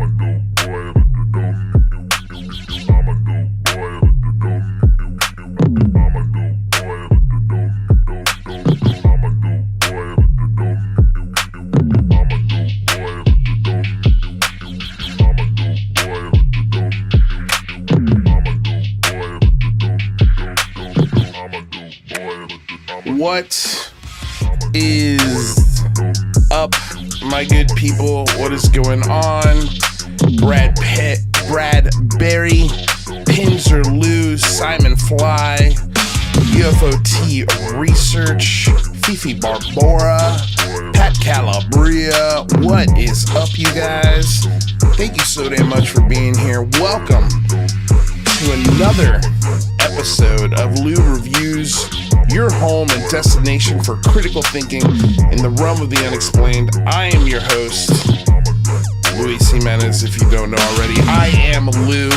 What is up, my good people? What is going on? Brad Berry, Pins Are Loose, Simon Fly, UFO T Research, Fifi Barbora, Pat Calabria. What is up, you guys? Thank you so damn much for being here. Welcome to another episode of Lou Reviews, your home and destination for critical thinking in the realm of the unexplained. I am your host, Luis Jimenez, if you don't know already. I am Lou.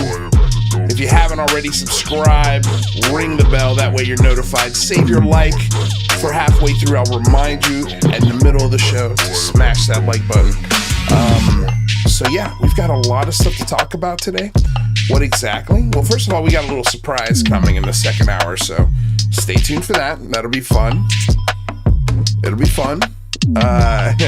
If you haven't already, subscribe, ring the bell, that way you're notified. Save your like for halfway through. I'll remind you in the middle of the show to smash that like button. So yeah, we've got a lot of stuff to talk about today. What exactly? Well, first of all, we got a little surprise coming in the second hour, so stay tuned for that. That'll be fun. It'll be fun. Yeah.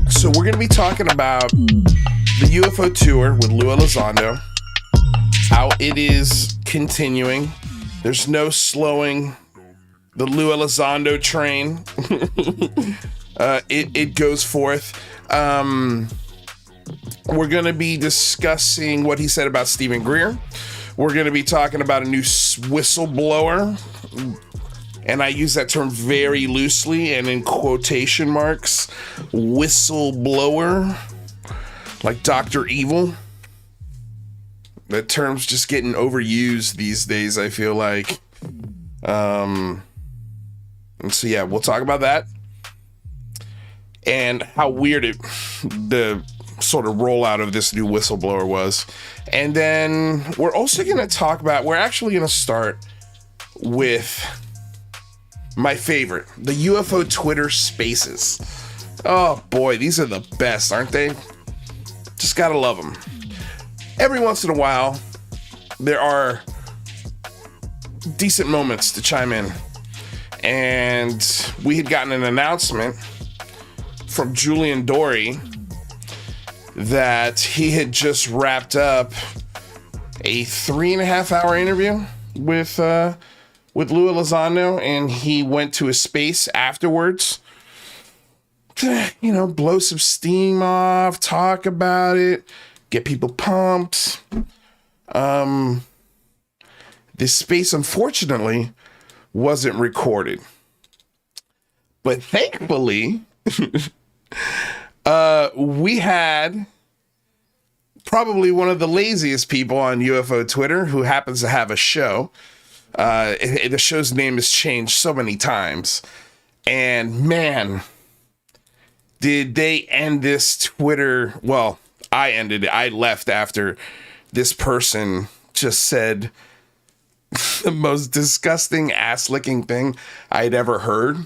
So we're going to be talking about the UFO tour with Lou Elizondo, how it is continuing. There's no slowing the Lou Elizondo train. It goes forth. We're going to be discussing what he said about Steven Greer. We're going to be talking about a new whistleblower, and I use that term very loosely and in quotation marks. Whistleblower, like Dr. Evil. That term's just getting overused these days, I feel like. And so yeah, we'll talk about that and how weird the sort of rollout of this new whistleblower was. And then we're also going to talk about, we're actually going to start with my favorite, the UFO Twitter Spaces. Oh boy, these are the best, aren't they? Just gotta love them. Every once in a while, there are decent moments to chime in. And we had gotten an announcement from Julian Dory that he had just wrapped up a 3.5-hour interview with Lou Elizondo, and he went to a space afterwards to, blow some steam off, talk about it, get people pumped. This space, unfortunately, wasn't recorded, but thankfully, we had probably one of the laziest people on UFO Twitter who happens to have a show. The show's name has changed so many times. And man, did they end this Twitter? Well, I ended it. I left after this person just said the most disgusting ass-licking thing I'd ever heard.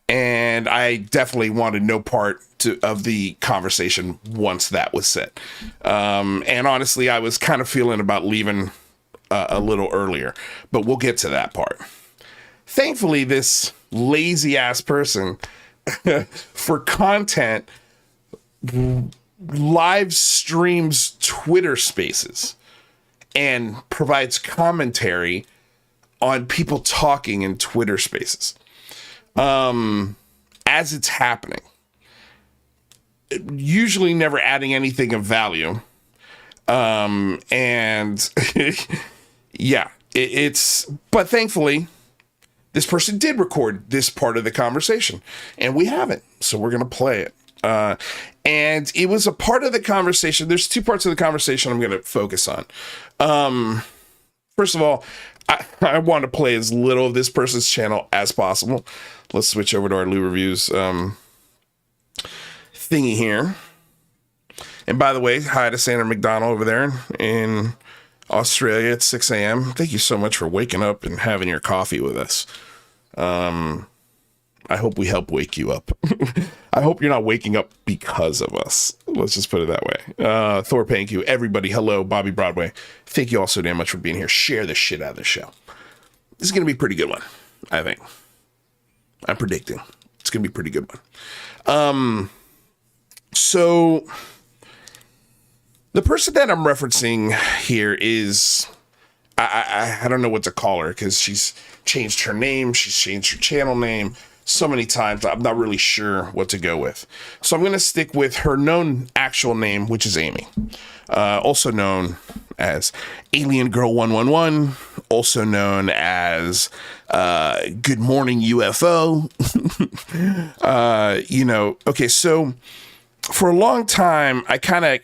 And I definitely wanted no part of the conversation once that was said. And honestly, I was kind of feeling about leaving a little earlier, but we'll get to that part. Thankfully, this lazy ass person for content live streams Twitter Spaces and provides commentary on people talking in Twitter Spaces. As it's happening, usually never adding anything of value. And yeah, but thankfully this person did record this part of the conversation and we have it. So we're going to play it. And it was a part of the conversation. There's two parts of the conversation I'm going to focus on. First of all, I want to play as little of this person's channel as possible. Let's switch over to our Lou Reviews thingy here. And by the way, hi to Sandra McDonald over there in Australia at 6 a.m. Thank you so much for waking up and having your coffee with us. I I hope we help wake you up. I hope you're not waking up because of us. Let's just put it that way. Thor, thank you. Everybody, hello. Bobby Broadway, thank you all so damn much for being here. Share the shit out of the show. This is going to be a pretty good one, I think. I'm predicting. It's going to be a pretty good one. So the person that I'm referencing here is, I don't know what to call her because she's changed her name. She's changed her channel name so many times. I'm not really sure what to go with. So I'm going to stick with her known actual name, which is Amy, also known as Alien Girl 111, also known as Good Morning UFO. Okay, so for a long time, I kind of,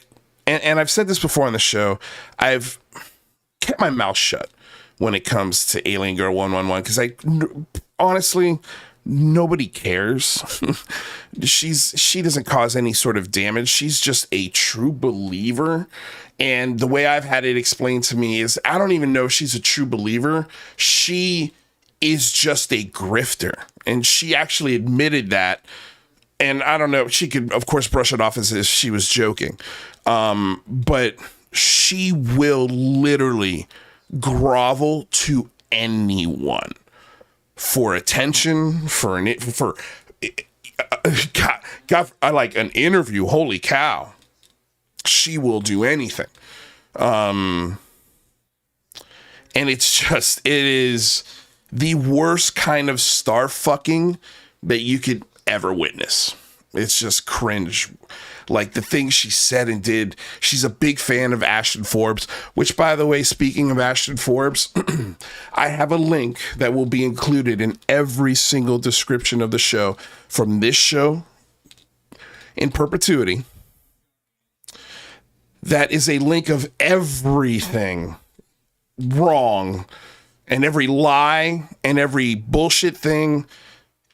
and I've said this before on the show, I've kept my mouth shut when it comes to Alien Girl 111 because honestly, nobody cares. She doesn't cause any sort of damage. She's just a true believer. And the way I've had it explained to me is I don't even know if she's a true believer. She is just a grifter. And she actually admitted that. And I don't know, she could, of course, brush it off as if she was joking. But she will literally grovel to anyone for attention, for God, I like an interview. Holy cow. She will do anything. And it is the worst kind of star fucking that you could ever witness. It's just cringe. Like the things she said and did. She's a big fan of Ashton Forbes, which, by the way, speaking of Ashton Forbes, I have a link that will be included in every single description of the show from this show in perpetuity. That is a link of everything wrong and every lie and every bullshit thing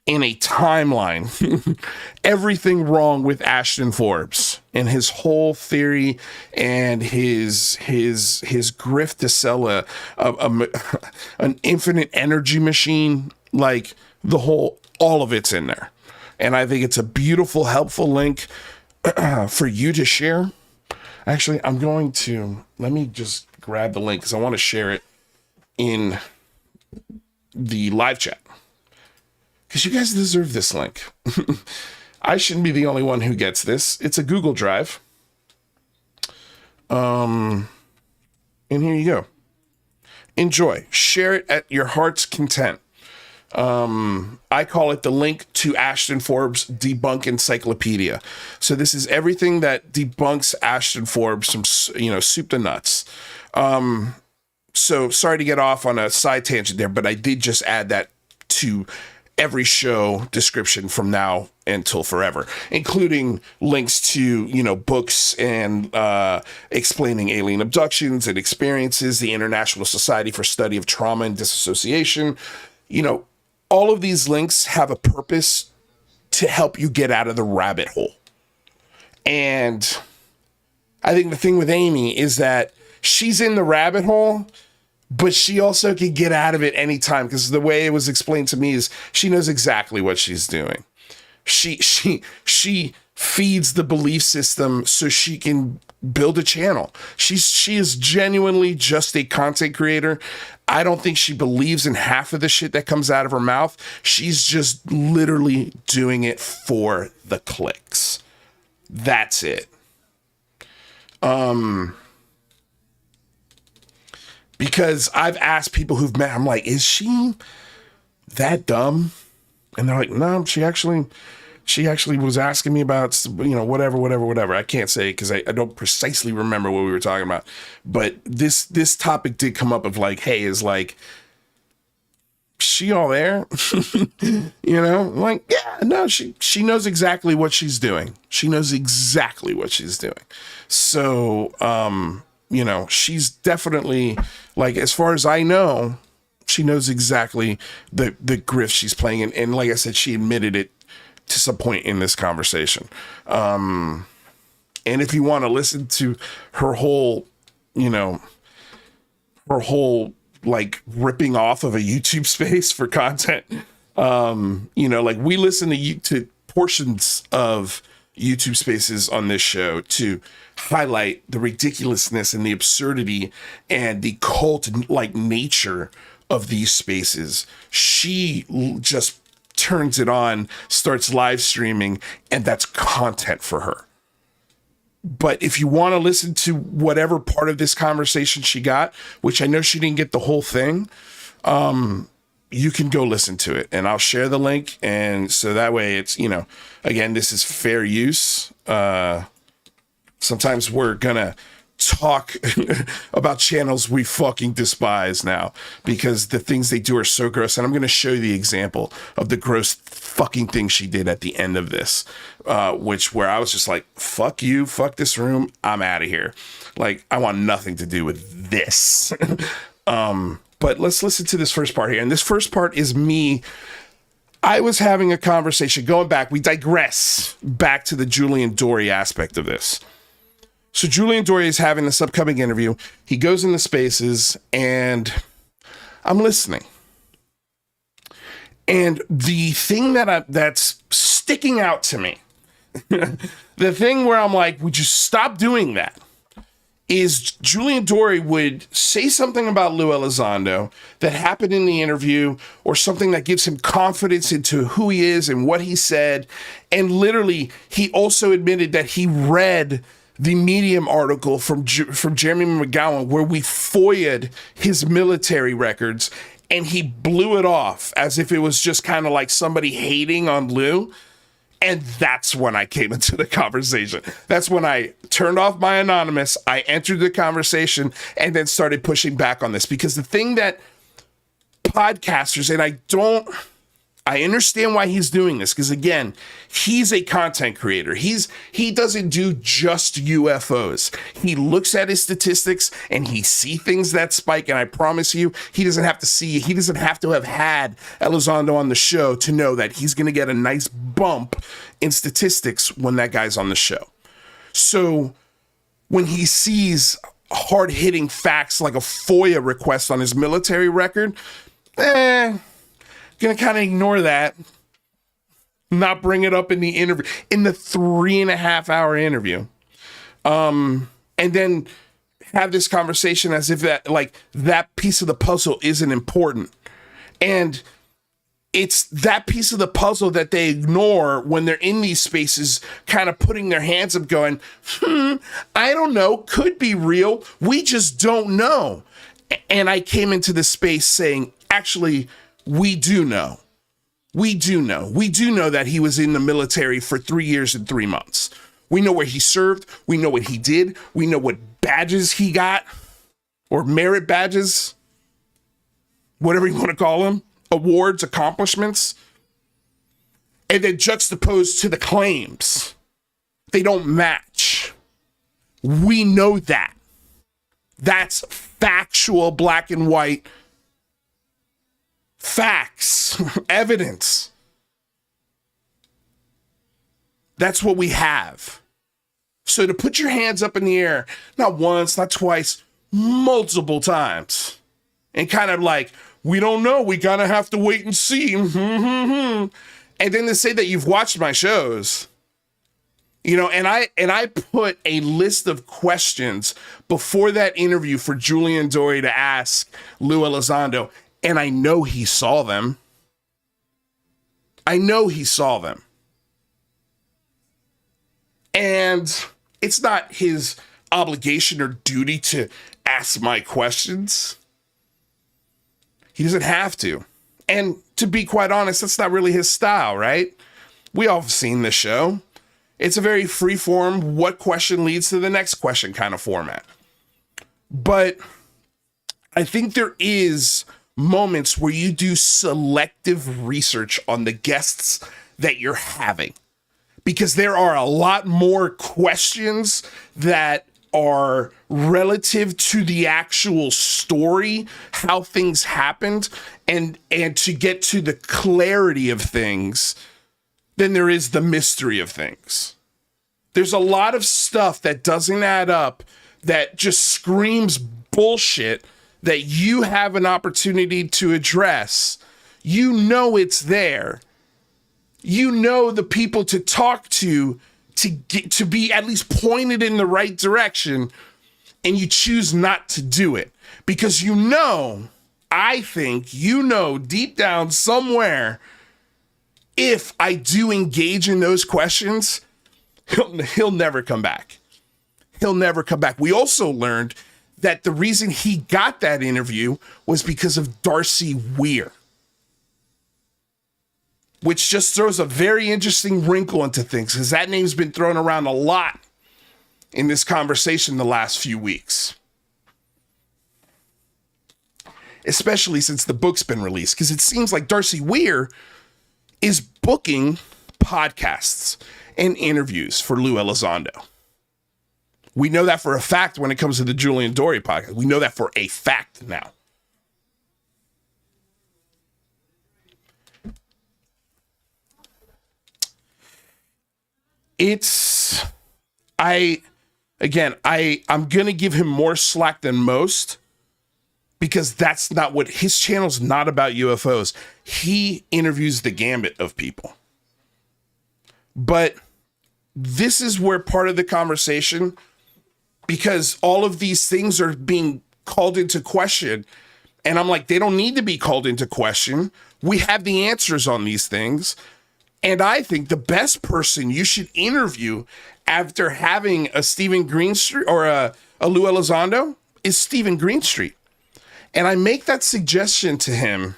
in a timeline. Everything wrong with Ashton Forbes and his whole theory and his grift to sell an infinite energy machine. Like all of it's in there. And I think it's a beautiful, helpful link for you to share. Actually, let me just grab the link because I want to share it in the live chat. Because you guys deserve this link. I shouldn't be the only one who gets this. It's a Google Drive. And here you go. Enjoy. Share it at your heart's content. I call it the link to Ashton Forbes Debunk Encyclopedia. So this is everything that debunks Ashton Forbes from, soup to nuts. So sorry to get off on a side tangent there, but I did just add that to every show description from now until forever, including links to, books and explaining alien abductions and experiences, the International Society for Study of Trauma and Dissociation. All of these links have a purpose to help you get out of the rabbit hole. And I think the thing with Amy is that she's in the rabbit hole, but she also can get out of it anytime, because the way it was explained to me is she knows exactly what she's doing. She feeds the belief system so she can build a channel. She is genuinely just a content creator. I don't think she believes in half of the shit that comes out of her mouth. She's just literally doing it for the clicks. That's it. Because I've asked people who've met, I'm like, is she that dumb? And they're like, no, she actually was asking me about, whatever. I can't say because I don't precisely remember what we were talking about. But this topic did come up of like, hey, is like, she all there? Like, yeah, no, she knows exactly what she's doing. She knows exactly what she's doing. So, she's definitely, like, as far as I know, she knows exactly the grift she's playing. And like I said, she admitted it to some point in this conversation. And if you want to listen to her whole, like ripping off of a YouTube space for content, Like we listen to portions of YouTube Spaces on this show to highlight the ridiculousness and the absurdity and the cult-like nature of these spaces. She just turns it on, starts live streaming, and that's content for her. But if you want to listen to whatever part of this conversation she got, which I know she didn't get the whole thing, you can go listen to it, and I'll share the link. And so that way it's, again, this is fair use. Sometimes we're gonna talk about channels we fucking despise now because the things they do are so gross. And I'm going to show you the example of the gross fucking thing she did at the end of this, where I was just like, fuck you, fuck this room, I'm out of here. Like, I want nothing to do with this. But let's listen to this first part here. And this first part is me. I was having a conversation going back. We digress back to the Julian Dory aspect of this. So Julian Dory is having this upcoming interview. He goes into Spaces, and I'm listening. And the thing that's sticking out to me, the thing where I'm like, would you stop doing that? Is Julian Dory would say something about Lou Elizondo that happened in the interview, or something that gives him confidence into who he is and what he said. And literally, he also admitted that he read the Medium article from Jeremy McGowan where we FOIA'd his military records, and he blew it off as if it was just kind of like somebody hating on Lou. And that's when I came into the conversation. That's when I turned off my anonymous, I entered the conversation, and then started pushing back on this. Because the thing that podcasters, and I understand why he's doing this, because again, he's a content creator. He doesn't do just UFOs. He looks at his statistics and he sees things that spike. And I promise you, he doesn't have to have had Elizondo on the show to know that he's going to get a nice bump in statistics when that guy's on the show. So when he sees hard-hitting facts like a FOIA request on his military record, gonna kind of ignore that, not bring it up in the interview, in the 3.5-hour interview, and then have this conversation as if that piece of the puzzle isn't important. And it's that piece of the puzzle that they ignore when they're in these spaces, kind of putting their hands up going, I don't know, could be real, we just don't know. And I came into this space saying, actually, we do know. We do know that he was in the military for 3 years and 3 months. We know where he served. We know what he did. We know what badges he got, or merit badges, whatever you want to call them, awards, accomplishments. And then juxtaposed to the claims, they don't match. We know that. That's factual, black and white facts, evidence. That's what we have. So to put your hands up in the air, not once, not twice, multiple times, and kind of like, we don't know, we gotta have to wait and see, and then to say that you've watched my shows, and I put a list of questions before that interview for Julian Dory to ask Lou Elizondo. And I know he saw them. And it's not his obligation or duty to ask my questions. He doesn't have to. And to be quite honest, that's not really his style, right? We all have seen this show. It's a very free-form, what question leads to the next question kind of format. But I think there is moments where you do selective research on the guests that you're having, because there are a lot more questions that are relative to the actual story, how things happened, and to get to the clarity of things than there is the mystery of things. There's a lot of stuff that doesn't add up, that just screams bullshit, that you have an opportunity to address. You know it's there. You know the people to talk to get to be at least pointed in the right direction, and you choose not to do it because you know, I think you know deep down somewhere, if I do engage in those questions, he'll never come back. He'll never come back. We also learned that the reason he got that interview was because of Darcy Weir, which just throws a very interesting wrinkle into things because that name's been thrown around a lot in this conversation the last few weeks, especially since the book's been released, because it seems like Darcy Weir is booking podcasts and interviews for Lou Elizondo. We know that for a fact when it comes to the Julian Dory podcast. We know that for a fact now. I'm going to give him more slack than most because that's not what his channel's not about UFOs. He interviews the gambit of people. But this is where part of the conversation, because all of these things are being called into question. And I'm like, they don't need to be called into question. We have the answers on these things. And I think the best person you should interview after having a Steven Greenstreet or a Lou Elizondo is Steven Greenstreet. And I make that suggestion to him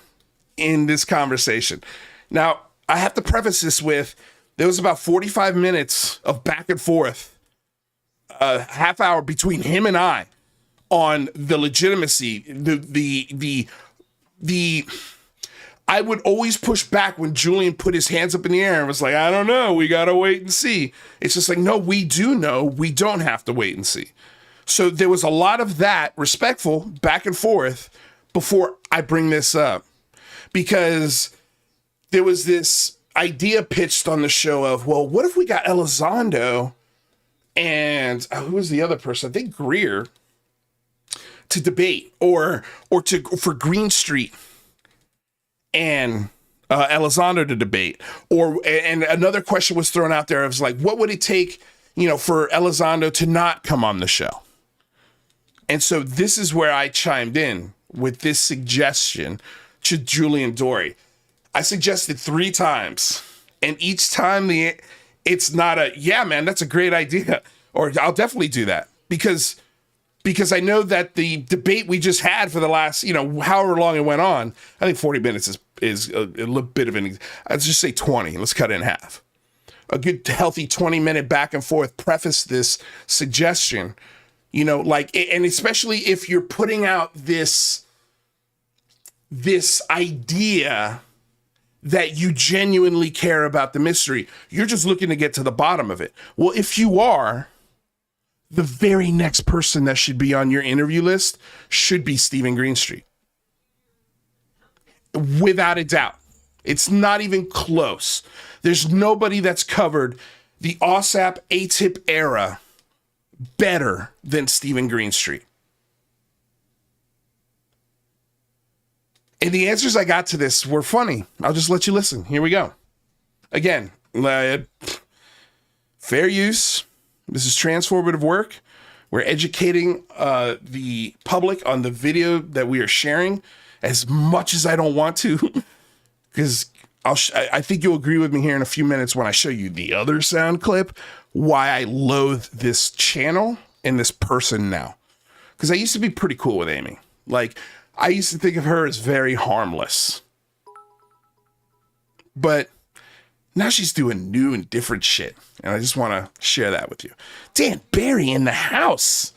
in this conversation. Now, I have to preface this with, there was about 45 minutes of back and forth, a half hour between him and I on the legitimacy, I would always push back when Julian put his hands up in the air and was like, I don't know, we got to wait and see. It's just like, no, we do know, we don't have to wait and see. So there was a lot of that respectful back and forth before I bring this up, because there was this idea pitched on the show of, well, what if we got Elizondo and who was the other person? I think Greer to debate or for Greenstreet and Elizondo to debate, and another question was thrown out there. It was like, what would it take, for Elizondo to not come on the show? And so this is where I chimed in with this suggestion to Julian Dory. I suggested 3 times, and each time it's not a, yeah, man, that's a great idea, or I'll definitely do that, because I know that the debate we just had for the last, however long it went on, I think 40 minutes is a little bit of an, let's just say 20. Let's cut it in half. A good, healthy 20-minute back and forth preface this suggestion, and especially if you're putting out this idea that you genuinely care about the mystery. You're just looking to get to the bottom of it. Well, if you are, the very next person that should be on your interview list should be Steven Greenstreet. Without a doubt. It's not even close. There's nobody that's covered the OSAP ATIP era better than Steven Greenstreet. And the answers I got to this were funny. I'll just let you listen. Here we go. Again, fair use. This is transformative work. We're educating the public on the video that we are sharing as much as I don't want to, because I think you'll agree with me here in a few minutes when I show you the other sound clip, why I loathe this channel and this person now. Because I used to be pretty cool with Amy. Like, I used to think of her as very harmless. But now she's doing new and different shit. And I just want to share that with you. Dan Barry in the house.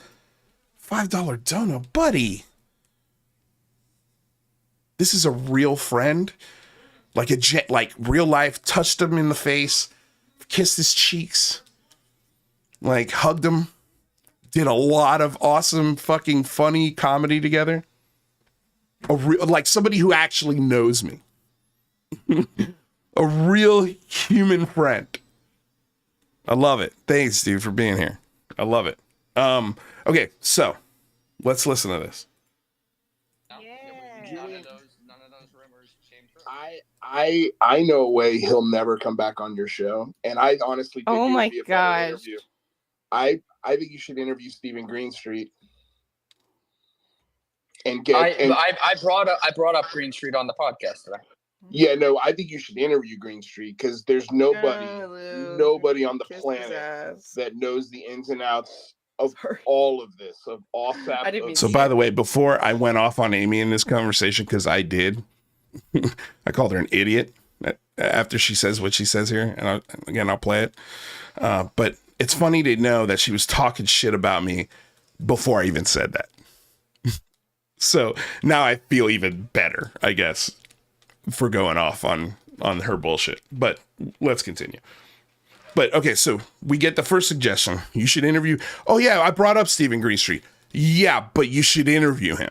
$5 dono, buddy. This is a real friend. Like real life, touched him in the face, kissed his cheeks, like hugged him, did a lot of awesome fucking funny comedy together. Like somebody who actually knows me. A real human friend. I love it. Thanks, dude, for being here. I love it. Okay, so let's listen to this. Yeah. None of those rumors came true. I know a way he'll never come back on your show, and I honestly think it would be a better interview. I think you should interview Steven Greenstreet and get. I brought up Greenstreet on the podcast today. Yeah, no, I think you should interview Greenstreet because there's nobody on the planet that knows the ins and outs of all of this, of OSAP. So, by the way, before I went off on Amy in this conversation, because I did, I called her an idiot after she says what she says here, and I'll play it. But it's funny to know that she was talking shit about me before I even said that. So now I feel even better, I guess, for going off on her bullshit. But let's continue. But okay, so we get the first suggestion. You should interview. Oh yeah, I brought up Steven Greenstreet. Yeah, but you should interview him.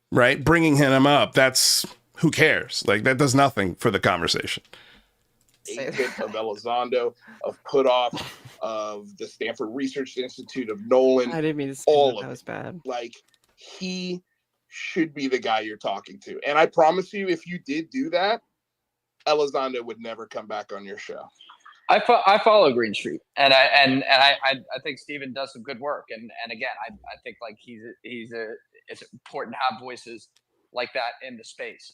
Right? Bringing him up, that's, who cares? Like, that does nothing for the conversation. Of Elizondo, of Putoff, of the Stanford Research Institute, of Nolan. I didn't mean to say all that of was it. bad. Like, he should be the guy you're talking to. And I promise you, if you did do that, Elizondo would never come back on your show. I follow Greenstreet, and I think Steven does some good work. And again, I think like it's important to have voices like that in the space.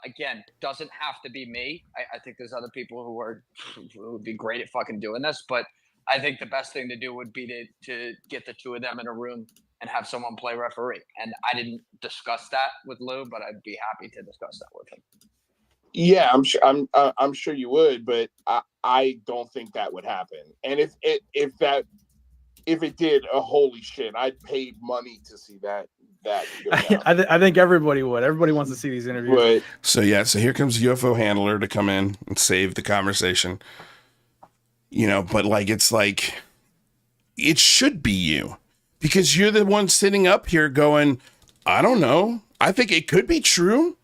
Again, doesn't have to be me. I think there's other people who would be great at fucking doing this, but I think the best thing to do would be to get the two of them in a room and have someone play referee. And I didn't discuss that with Lou, but I'd be happy to discuss that with him. Yeah, I'm sure you would, but I don't think that would happen. And if it did, holy shit, I'd pay money to see that. I think everybody would. Everybody wants to see these interviews. So here comes UFO handler to come in and save the conversation. But it should be you, because you're the one sitting up here going, I don't know. I think it could be true.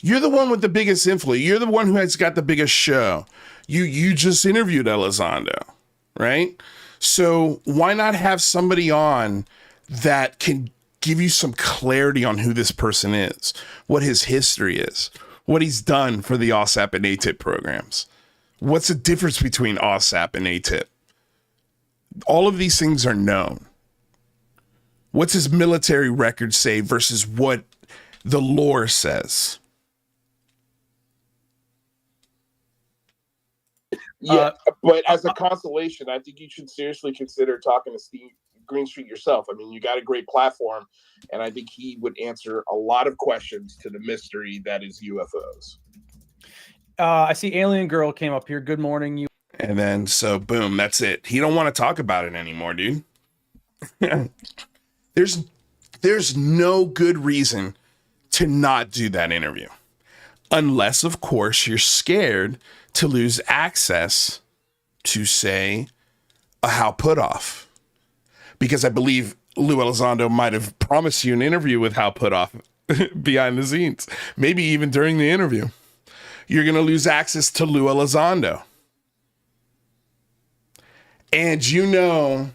You're the one with the biggest influence. You're the one who has got the biggest show. You just interviewed Elizondo, right? So why not have somebody on that can give you some clarity on who this person is, what his history is, what he's done for the OSAP and ATIP programs. What's the difference between OSAP and ATIP? All of these things are known. What's his military record say versus what the lore says? Yeah, but as a consolation, I think you should seriously consider talking to Steve Greenstreet yourself. I mean, you got a great platform, and I think he would answer a lot of questions to the mystery that is UFOs. I see Alien Girl came up here. Good morning, you. And then, so boom, that's it. He don't want to talk about it anymore, dude. There's no good reason to not do that interview. Unless, of course, you're scared to lose access to, say, a Hal Putoff. Because I believe Lou Elizondo might have promised you an interview with Hal Putoff behind the scenes. Maybe even during the interview. You're going to lose access to Lou Elizondo. And you know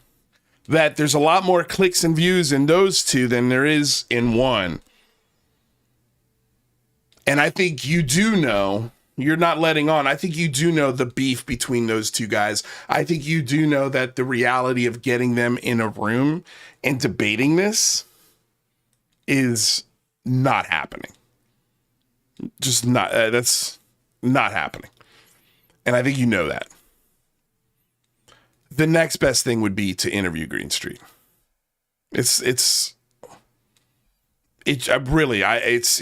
that there's a lot more clicks and views in those two than there is in one. And I think you do know, you're not letting on, I think you do know the beef between those two guys. I think you do know that the reality of getting them in a room and debating this is not happening. Just not, that's not happening. And I think you know that. The next best thing would be to interview Greenstreet. It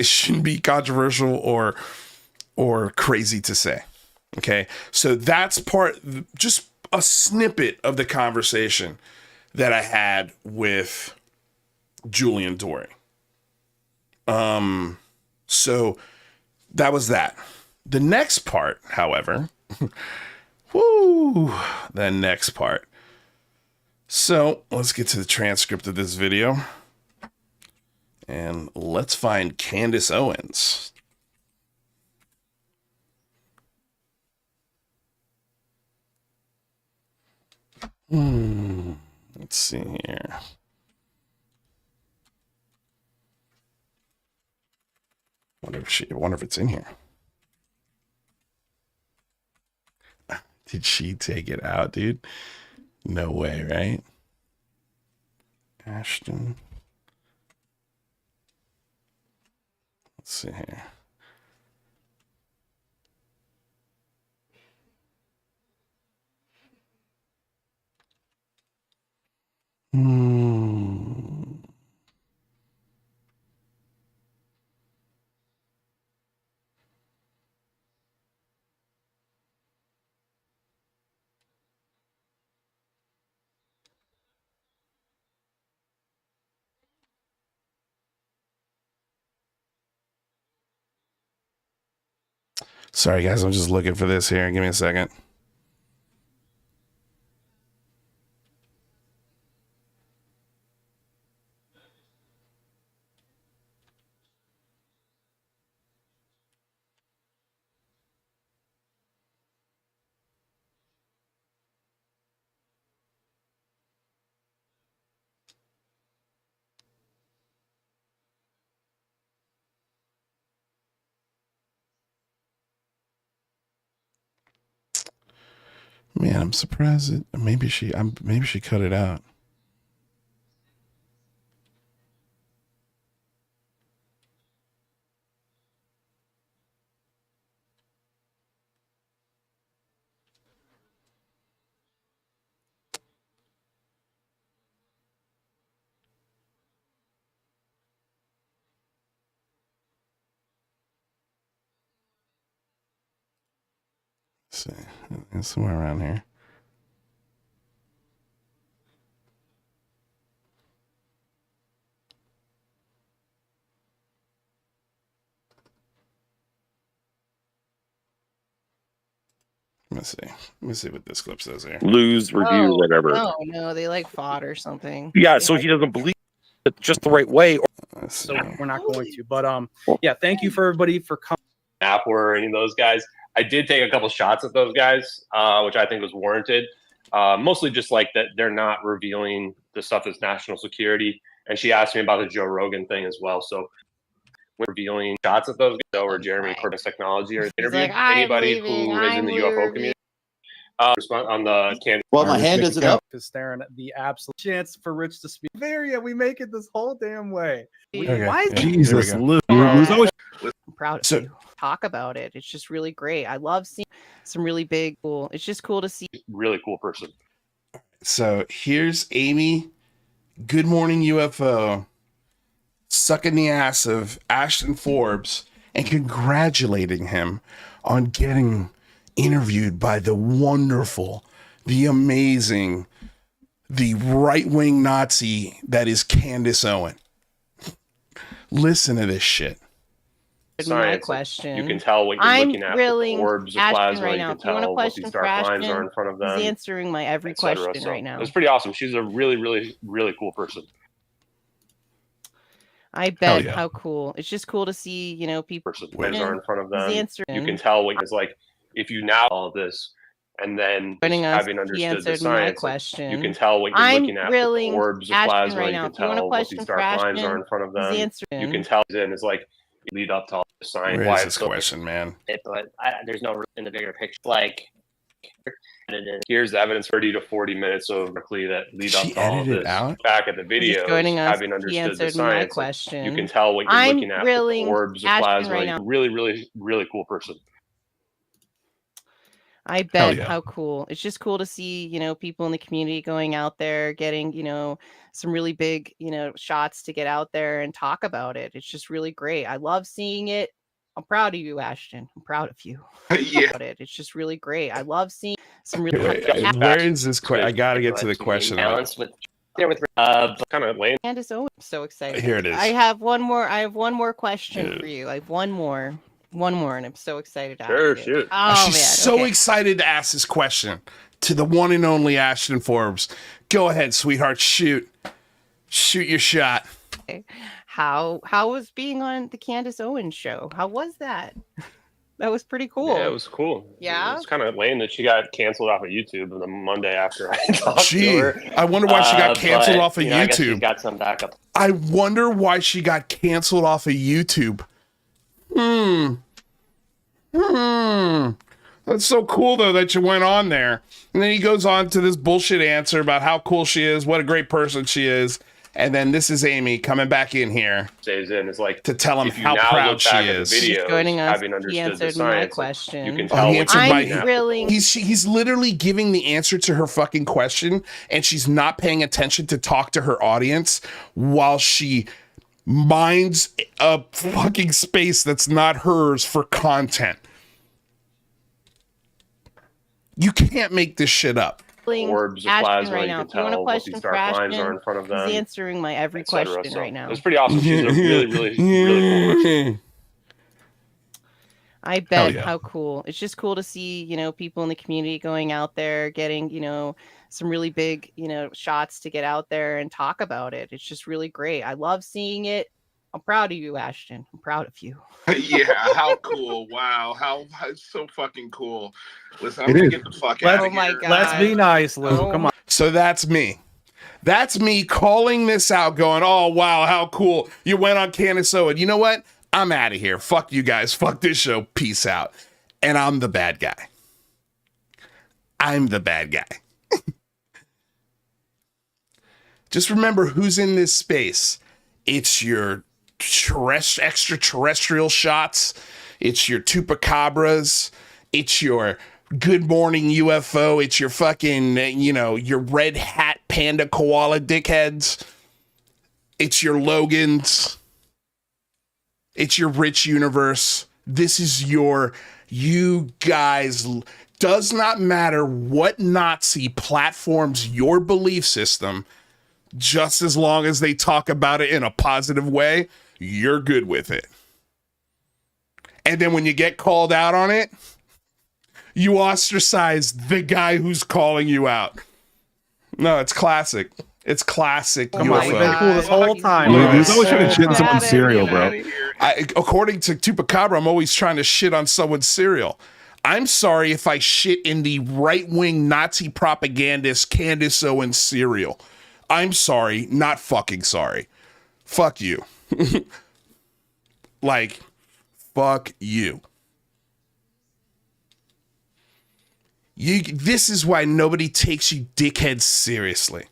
shouldn't be controversial or crazy to say. Okay. So that's just a snippet of the conversation that I had with Julian Dory. So that was that. The next part, however, the next part. So let's get to the transcript of this video. And let's find Candace Owens. Let's see here. What did wonder if it's in here. Did she take it out, dude? No way, right? Ashton. Let's see here. Sorry, guys. I'm just looking for this here. Give me a second. Man, I'm surprised that maybe she cut it out. Let's see, it's somewhere around here. Let me see what this clip says here. Lose, review, whatever. No, they like fought or something. Yeah, so he doesn't believe it just the right way. So we're not going to. But yeah, thank you for everybody for coming. Apple or any of those guys. I did take a couple shots at those guys, which I think was warranted. Mostly just like that they're not revealing the stuff that's national security. And she asked me about the Joe Rogan thing as well. So we're revealing shots at those guys or Jeremy Corbyn's technology or interview anybody who is in the UFO community. Respond on the can. Well, my hand isn't up. Is staring at the absolute chance for Rich to speak. There, yeah, we make it this whole damn way. Okay, Why is yeah, Jesus? here I'm proud of you. Talk about it. It's just really great. I love seeing some really big, cool. It's just cool to see. Really cool person. So here's Amy. Good morning, UFO. Sucking the ass of Ashton Forbes and congratulating him on getting interviewed by the wonderful, the amazing, the right-wing Nazi that is Candace Owen. Listen to this shit. My question. You can tell what you're looking at. The orbs of plasma. Right now. You can tell what these dark lines are in front of them. He's answering my every question right now. It's pretty awesome. She's a really, really, really cool person. I bet. Yeah. How cool. It's just cool to see, people are in front of them. You can tell what it's like if you now all this and then having understood the science. Question. You can tell what you're looking at. The orbs of plasma. Right you can tell what these dark lines are in front of them. You can tell it's like lead up to all the science. Where is this question, man? But there's no in the bigger picture. Like, here's the evidence 30 to 40 minutes of Berkeley that lead up to all of this. Out? Back at the video, having understood the science, question. You can tell what you're looking at. The orbs of plasma. Right really, really, really cool person. I bet. How cool. It's just cool to see, people in the community going out there, getting, some really big, shots to get out there and talk about it. It's just really great. I love seeing it. I'm proud of you, Ashton. I'm proud of you. Yeah. It's just really great. I love seeing some really. Where is this question? I got to get to the question. Balance with kind of lame. Candace Owen. I'm so excited. Here it is. I have one more question for you. I have one more, and I'm so excited to ask shoot. Oh, she's so excited to ask this question to the one and only Ashton Forbes. Go ahead, sweetheart. Shoot your shot. Okay. How was being on the Candace Owens show? How was that? That was pretty cool. Yeah, it was cool. Yeah, it was kind of lame that she got canceled off of YouTube the Monday after I talked to her. I wonder why she got canceled off of YouTube. I guess she got some backup. I wonder why she got canceled off of YouTube. That's so cool, though, that you went on there. And then he goes on to this bullshit answer about how cool she is, what a great person she is. And then this is Amy coming back in here Stays in is like to tell him if you how now proud look she back at the is. videos, Joining us, having he understood the answered my science, question. you can Oh, tell he what answered you're my- doing now. really He's literally giving the answer to her fucking question, and she's not paying attention to talk to her audience while she minds a fucking space that's not hers for content. You can't make this shit up. Orbs of Ashton plasma, right you now. can Do you want a tell what question these for dark lines are Ashton? in front of them. He's answering my every etc. question So right now. it's pretty awesome. She's a really, really, really cool person. I bet. yeah. How cool. It's just cool to see, people in the community going out there, getting, some really big, shots to get out there and talk about it. It's just really great. I love seeing it. I'm proud of you, Ashton. I'm proud of you. Yeah, how cool. Wow. How it's so fucking cool. Listen, I'm It gonna is. get the fuck Let's- out of Oh my here. God. Let's be nice, Lou. Oh Come on. So that's me. That's me calling this out, going, oh, wow, how cool. You went on Candace Owen. You know what? I'm out of here. Fuck you guys. Fuck this show. Peace out. And I'm the bad guy. I'm the bad guy. Just remember who's in this space. It's your extraterrestrial shots. It's your chupacabras. It's your good morning UFO. It's your fucking, your red hat panda koala dickheads. It's your Logans. It's your rich universe. This is you guys. Does not matter what Nazi platforms your belief system, just as long as they talk about it in a positive way, you're good with it. And then when you get called out on it, you ostracize the guy who's calling you out. No, it's classic. It's classic Come on, UFO. we've been cool this whole time. Lou, bro. he's always trying to shit on someone's cereal, Get outta here. According to Chupacabra, I'm always trying to shit on someone's cereal. I'm sorry if I shit in the right-wing Nazi propagandist Candace Owens cereal. I'm sorry, not fucking sorry. Fuck you. Like, fuck you. This is why nobody takes you dickheads seriously.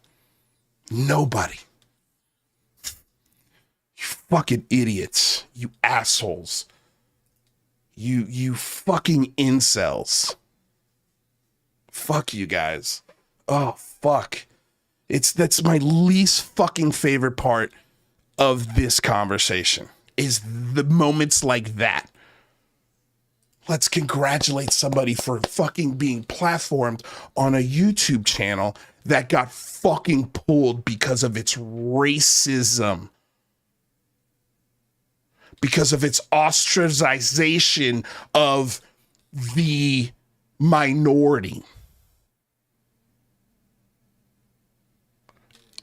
Nobody. You fucking idiots. You assholes. You fucking incels. Fuck you guys. Oh, fuck. That's my least fucking favorite part of this conversation, is the moments like that. Let's congratulate somebody for fucking being platformed on a YouTube channel that got fucking pulled because of its racism. Because of its ostracization of the minority.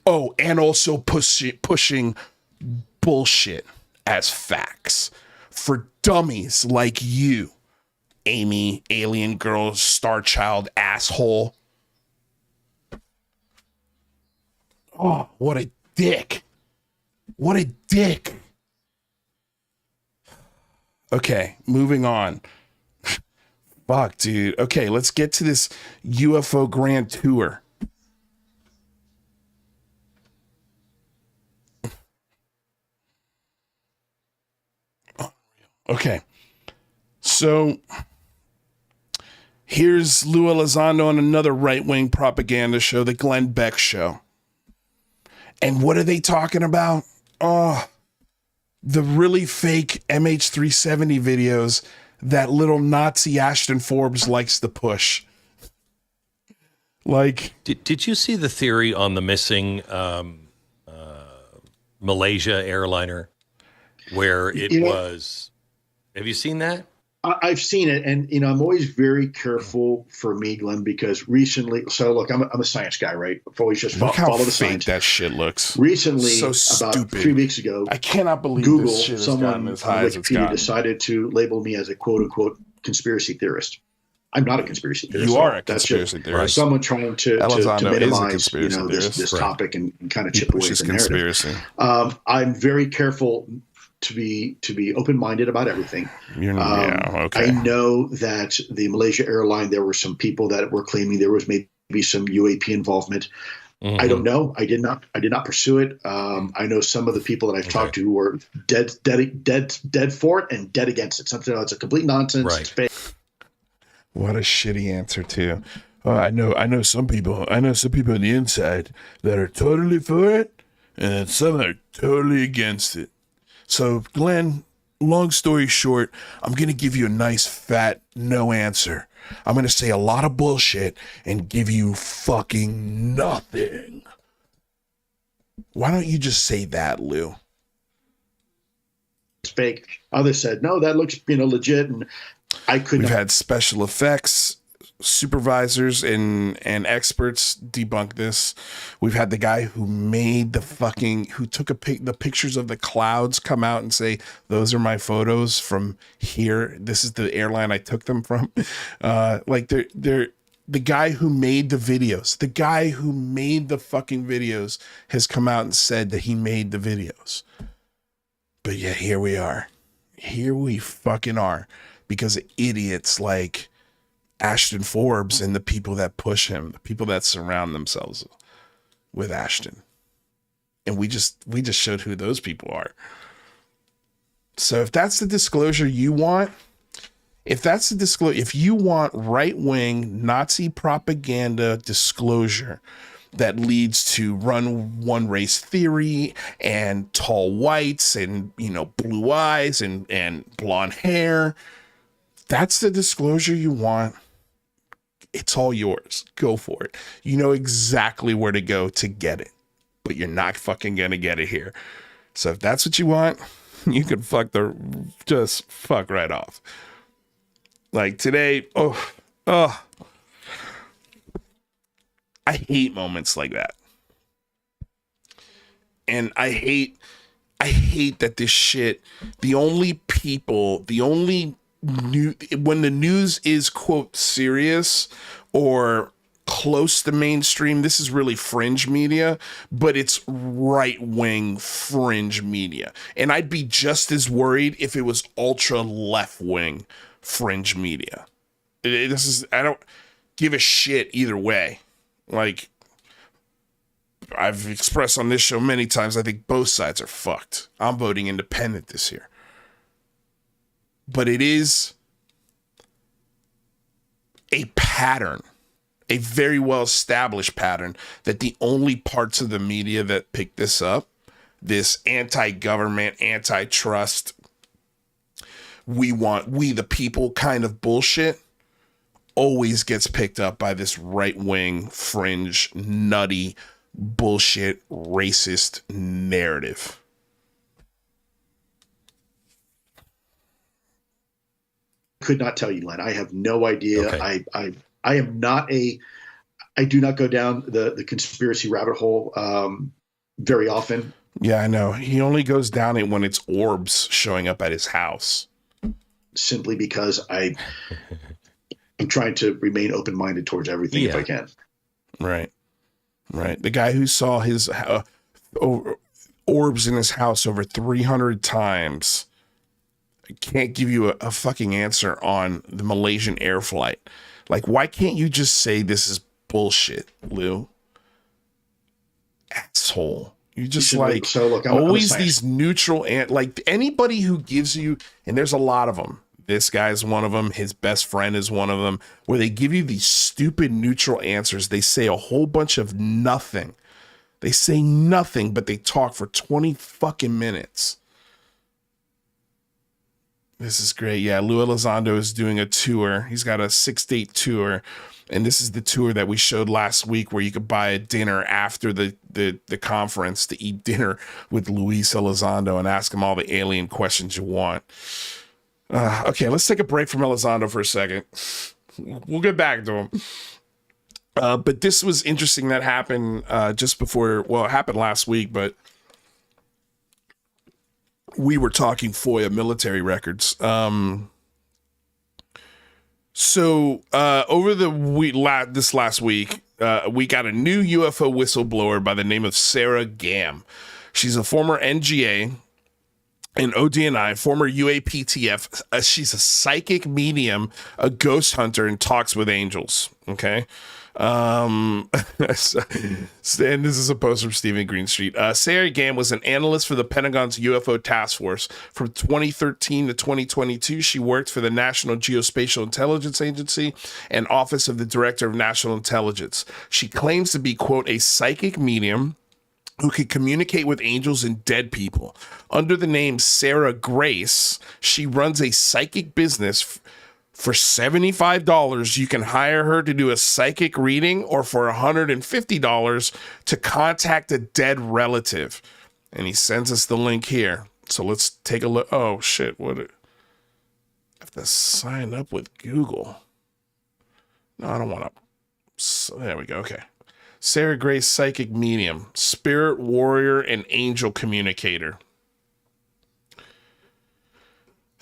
Oh, and also pushing bullshit as facts for dummies like you, Amy, alien girl, star child, asshole. Oh, what a dick. What a dick. Okay, moving on. Fuck, dude. Okay, let's get to this UFO Grand Tour. Okay, so here's Lou Elizondo on another right-wing propaganda show, the Glenn Beck Show. And what are they talking about? Oh, the really fake MH370 videos that little Nazi Ashton Forbes likes to push. Like, did you see the theory on the missing Malaysia airliner where it was? Have you seen that? I've seen it, and I'm always very careful for me, Glenn, because recently. So look, I'm a science guy, right? I've always just look how follow the fake science. that shit looks. Recently, So about stupid. 3 weeks ago, I cannot believe Google, this shit has someone gotten on as high as it's Wikipedia gotten. decided to label me as a quote unquote conspiracy theorist. I'm not a conspiracy theorist. You are a That's conspiracy just theorist. Someone trying to Elizondo is a minimize conspiracy theorist. this Right. topic and kind of He chip away at pushes the narrative. conspiracy. I'm very careful to be open-minded about everything. Okay. I know that the Malaysia airline, there were some people that were claiming there was maybe some UAP involvement. I don't know. I did not pursue it. I know some of the people that I've talked to who were dead for it and dead against it. Something it's a complete nonsense. Right. It's fake. What a shitty answer too. I know some people on the inside that are totally for it, and then some are totally against it. So, Glenn, long story short, I'm gonna give you a nice fat no answer. I'm going to say a lot of bullshit and give you fucking nothing. Why don't you just say that, Lou? It's fake. Others said, no, that looks, legit. And I couldn't. We've had special effects supervisors and experts debunk this. We've had the guy who made who took the pictures of the clouds come out and say, those are my photos from here. This is the airline I took them from. They're the guy who made the videos, the guy who made the fucking videos has come out and said that he made the videos. But yeah, here we are. Here we fucking are because of idiots like Ashton Forbes and the people that push him, the people that surround themselves with Ashton. And we just showed who those people are. So if that's the disclosure you want, if you want right-wing Nazi propaganda disclosure that leads to one race theory and tall whites and, blue eyes and blonde hair, that's the disclosure you want. It's all yours. Go for it. You know exactly where to go to get it, but you're not fucking gonna get it here. So if that's what you want, you can just fuck right off. Like today, I hate moments like that. And I hate that this shit, when the news is quote serious or close to mainstream, this is really fringe media, but it's right-wing fringe media. And I'd be just as worried if it was ultra left-wing fringe media. I don't give a shit either way. Like I've expressed on this show many times, I think both sides are fucked. I'm voting independent this year. But it is a pattern, a very well-established pattern, that the only parts of the media that pick this up, this anti-government, antitrust, we the people kind of bullshit, always gets picked up by this right-wing, fringe, nutty, bullshit, racist narrative. Could not tell you, Len. I have no idea. Okay. I am not I do not go down the conspiracy rabbit hole very often. Yeah, I know. He only goes down it when it's orbs showing up at his house. Simply because I'm trying to remain open-minded towards everything if I can. Right. The guy who saw his orbs in his house over 300 times can't give you a fucking answer on the Malaysian air flight. Like, why can't you just say this is bullshit, Lou? Asshole. You just always these neutral like anybody who gives you, and there's a lot of them. This guy's one of them. His best friend is one of them, where they give you these stupid neutral answers. They say a whole bunch of nothing. They say nothing, but they talk for 20 fucking minutes. This is great. Yeah, Lou Elizondo is doing a tour. He's got a 6-date tour. And this is the tour that we showed last week where you could buy a dinner after the conference to eat dinner with Luis Elizondo and ask him all the alien questions you want. Okay, let's take a break from Elizondo for a second. We'll get back to him. But this was interesting that happened just before, well, it happened last week, but we were talking FOIA military records. So over the week, this last week, we got a new UFO whistleblower by the name of Sarah Gam. She's a former NGA, and ODNI, former UAPTF. She's a psychic medium, a ghost hunter, and talks with angels. Okay. And this is a post from Steven Greenstreet. Sarah Gam was an analyst for the Pentagon's UFO task force. From 2013 to 2022, she worked for the National Geospatial Intelligence Agency and Office of the Director of National Intelligence. She claims to be, quote, a psychic medium who can communicate with angels and dead people. Under the name Sarah Grace, she runs a psychic business. For $75, you can hire her to do a psychic reading, or for $150 to contact a dead relative. And he sends us the link here. So let's take a look. Oh, shit. I have to sign up with Google. No, I don't want to. There we go. Okay. Sarah Grace, psychic medium, spirit warrior, and angel communicator.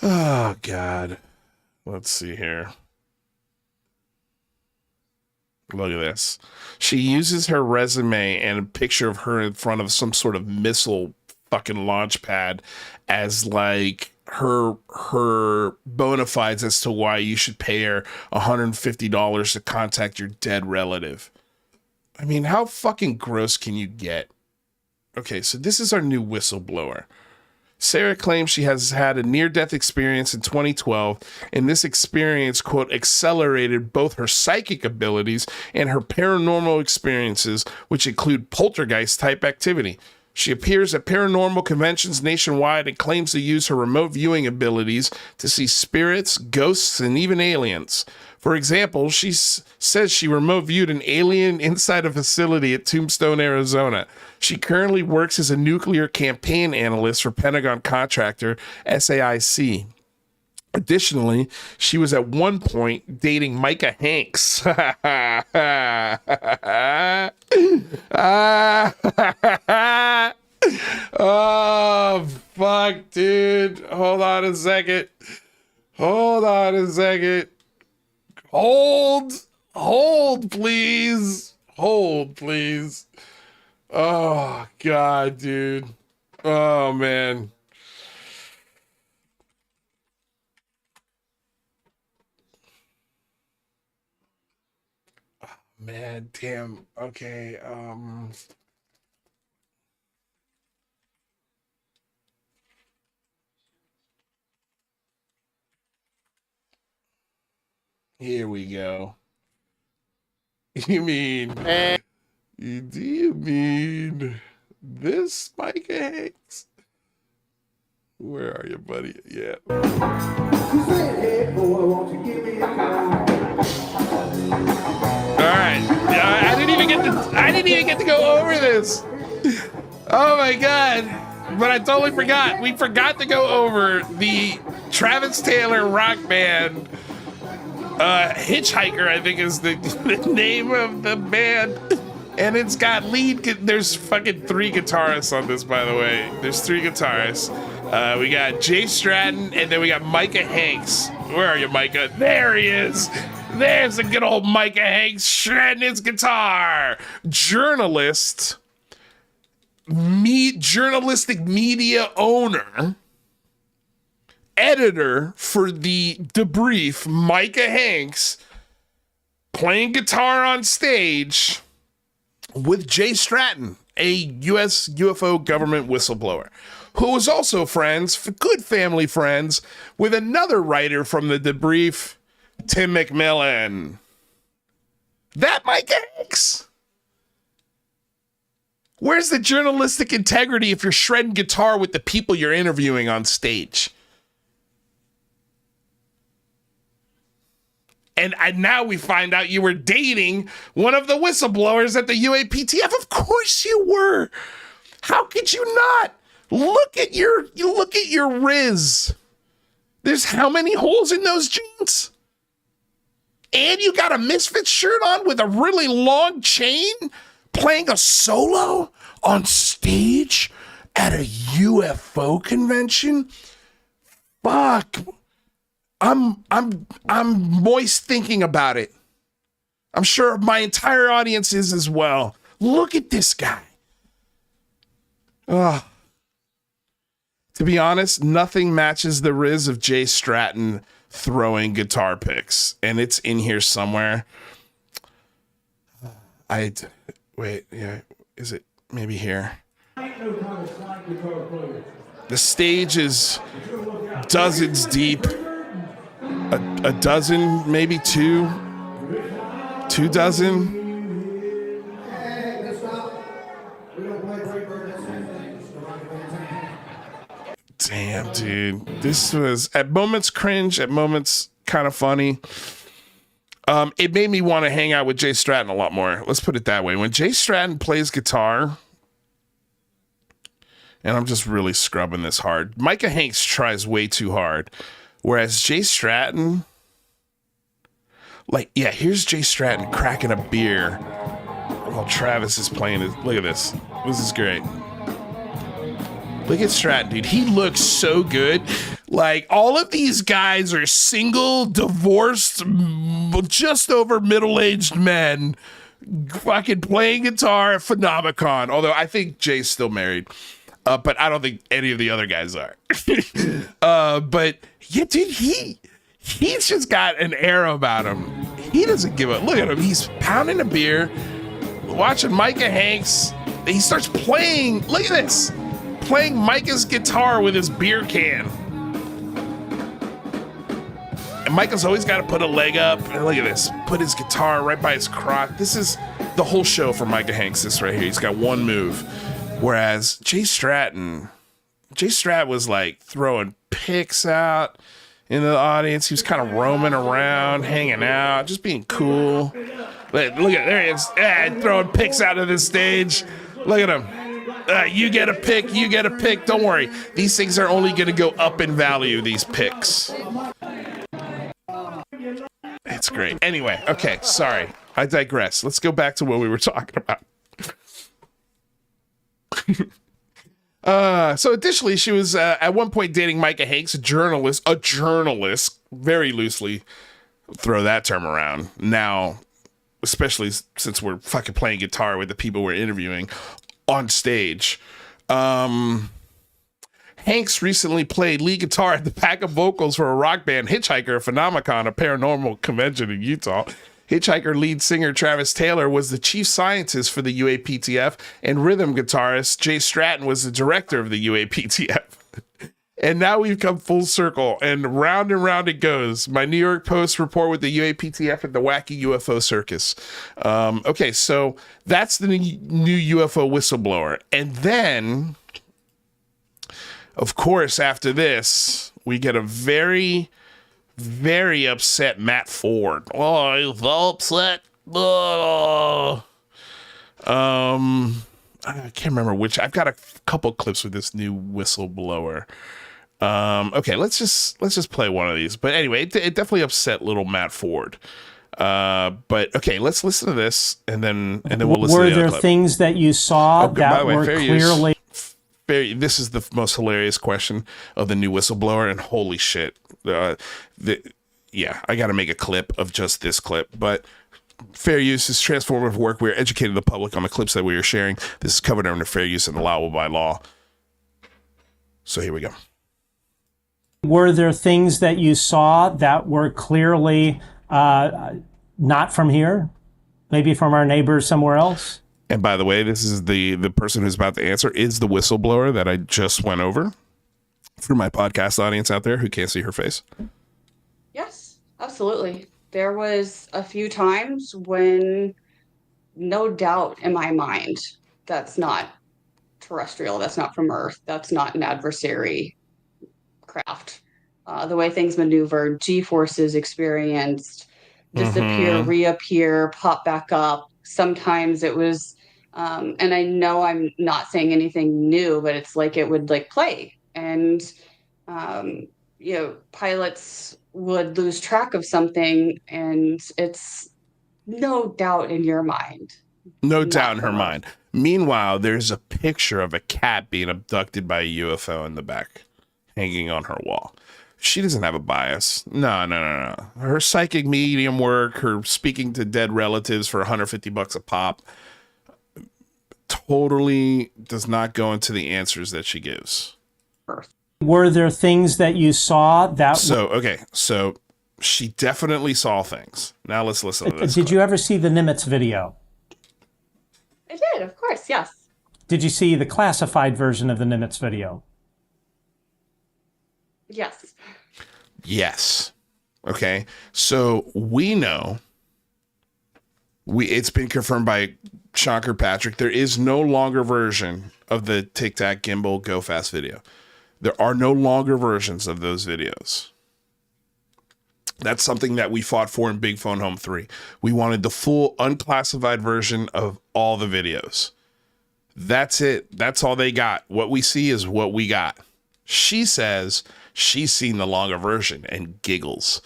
Oh, God. Let's see here. Look at this. She uses her resume and a picture of her in front of some sort of missile fucking launch pad as like her bona fides as to why you should pay her $150 to contact your dead relative. I mean, how fucking gross can you get? Okay, so this is our new whistleblower. Sarah claims she has had a near-death experience in 2012, and this experience, quote, accelerated both her psychic abilities and her paranormal experiences, which include poltergeist-type activity. She appears at paranormal conventions nationwide and claims to use her remote viewing abilities to see spirits, ghosts, and even aliens. For example, she says she remote viewed an alien inside a facility at Tombstone, Arizona. She currently works as a nuclear campaign analyst for Pentagon contractor SAIC. Additionally, she was at one point dating Micah Hanks. Oh, fuck, dude. Hold on a second. Hold, please. Oh, God, dude. Oh, man. Man, damn. Okay. Here we go. You mean, do you mean this, Mike Hanks? Where are you, buddy? Yeah. All right. I didn't even get to go over this. Oh my God. But I totally forgot. We forgot to go over the Travis Taylor rock band. Hitchhiker, I think, is the name of the band. And it's got there's fucking 3 guitarists on this, by the way. There's 3 guitarists. We got Jay Stratton, and then we got Micah Hanks. Where are you, Micah? There he is. There's a good old Micah Hanks shredding his guitar. Journalistic media owner, editor for the Debrief, Micah Hanks, playing guitar on stage with Jay Stratton, a U.S. UFO government whistleblower, who was also good family friends, with another writer from the Debrief, Tim McMillan. That Micah Hanks? Where's the journalistic integrity if you're shredding guitar with the people you're interviewing on stage? And now we find out you were dating one of the whistleblowers at the UAPTF. Of course you were. How could you not? Look at your Riz. There's how many holes in those jeans? And you got a Misfits shirt on with a really long chain, playing a solo on stage at a UFO convention? Fuck. I'm moist thinking about it. I'm sure my entire audience is as well. Look at this guy. Oh. To be honest, nothing matches the riz of Jay Stratton throwing guitar picks, and it's in here somewhere. Wait, yeah, is it maybe here? The stage is dozens deep, a dozen, maybe two dozen. Damn, dude. This was at moments cringe, at moments kind of funny. It made me want to hang out with Jay Stratton a lot more. Let's put it that way. When Jay Stratton plays guitar, and I'm just really scrubbing this hard, Micah Hanks tries way too hard. Whereas Jay Stratton, like, yeah, here's Jay Stratton cracking a beer while Travis is playing it. Look at this. This is great. Look at Stratton, dude. He looks so good. Like, all of these guys are single, divorced, just over middle-aged men fucking playing guitar at Phenomicon. Although I think Jay's still married. But I don't think any of the other guys are. But yeah, dude, he's just got an air about him. He doesn't give a look at him. He's pounding a beer, watching Micah Hanks. He starts playing. Look at this. Playing Micah's guitar with his beer can. And Micah's always got to put a leg up. And look at this. Put his guitar right by his crotch. This is the whole show for Micah Hanks, this right here. He's got one move. Whereas Jay Stratton was like throwing picks out in the audience. He was kind of roaming around, hanging out, just being cool. But look at, there he is, throwing picks out of the stage. Look at him. You get a pick, you get a pick. Don't worry. These things are only going to go up in value, these picks. It's great. Anyway, okay, sorry. I digress. Let's go back to what we were talking about. So additionally, she was at one point dating Micah Hanks, a journalist, very loosely throw that term around now, especially since we're fucking playing guitar with the people we're interviewing on stage. Hanks recently played lead guitar at the backup vocals for a rock band Hitchhiker, a Phenomicon, a paranormal convention in Utah. Hitchhiker lead singer Travis Taylor was the chief scientist for the UAPTF, and rhythm guitarist Jay Stratton was the director of the UAPTF. And now we've come full circle, and round it goes. My New York Post report with the UAPTF and the wacky UFO circus. Okay, so that's the new UFO whistleblower. And then, of course, after this, we get a very upset Matt Ford. Oh, he's so upset. Oh. I can't remember which. I've got a couple clips with this new whistleblower. Okay, let's just play one of these. But anyway, it definitely upset little Matt Ford. But okay, let's listen to this, and then we'll listen. Were to the there clip. things that you saw that were clearly? This is the most hilarious question of the new whistleblower, and holy shit, yeah, I got to make a clip of just this clip. But fair use is transformative work. We are educating the public on the clips that we are sharing. This is covered under fair use and allowable by law. So here we go. Were there things that you saw that were clearly not from here? Maybe from our neighbors somewhere else? And by the way, this is the person who's about to answer is the whistleblower that I just went over for my podcast audience out there who can't see her face. Yes, absolutely. There was a few times when no doubt in my mind, that's not terrestrial, that's not from Earth, that's not an adversary craft. The way things maneuvered, G-forces experienced, disappear, reappear, pop back up. Sometimes it was, and I know I'm not saying anything new, but it's like it would like play. And, pilots would lose track of something, and it's no doubt in your mind. No doubt in her mind. Meanwhile, there's a picture of a cat being abducted by a UFO in the back, hanging on her wall. She doesn't have a bias. No. Her psychic medium work, her speaking to dead relatives for $150 a pop, totally does not go into the answers that she gives. Were there things that you saw that... So she definitely saw things. Now let's listen to this. Did you ever see the Nimitz video? I did, of course, yes. Did you see the classified version of the Nimitz video? Yes. Yes. Okay. So we know, it's been confirmed by Sean Kirkpatrick, there is no longer version of the Tic Tac Gimbal Go Fast video. There are no longer versions of those videos. That's something that we fought for in Big Phone Home 3. We wanted the full unclassified version of all the videos. That's it. That's all they got. What we see is what we got. She says she's seen the longer version and giggles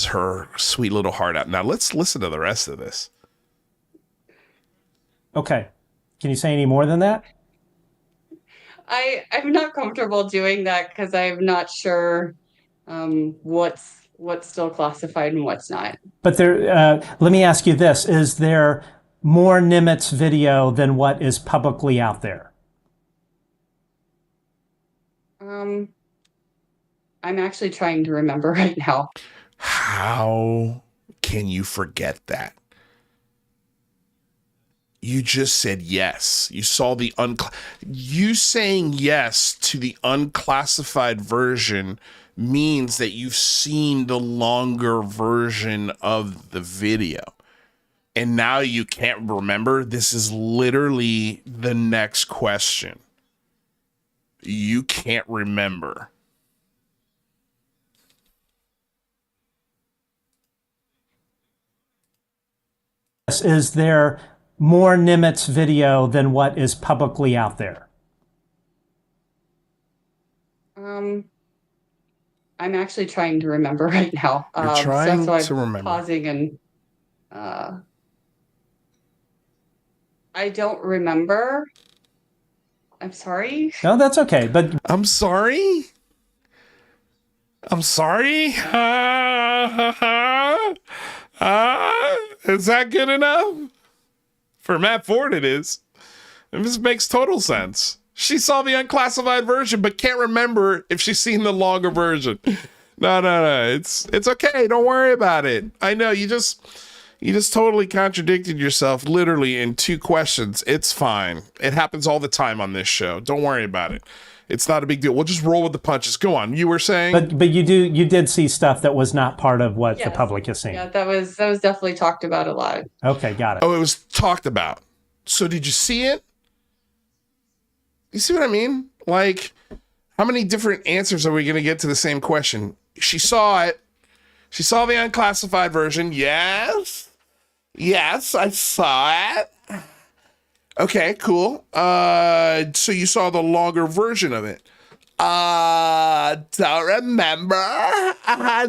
her sweet little heart out. Now let's listen to the rest of this. Okay. Can you say any more than that? I'm not comfortable doing that because I'm not sure what's still classified and what's not. But let me ask you this. Is there more Nimitz video than what is publicly out there? I'm actually trying to remember right now. How can you forget that? You just said yes. You saw the you saying yes to the unclassified version means that you've seen the longer version of the video. And now you can't remember. This is literally the next question. You can't remember. Is there more Nimitz video than what is publicly out there? I'm actually trying to remember right now. You're trying so to remember. Pausing and I don't remember. I'm sorry. No, that's okay. But I'm sorry. I'm sorry. Is that good enough? For Matt Ford, it is. And this makes total sense. She saw the unclassified version, but can't remember if she's seen the longer version. No. It's okay. Don't worry about it. I know you just totally contradicted yourself literally in 2 questions. It's fine. It happens all the time on this show. Don't worry about it. It's not a big deal. We'll just roll with the punches. Go on. You were saying, but you did see stuff that was not part of what the public has seen. Yeah, that was definitely talked about a lot. Okay, got it. Oh, it was talked about. So did you see it? You see what I mean? Like, how many different answers are we going to get to the same question? She saw it. She saw the unclassified version. Yes, I saw it. Okay, cool. So you saw the longer version of it. Don't remember.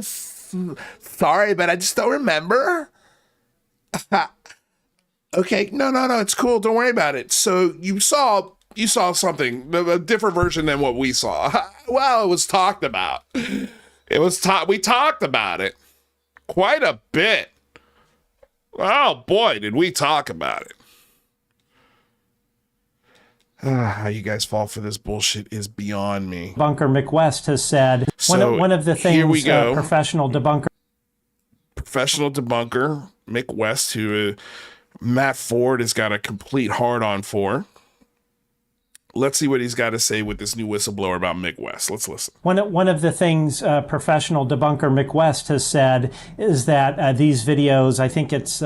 Sorry, but I just don't remember. Okay, no, it's cool. Don't worry about it. So you saw something, a different version than what we saw. Well, it was talked about. We talked about it quite a bit. Oh boy, did we talk about it. How you guys fall for this bullshit is beyond me. Debunker McWest has said one of the things here we go. Professional debunker Mick West, who Matt Ford has got a complete hard-on for. Let's see what he's got to say with this new whistleblower about Mick West. Let's listen. One of the things professional debunker Mick West has said is that these videos, I think it's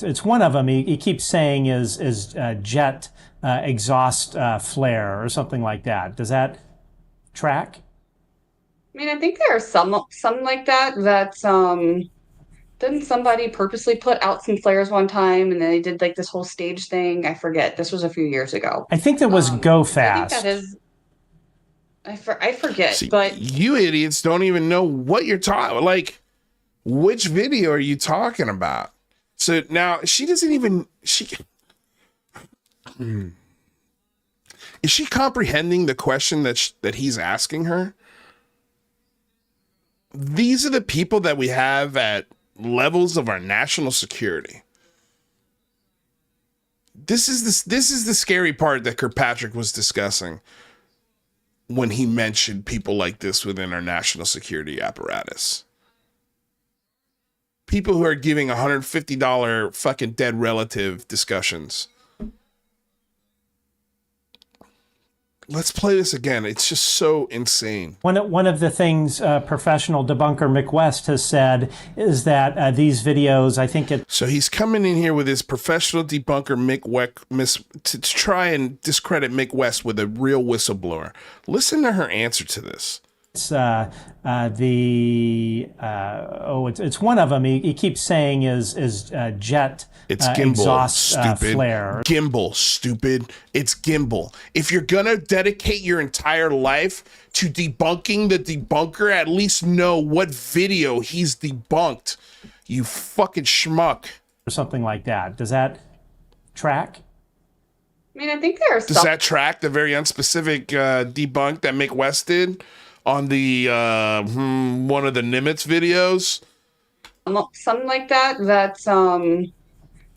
it's one of them. He keeps saying is jet exhaust flare or something like that. Does that track? I mean, I think there are some like that. Didn't somebody purposely put out some flares one time and then they did like this whole stage thing? I forget. This was a few years ago. I think that was Go Fast. I think that is. I forget. See, but you idiots don't even know what you're talking. Like, which video are you talking about? So now she doesn't even. Is she comprehending the question that he's asking her? These are the people that we have at levels of our national security. This is the scary part that Kirkpatrick was discussing when he mentioned people like this within our national security apparatus. People who are giving $150 fucking dead relative discussions. Let's play this again. It's just so insane. One of the things professional debunker Mick West has said is that these videos, I think it... So he's coming in here with his professional debunker Mick West to try and discredit Mick West with a real whistleblower. Listen to her answer to this. It's it's one of them. He keeps saying is jet. It's gimbal, exhaust stupid. flare. Gimbal, stupid. It's gimbal. If you're gonna dedicate your entire life to debunking the debunker, at least know what video he's debunked. You fucking schmuck. Or something like that. Does that track? I mean, I think there's. Does that track the very unspecific debunk that Mick West did on the one of the Nimitz videos? Something like that. That's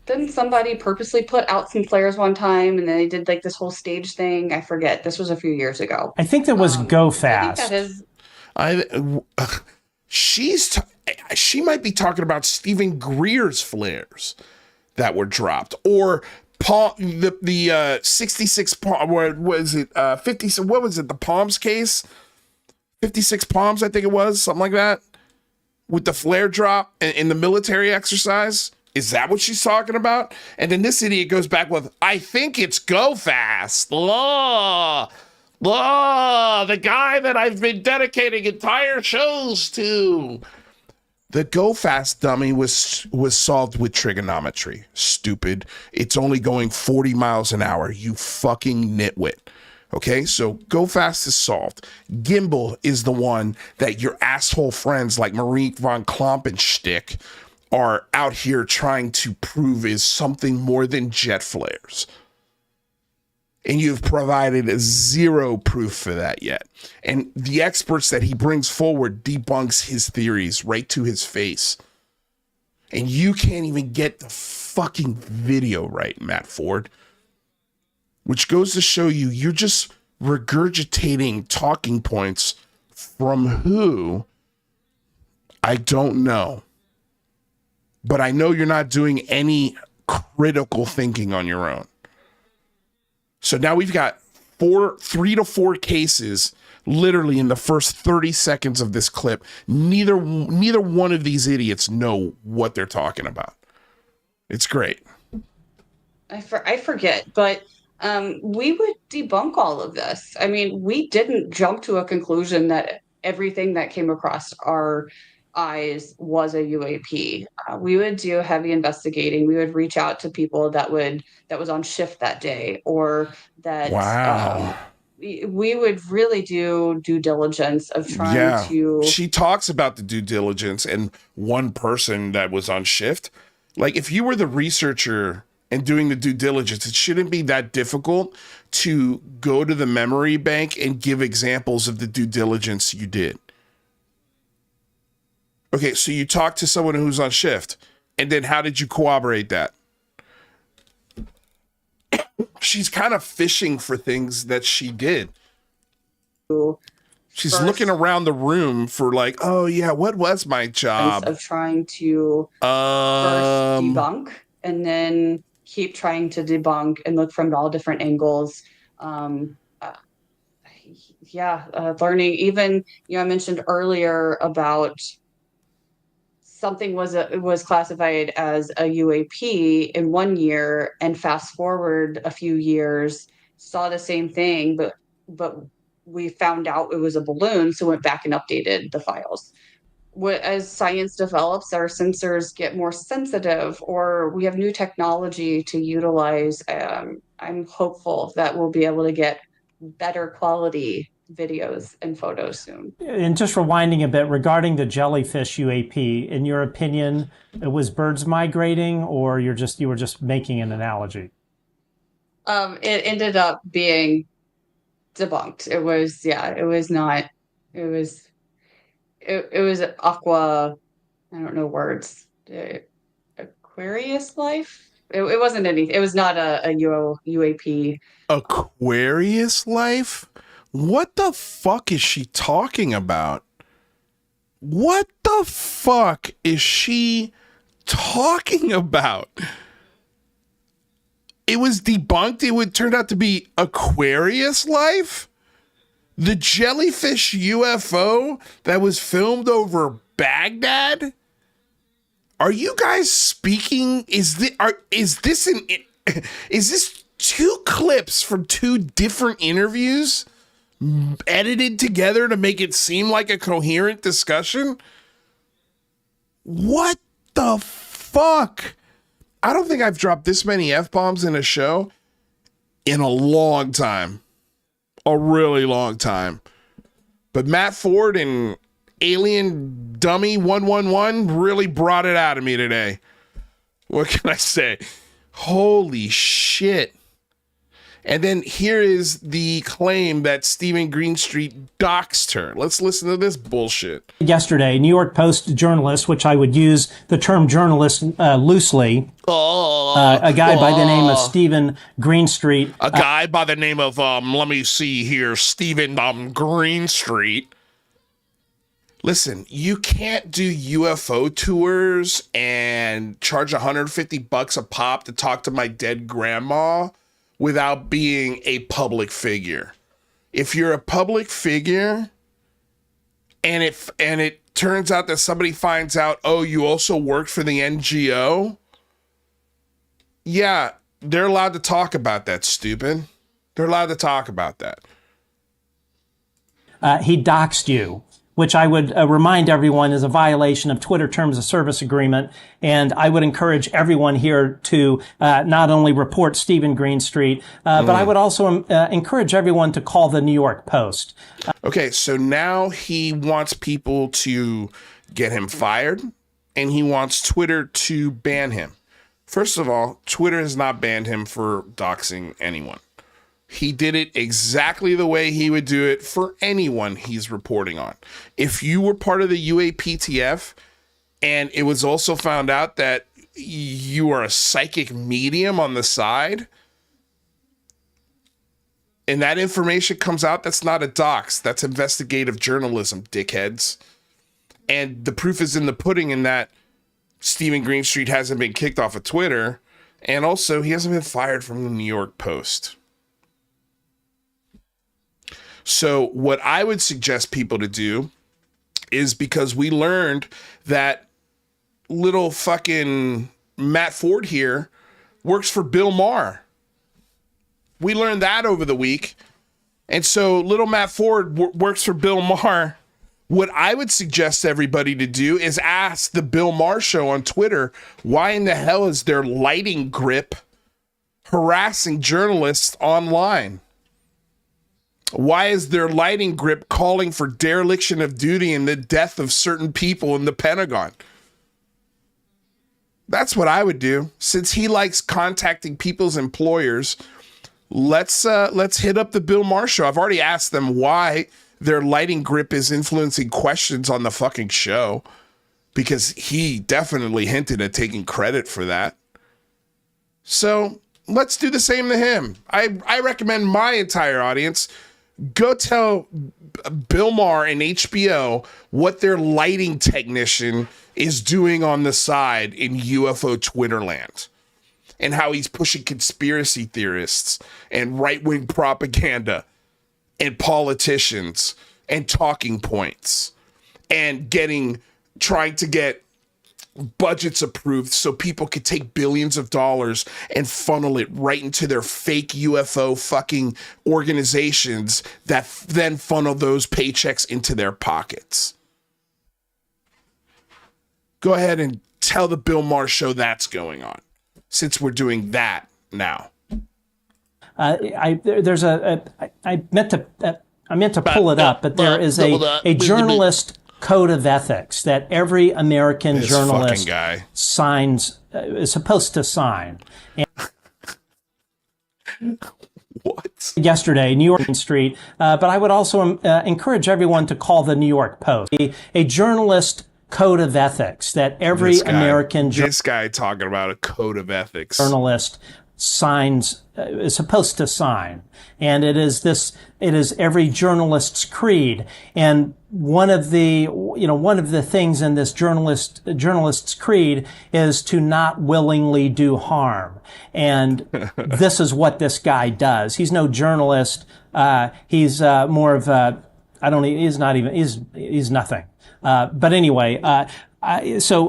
didn't somebody purposely put out some flares one time and then they did like this whole stage thing? I forget. This was a few years ago. I think that was Go Fast. I think that is. She might be talking about Steven Greer's flares that were dropped, or the 66 what was it 50? What was it? The Palms case, 56 Palms, I think it was, something like that, with the flare drop in the military exercise. Is that what she's talking about? And then this idiot goes back with, I think it's Go Fast. The guy that I've been dedicating entire shows to. The Go Fast dummy was solved with trigonometry. Stupid. It's only going 40 miles an hour. You fucking nitwit. Okay, so Go Fast is solved. Gimbal is the one that your asshole friends like Marie von Klompenstick are out here trying to prove is something more than jet flares. And you've provided zero proof for that yet. And the experts that he brings forward debunks his theories right to his face. And you can't even get the fucking video right, Matt Ford. Which goes to show you, you're just regurgitating talking points from who? I don't know. But I know you're not doing any critical thinking on your own. So now we've got 3 to 4 cases literally in the first 30 seconds of this clip. Neither one of these idiots know what they're talking about. It's great. I forget, but we would debunk all of this. I mean, we didn't jump to a conclusion that everything that came across our eyes was a UAP. We would do heavy investigating. We would reach out to people that was on shift that day, or that we would really do due diligence of trying to. She talks about the due diligence and one person that was on shift. Like, if you were the researcher and doing the due diligence, it shouldn't be that difficult to go to the memory bank and give examples of the due diligence you did. Okay, so you talked to someone who's on shift, and then how did you corroborate that? She's kind of fishing for things that she did. She's looking around the room for like, oh yeah, what was my job? Of trying to first debunk and then keep trying to debunk and look from all different angles. Learning. Even, I mentioned earlier about something was classified as a UAP in one year, and fast forward a few years, saw the same thing, but we found out it was a balloon, so went back and updated the files. As science develops, our sensors get more sensitive, or we have new technology to utilize. I'm hopeful that we'll be able to get better quality videos and photos soon. And just rewinding a bit regarding the jellyfish UAP, in your opinion, it was birds migrating, or you were just making an analogy? It ended up being debunked. It was aqua, I don't know words, Aquarius life. It wasn't anything. It was not a UAP. Aquarius life? What the fuck is she talking about? What the fuck is she talking about? It was debunked. It would turn out to be Aquarius life? The jellyfish UFO that was filmed over Baghdad? Are you guys speaking? Is this two clips from two different interviews edited together to make it seem like a coherent discussion? What the fuck? I don't think I've dropped this many F-bombs in a show in a long time. A really long time. But Matt Ford and Alien Dummy 111 really brought it out of me today. What can I say? Holy shit. And then here is the claim that Steven Greenstreet doxed her. Let's listen to this bullshit. Yesterday, New York Post journalist, which I would use the term journalist loosely, a guy by the name of Steven Greenstreet. A guy by the name of, let me see here, Steven Greenstreet. Listen, you can't do UFO tours and charge $150 a pop to talk to my dead grandma without being a public figure. If you're a public figure and it turns out that somebody finds out, oh, you also worked for the NGO, yeah, they're allowed to talk about that, stupid. They're allowed to talk about that. He doxed you, which I would remind everyone is a violation of Twitter Terms of Service Agreement. And I would encourage everyone here to not only report Steven Greenstreet, but I would also encourage everyone to call the New York Post. Okay, so now he wants people to get him fired, and he wants Twitter to ban him. First of all, Twitter has not banned him for doxing anyone. He did it exactly the way he would do it for anyone he's reporting on. If you were part of the UAPTF and it was also found out that you are a psychic medium on the side and that information comes out, that's not a dox. That's investigative journalism, dickheads. And the proof is in the pudding in that Steven Greenstreet hasn't been kicked off of Twitter, and also he hasn't been fired from the New York Post. So what I would suggest people to do is, because we learned that little fucking Matt Ford here works for Bill Maher. We learned that over the week. And so little Matt Ford works for Bill Maher. What I would suggest everybody to do is ask the Bill Maher show on Twitter, why in the hell is their lighting grip harassing journalists online? Why is their lighting grip calling for dereliction of duty and the death of certain people in the Pentagon? That's what I would do. Since he likes contacting people's employers, let's hit up the Bill Maher show. I've already asked them why their lighting grip is influencing questions on the fucking show, because he definitely hinted at taking credit for that. So let's do the same to him. I recommend my entire audience go tell Bill Maher and HBO what their lighting technician is doing on the side in UFO Twitter land, and how he's pushing conspiracy theorists and right-wing propaganda and politicians and talking points and trying to get budgets approved so people could take billions of dollars and funnel it right into their fake UFO fucking organizations that then funnel those paychecks into their pockets. Go ahead and tell the Bill Maher show that's going on, since we're doing that now. I meant to pull it up, but there is a journalist code of ethics that every American journalist signs, is supposed to sign. What? Yesterday, New York Street, but I would also encourage everyone to call the New York Post. A journalist code of ethics that every this guy talking about a code of ethics journalist is supposed to sign. And it is every journalist's creed. And one of the things in this journalist's creed is to not willingly do harm. And this is what this guy does. He's no journalist. He's more of he's nothing. But anyway, so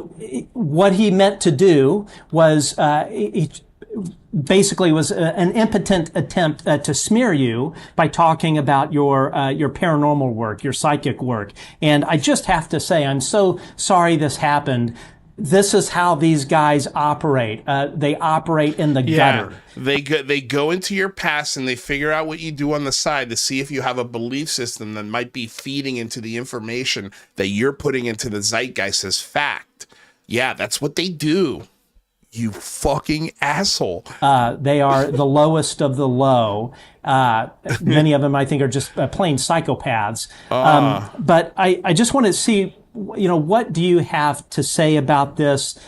what he meant to do was, he basically was an impotent attempt to smear you by talking about your paranormal work, your psychic work. And I just have to say, I'm so sorry this happened. This is how these guys operate. They operate in the gutter. They go into your past and they figure out what you do on the side to see if you have a belief system that might be feeding into the information that you're putting into the zeitgeist as fact. Yeah, that's what they do. You fucking asshole. They are the lowest of the low. Many of them, I think, are just plain psychopaths. But I just want to see, what do you have to say about this?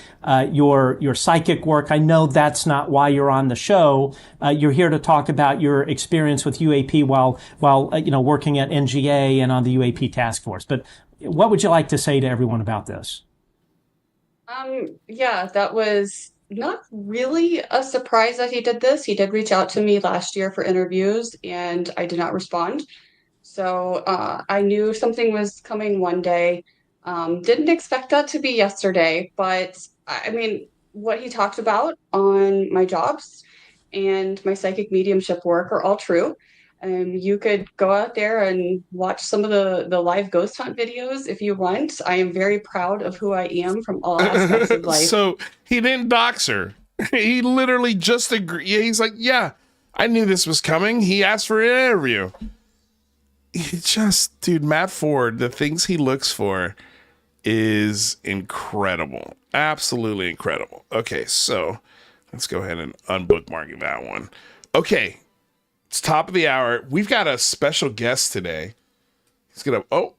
Your psychic work. I know that's not why you're on the show. You're here to talk about your experience with UAP while working at NGA and on the UAP task force. But what would you like to say to everyone about this? Yeah, that was not really a surprise that he did this. He did reach out to me last year for interviews, and I did not respond. So I knew something was coming one day. Didn't expect that to be yesterday, but I mean, what he talked about on my jobs and my psychic mediumship work are all true. You could go out there and watch some of the live ghost hunt videos if you want. I am very proud of who I am from all aspects of life. So he didn't dox her. He literally just agreed. He's like, yeah, I knew this was coming. He asked for an interview. Dude, Matt Ford, the things he looks for is incredible. Absolutely incredible. Okay, so let's go ahead and unbookmark that one. Okay. It's top of the hour. We've got a special guest today. He's gonna. Oh,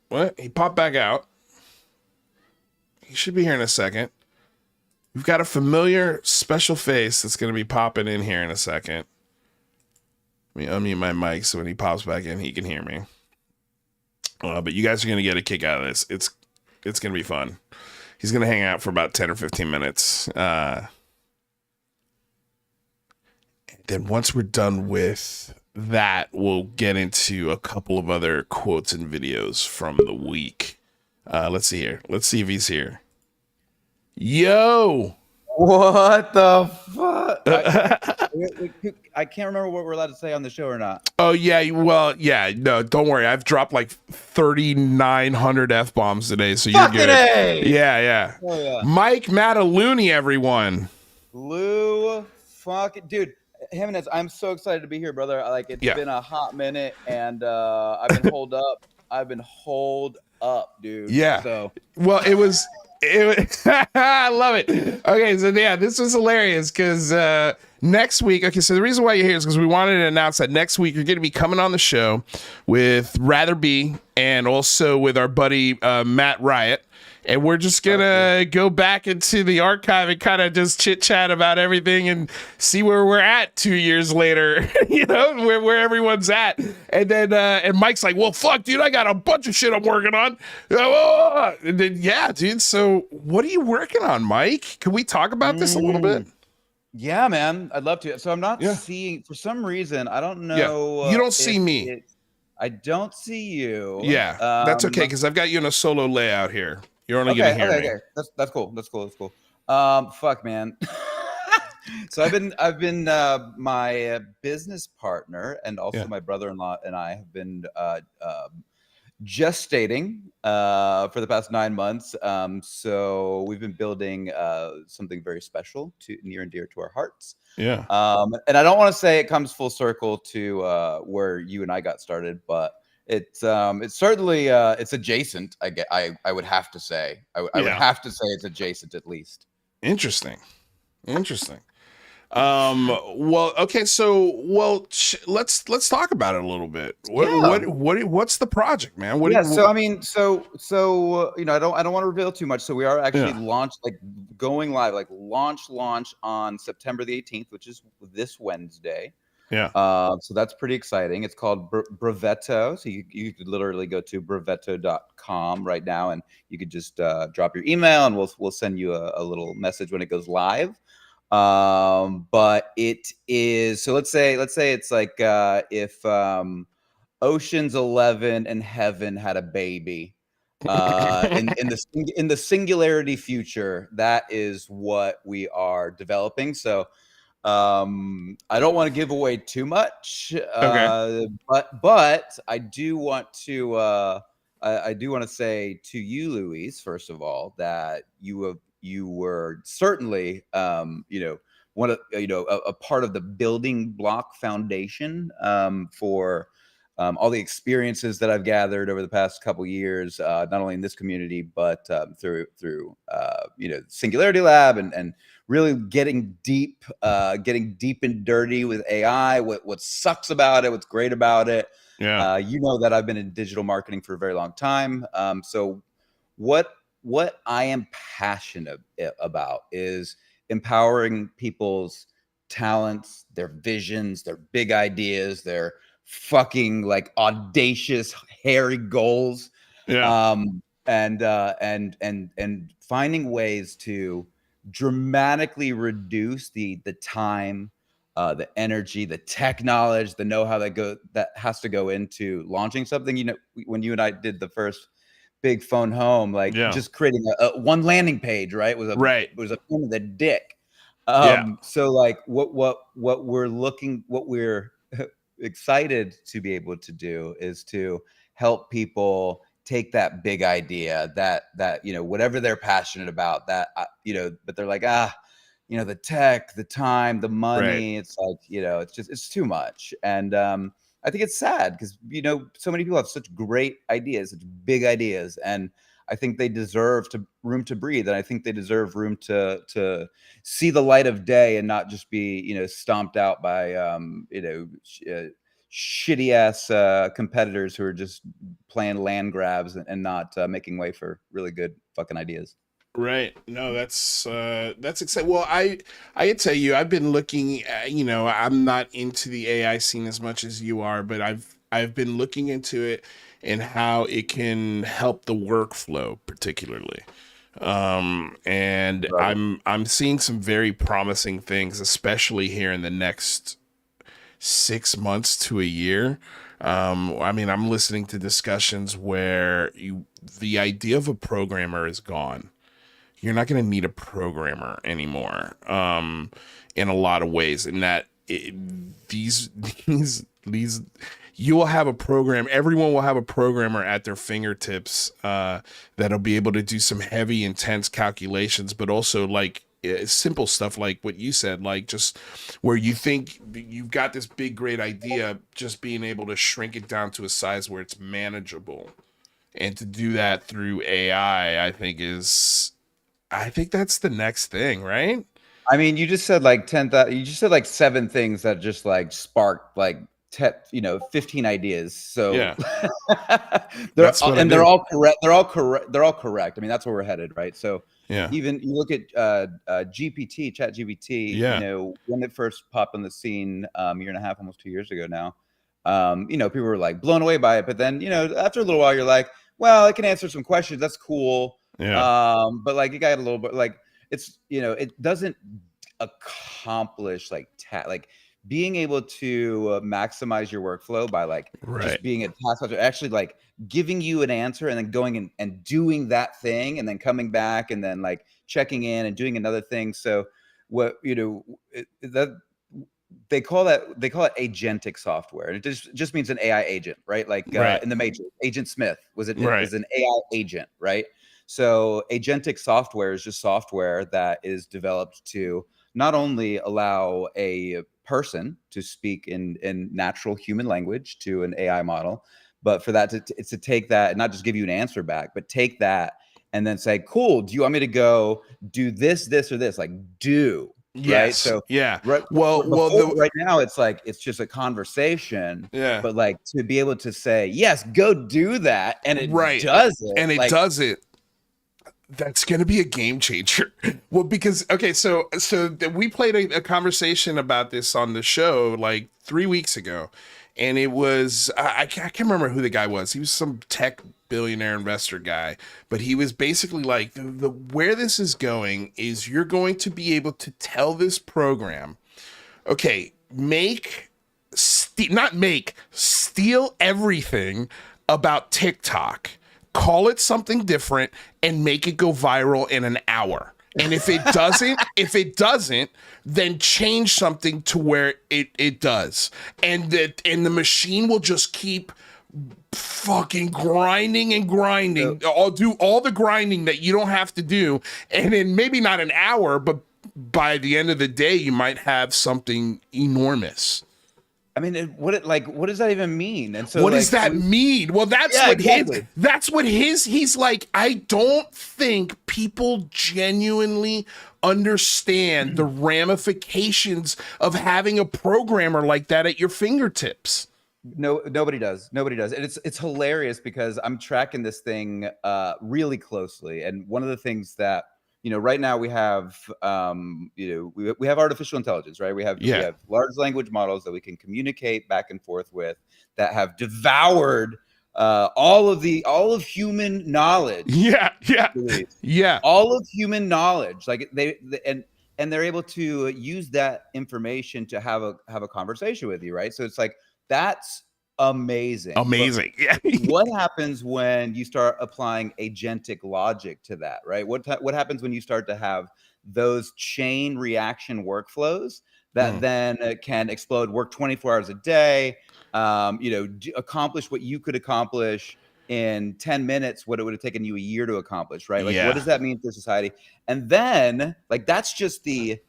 what? He popped back out. He should be here in a second. We've got a familiar special face that's gonna be popping in here in a second. Let me unmute my mic so when he pops back in, he can hear me. But you guys are gonna get a kick out of this. It's gonna be fun. He's gonna hang out for about 10 or 15 minutes. Then once we're done with that, we'll get into a couple of other quotes and videos from the week. Let's see here. Let's see if he's here. Yo! What the fuck? I can't remember what we're allowed to say on the show or not. Oh, yeah. Well, yeah. No, don't worry. I've dropped like 3,900 F-bombs today, so you're good. Yeah. Oh, yeah. Mike Mataluni, everyone. Lou, fuck it. Dude. Jimenez, I'm so excited to be here, brother. It's been a hot minute, and I've been holed up. Dude. Yeah. So, well, it was I love it. Okay, so yeah, this was hilarious because next week. Okay, so the reason why you're here is because we wanted to announce that next week you're going to be coming on the show with Rather Be and also with our buddy Matt Riot. And we're just going to go back into the archive and kind of just chit chat about everything and see where we're at 2 years later, where everyone's at. And then, and Mike's like, well, fuck, dude, I got a bunch of shit I'm working on. And then, yeah, dude. So what are you working on, Mike? Can we talk about this a little bit? Yeah, man. I'd love to. So I'm not seeing, for some reason, I don't know. Yeah. You don't see me. I don't see you. Yeah, that's okay because I've got you in a solo layout here. You're only gonna hear me. Okay. That's cool. Fuck, man. So I've been my business partner and also my brother-in-law and I have been gestating for the past 9 months. So we've been building something very special, near and dear to our hearts. Yeah. And I don't want to say it comes full circle to where you and I got started, but it's certainly it's adjacent. I would have to say. I would have to say it's adjacent at least. Interesting. Well, okay, so let's talk about it a little bit. What's the project, man? So I mean, you know, I don't want to reveal too much. So we are actually going live, like launch on September the 18th, which is this Wednesday. Yeah. So that's pretty exciting. It's called Brevetto. So you could literally go to brevetto.com right now, and you could just drop your email, and we'll send you a little message when it goes live. But it is, so let's say it's like if Ocean's 11 and Heaven had a baby, in the singularity future, that is what we are developing. So I don't want to give away too much, but I do want to say to you, Luis, first of all, that you were certainly you know, one of, you know, a part of the building block foundation for all the experiences that I've gathered over the past couple years, not only in this community, but through you know, Singularity Lab, and really getting deep and dirty with AI. What sucks about it, what's great about it. Yeah. You know that I've been in digital marketing for a very long time. So what I am passionate about is empowering people's talents, their visions, their big ideas, their fucking like audacious, hairy goals. Yeah. And finding ways to dramatically reduce the time, the energy, the tech knowledge, the know-how that has to go into launching something. You know, when you and I did the first big phone home, like just creating a one landing page, right? Was a pain in the dick. So like what we're excited to be able to do is to help people take that big idea that you know, whatever they're passionate about, that you know, but they're like, you know, the tech, the time, the money, it's like, you know, it's too much. And I think it's sad because, you know, so many people have such great ideas, such big ideas, and I think they deserve room to breathe, and I think they deserve room to see the light of day and not just be, you know, stomped out by you know, shitty ass competitors who are just playing land grabs and not making way for really good fucking ideas. Right. No, that's exciting. Well, I tell you, I've been looking at, you know, I'm not into the AI scene as much as you are, but I've been looking into it and how it can help the workflow particularly. And I'm seeing some very promising things, especially here in the next 6 months to a year. I mean, I'm listening to discussions where the idea of a programmer is gone. You're not going to need a programmer anymore, in a lot of ways. In that these you will have a program. Everyone will have a programmer at their fingertips that'll be able to do some heavy, intense calculations, but also like simple stuff like what you said, like just where you think you've got this big, great idea, just being able to shrink it down to a size where it's manageable. And to do that through AI, I think that's the next thing, right? I mean, you just said like 10,000. You just said like 7 things that just like sparked like 15 ideas. So yeah, they're all correct. They're all correct. I mean, that's where we're headed, right? So yeah, even you look at ChatGPT. Yeah. You know, when it first popped on the scene, year and a half, almost 2 years ago now. You know, people were like blown away by it, but then, you know, after a little while, you're like, well, it can answer some questions. That's cool. Yeah. But like it got a little bit like, it's, you know, it doesn't accomplish like being able to maximize your workflow by like just being a task, actually like giving you an answer and then going and doing that thing and then coming back and then like checking in and doing another thing. So what, you know, they call it agentic software, and it just means an AI agent, right? Like in the Matrix, Agent Smith was an AI agent, right? So agentic software is just software that is developed to not only allow a person to speak in natural human language to an AI model, but for that to take that and not just give you an answer back, but take that and then say, cool, do you want me to go do this, or this? Like do. Yes. Right. So yeah. right, right now it's like it's just a conversation. Yeah. But like to be able to say, yes, go do that, and it does it. And it like, does it. That's going to be a game changer. Well, because, okay, so we played a conversation about this on the show like 3 weeks ago. And it was, I can't remember who the guy was. He was some tech billionaire investor guy. But he was basically like, the where this is going is you're going to be able to tell this program, okay, steal everything about TikTok, call it something different, and make it go viral in an hour. And if it doesn't, then change something to where it does. And the machine will just keep fucking grinding and grinding. I'll do all the grinding that you don't have to do. And in maybe not an hour, but by the end of the day, you might have something enormous. I mean, what does that even mean? And so, what does that mean? Well, that's what he's like, I don't think people genuinely understand the ramifications of having a programmer like that at your fingertips. No, nobody does. Nobody does. And it's hilarious because I'm tracking this thing really closely. And one of the things that, right now we have, we have artificial intelligence, right? We have large language models that we can communicate back and forth with that have devoured all of human knowledge. Yeah. All of human knowledge. Like and they're able to use that information to have a conversation with you, right? So it's like, that's amazing. Yeah. What happens when you start applying agentic logic to that, right? What happens when you start to have those chain reaction workflows that then can explode, work 24 hours a day, accomplish what you could accomplish in 10 minutes, what it would have taken you a year to accomplish, right? Like, what does that mean for society? And then, like, that's just the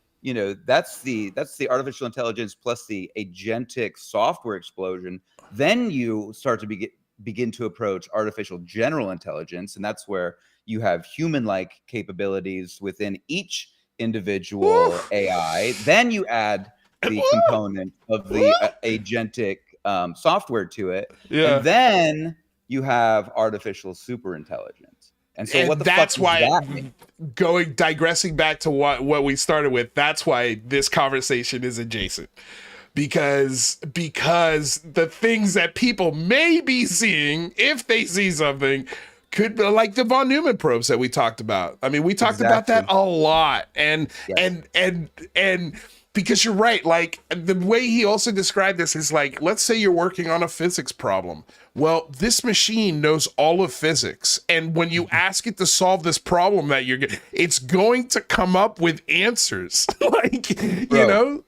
that's the artificial intelligence plus the agentic software explosion. Then you start to begin to approach artificial general intelligence, and that's where you have human-like capabilities within each individual AI. Then you add the component of the agentic software to it, and then you have artificial superintelligence. And so what the that's fuck does why that mean? Digressing back to what we started with, that's why this conversation is adjacent. Because the things that people may be seeing, if they see something, could be like the von Neumann probes that we talked about. I mean, we talked about that a lot. And because you're right, like the way he also described this is like, let's say you're working on a physics problem. Well, this machine knows all of physics. And when you ask it to solve this problem that it's going to come up with answers. Bro,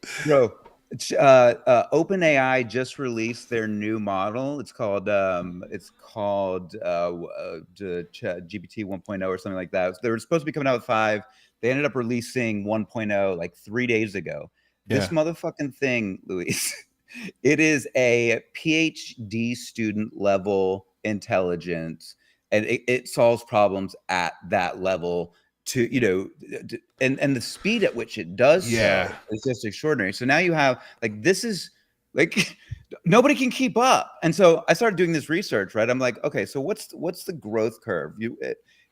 OpenAI just released their new model. It's called GPT 1.0 or something like that. They were supposed to be coming out with 5. They ended up releasing 1.0 like 3 days ago. This motherfucking thing, Luis, it is a PhD student level intelligence, and it solves problems at that level and the speed at which it does so is just extraordinary. So now you have this is like nobody can keep up. And so I started doing this research, right? I'm like, okay, so what's the growth curve?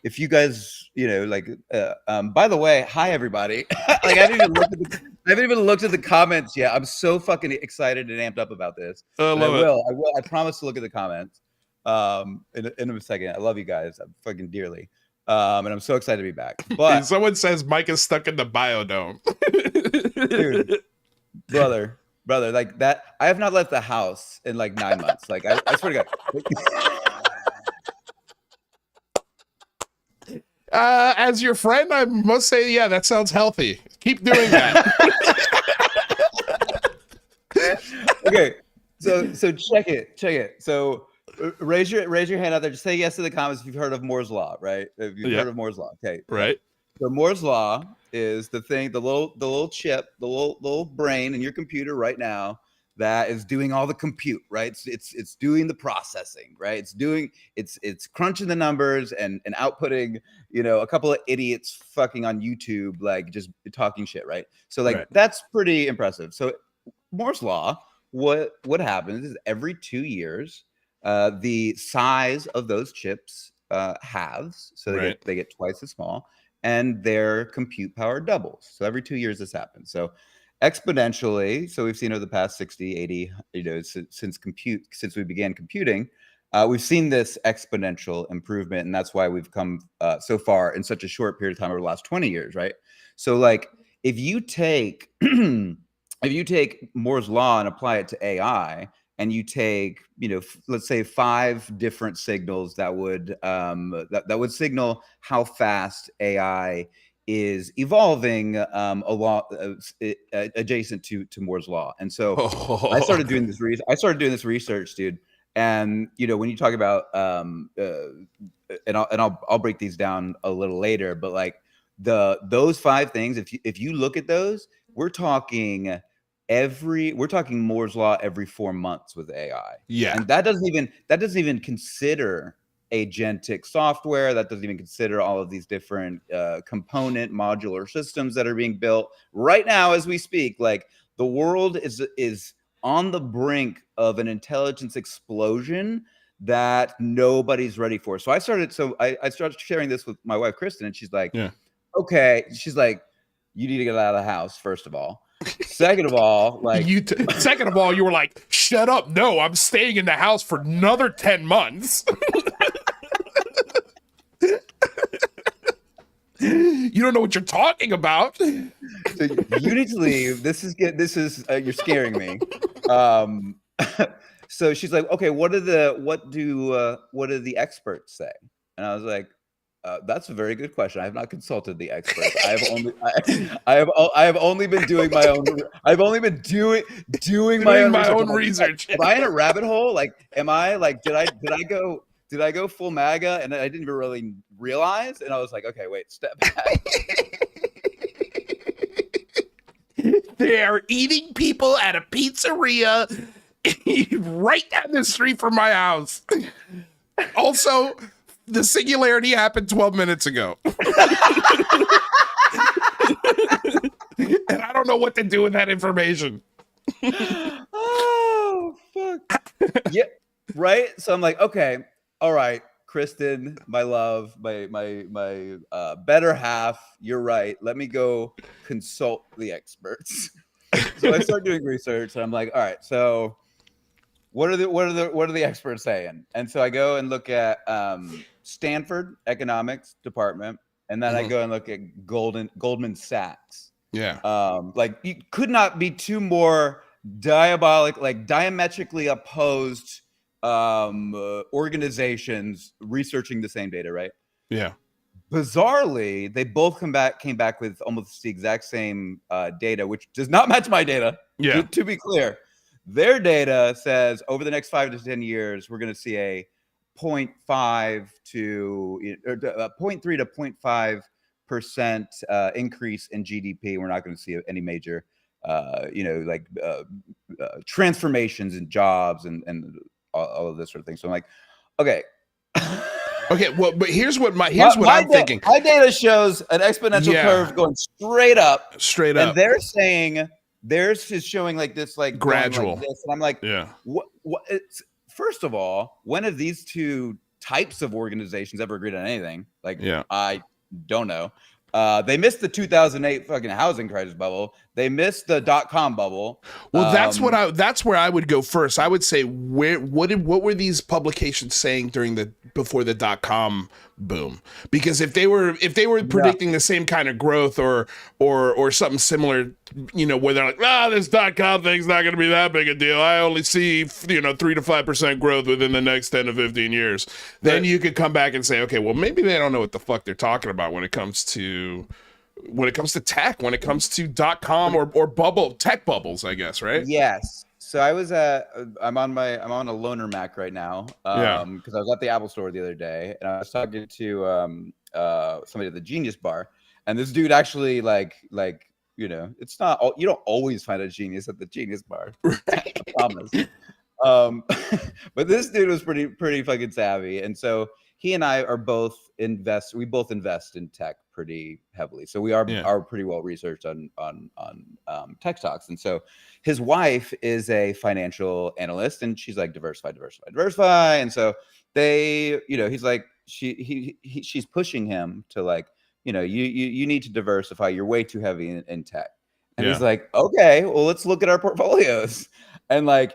If you guys, by the way, hi everybody. Like I haven't even looked at the comments yet. I'm so fucking excited and amped up about this. I will. I promise to look at the comments in a second. I love you guys. I'm fucking dearly. And I'm so excited to be back. But someone says Mike is stuck in the biodome. Dude, brother, like that. I have not left the house in like 9 months. Like I swear to God. As your friend, I must say, yeah, that sounds healthy. Keep doing that. Okay, so check it. So raise your hand out there. Just say yes to the comments if you've heard of Moore's Law, right? If you've heard of Moore's Law, okay. Right. So Moore's Law is the thing, the little chip, the little brain in your computer right now that is doing all the compute, right? It's doing the processing, right? It's crunching the numbers and outputting, a couple of idiots fucking on YouTube, like just talking shit, right? So like that's pretty impressive. So Moore's law, what happens is every 2 years, the size of those chips halves, so they get twice as small, and their compute power doubles. So every 2 years this happens. So exponentially, so we've seen over the past 60, 80, since we began computing, we've seen this exponential improvement, and that's why we've come so far in such a short period of time over the last 20 years, right? So like if you take Moore's law and apply it to AI, and you take, let's say 5 different signals that would signal how fast AI is evolving along adjacent to Moore's law. And so I started doing this research, dude. And when you talk about and I'll break these down a little later, but like those 5 things, if you look at those, we're talking Moore's law every 4 months with AI. Yeah. And that doesn't even consider agentic software. That doesn't even consider all of these different component modular systems that are being built right now as we speak. Like the world is on the brink of an intelligence explosion that nobody's ready for. So I started sharing this with my wife, Kristen, and she's like, okay. She's like, you need to get out of the house, first of all. Second of all, like second of all, you were like, shut up. No, I'm staying in the house for another 10 months. You don't know what you're talking about. So you need to leave. This is you're scaring me. So she's like, okay, what do the experts say? And I was like, that's a very good question. I have not consulted the experts. I have only been doing my own. I've only been doing my own research. Am I in a rabbit hole? Like, am I like? Did I go full MAGA and I didn't even really realize? And I was like, okay, wait, step back. They are eating people at a pizzeria right down the street from my house. Also, the singularity happened 12 minutes ago. And I don't know what to do with that information. Oh, fuck. Yeah, right? So I'm like, okay, all right, Kristen, my love, my better half, you're right. Let me go consult the experts. So I start doing research, and I'm like, all right, so what are the experts saying? And so I go and look at Stanford Economics Department, and then I go and look at Goldman Sachs. Yeah. Like you could not be two more diametrically opposed organizations researching the same data, right? Yeah. Bizarrely, they both came back with almost the exact same data, which does not match my data. Yeah. To be clear, their data says over the next 5 to 10 years, we're going to see a 0.3 to 0.5% increase in GDP. We're not going to see any major, transformations in jobs and all of this sort of thing. So I'm like, okay. Okay, well, but here's what I'm thinking. My data shows an exponential curve going straight up. And they're saying theirs is showing like this, like gradual. Like this. And I'm like, yeah. What? First of all, when have these two types of organizations ever agreed on anything? Like, I don't know. They missed the 2008 fucking housing crisis bubble. They missed the .com bubble. Well, that's where I would go first. I would say what were these publications saying before the .com boom? Because if they were predicting the same kind of growth or something similar, where they're like, this .com thing's not going to be that big a deal. I only see 3 to 5% growth within the next 10 to 15 years. Then you could come back and say, okay, well, maybe they don't know what the fuck they're talking about when it comes to tech, when it comes to .com or tech bubbles, I guess, right? Yes. So I'm on a loaner Mac right now. Because I was at the Apple store the other day and I was talking to somebody at the Genius Bar, and this dude actually like you know, it's not all, you don't always find a genius at the genius bar. I promise. But this dude was pretty fucking savvy, and so he and I are both we both invest in tech pretty heavily, so we are pretty well researched on tech stocks. And so his wife is a financial analyst, and she's like diversify, and so they, you know, he's like she's pushing him to like, you know, you need to diversify, you're way too heavy in tech. And he's like, okay, well, let's look at our portfolios. And like,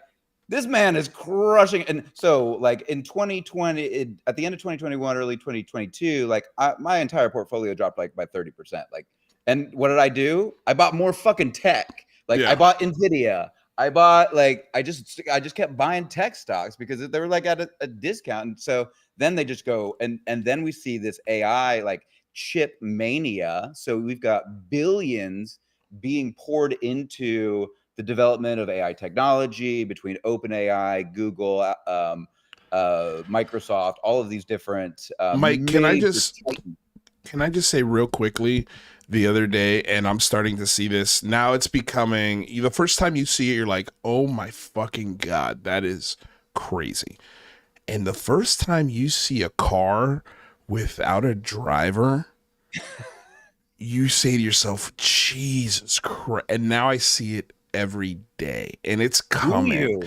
this man is crushing. And so like in 2020, at the end of 2021, early 2022, like my entire portfolio dropped like by 30%. Like, and what did I do? I bought more fucking tech. Like I bought NVIDIA. I bought like, I just kept buying tech stocks because they were like at a discount. And so then they just go, and then we see this AI like chip mania. So we've got billions being poured into the development of AI technology between OpenAI, Google, Microsoft, all of these different. Mike, can I just say real quickly, the other day, and I'm starting to see this now. It's becoming the first time you see it, you're like, oh my fucking God, that is crazy. And the first time you see a car without a driver, you say to yourself, Jesus Christ. And now I see it every day, and it's coming.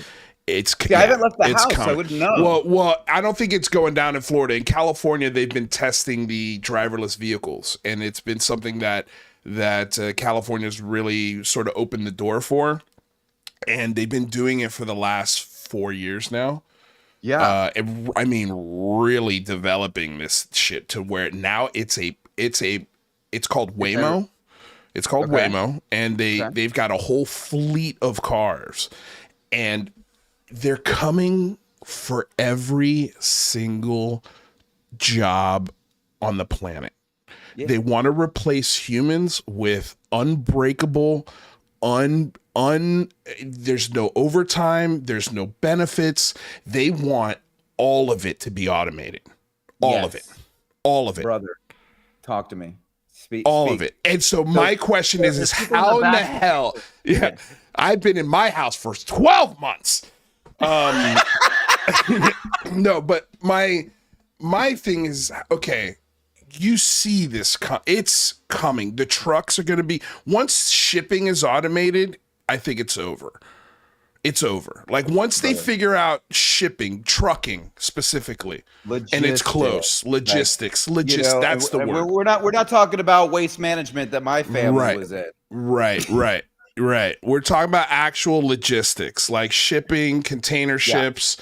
I haven't left the house, so I wouldn't know. Well, I don't think it's going down in Florida. In California, they've been testing the driverless vehicles, and it's been something that California's really sort of opened the door for, and they've been doing it for the last 4 years now. Yeah, I mean, really developing this shit to where now it's called Waymo. It's called Waymo, and they've got a whole fleet of cars, and they're coming for every single job on the planet. Yeah. They want to replace humans with unbreakable, there's no overtime, there's no benefits. They want all of it to be automated. All of it. Brother, talk to me. All of it. And so my question is how in the hell? Yeah, I've been in my house for 12 months. No, but my thing is, okay, you see this, it's coming. The trucks are going to be, once shipping is automated, I think it's over. It's over. Like once they figure out shipping, trucking specifically, and it's close. Logistics, you know, that's the word. We're not talking about waste management that my family was in. Right. We're talking about actual logistics, like shipping, container ships,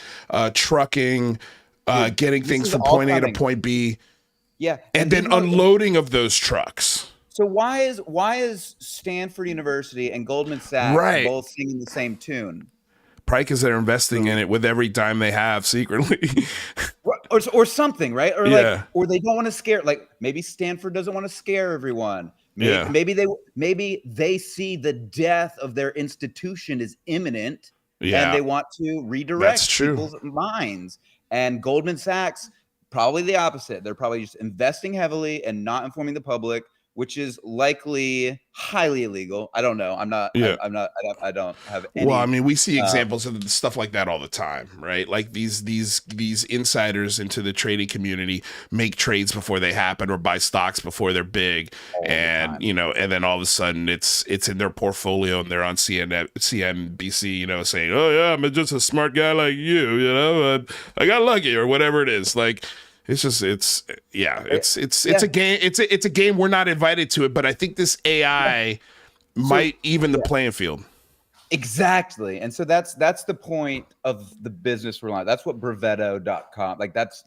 trucking, getting things from point A to point B. Yeah. And then unloading of those trucks. So why is Stanford University and Goldman Sachs both singing the same tune? Probably because they're investing in it with every dime they have secretly. or something, right? Or like, or they don't want to scare, like maybe Stanford doesn't want to scare everyone. Maybe they see the death of their institution is imminent, and they want to redirect people's minds. And Goldman Sachs, probably the opposite. They're probably just investing heavily and not informing the public, which is likely highly illegal. I don't know. I don't have any. Well, I mean, we see examples of stuff like that all the time, right? Like these insiders into the trading community make trades before they happen or buy stocks before they're big, and you know, and then all of a sudden it's in their portfolio and they're on CNBC, you know, saying, "Oh yeah, I'm just a smart guy like you know, I got lucky," or whatever it is. Like, it's a game. It's a game. We're not invited to it, but I think this AI might even the playing field. Exactly. And so that's the point of the business we're on. That's what Brevetto.com, like that's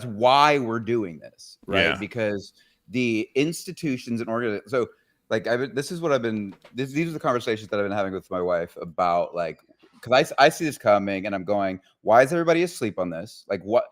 why we're doing this, right? Yeah. Because the institutions and organizations, so like these are the conversations that I've been having with my wife about, like, because I see this coming and I'm going, why is everybody asleep on this? Like, what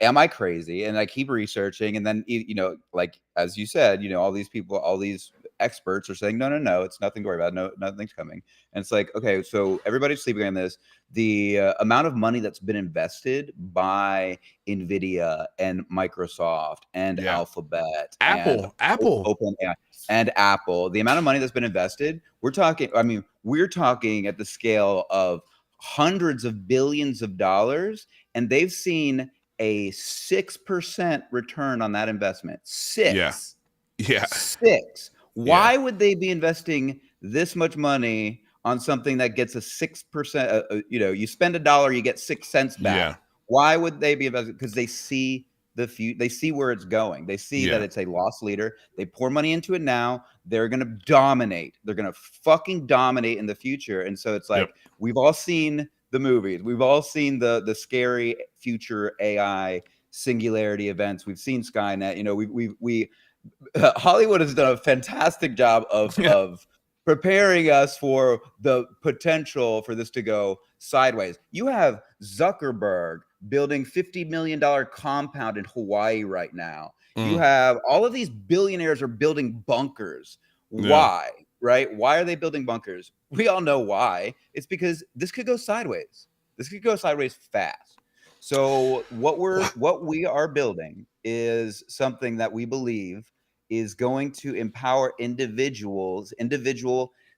am I crazy? And I keep researching, and then, you know, like as you said, you know, all these people, all these experts are saying, no, it's nothing to worry about. No, nothing's coming. And it's like, okay, so everybody's sleeping on this. The amount of money that's been invested by NVIDIA and Microsoft and Alphabet, Apple, OpenAI, and Apple, the amount of money that's been invested, we're talking at the scale of hundreds of billions of dollars, and they've seen a 6% return on that investment. 6. Yeah. 6. Why would they be investing this much money on something that gets a 6%? You spend $1, you get 6 cents back. Yeah. Why would they be investing? Because they see they see where it's going. They see that it's a loss leader. They pour money into it now. They're going to dominate. They're going to fucking dominate in the future. And so it's like, we've all seen the movies. We've all seen the scary future AI singularity events. We've seen Skynet. We Hollywood has done a fantastic job of preparing us for the potential for this to go sideways. You have Zuckerberg building $50 million compound in Hawaii right now. You have all of these billionaires are building bunkers. Why? Right? Why are they building bunkers? We all know why. It's because this could go sideways. This could go sideways fast. So what we are building is something that we believe is going to empower individual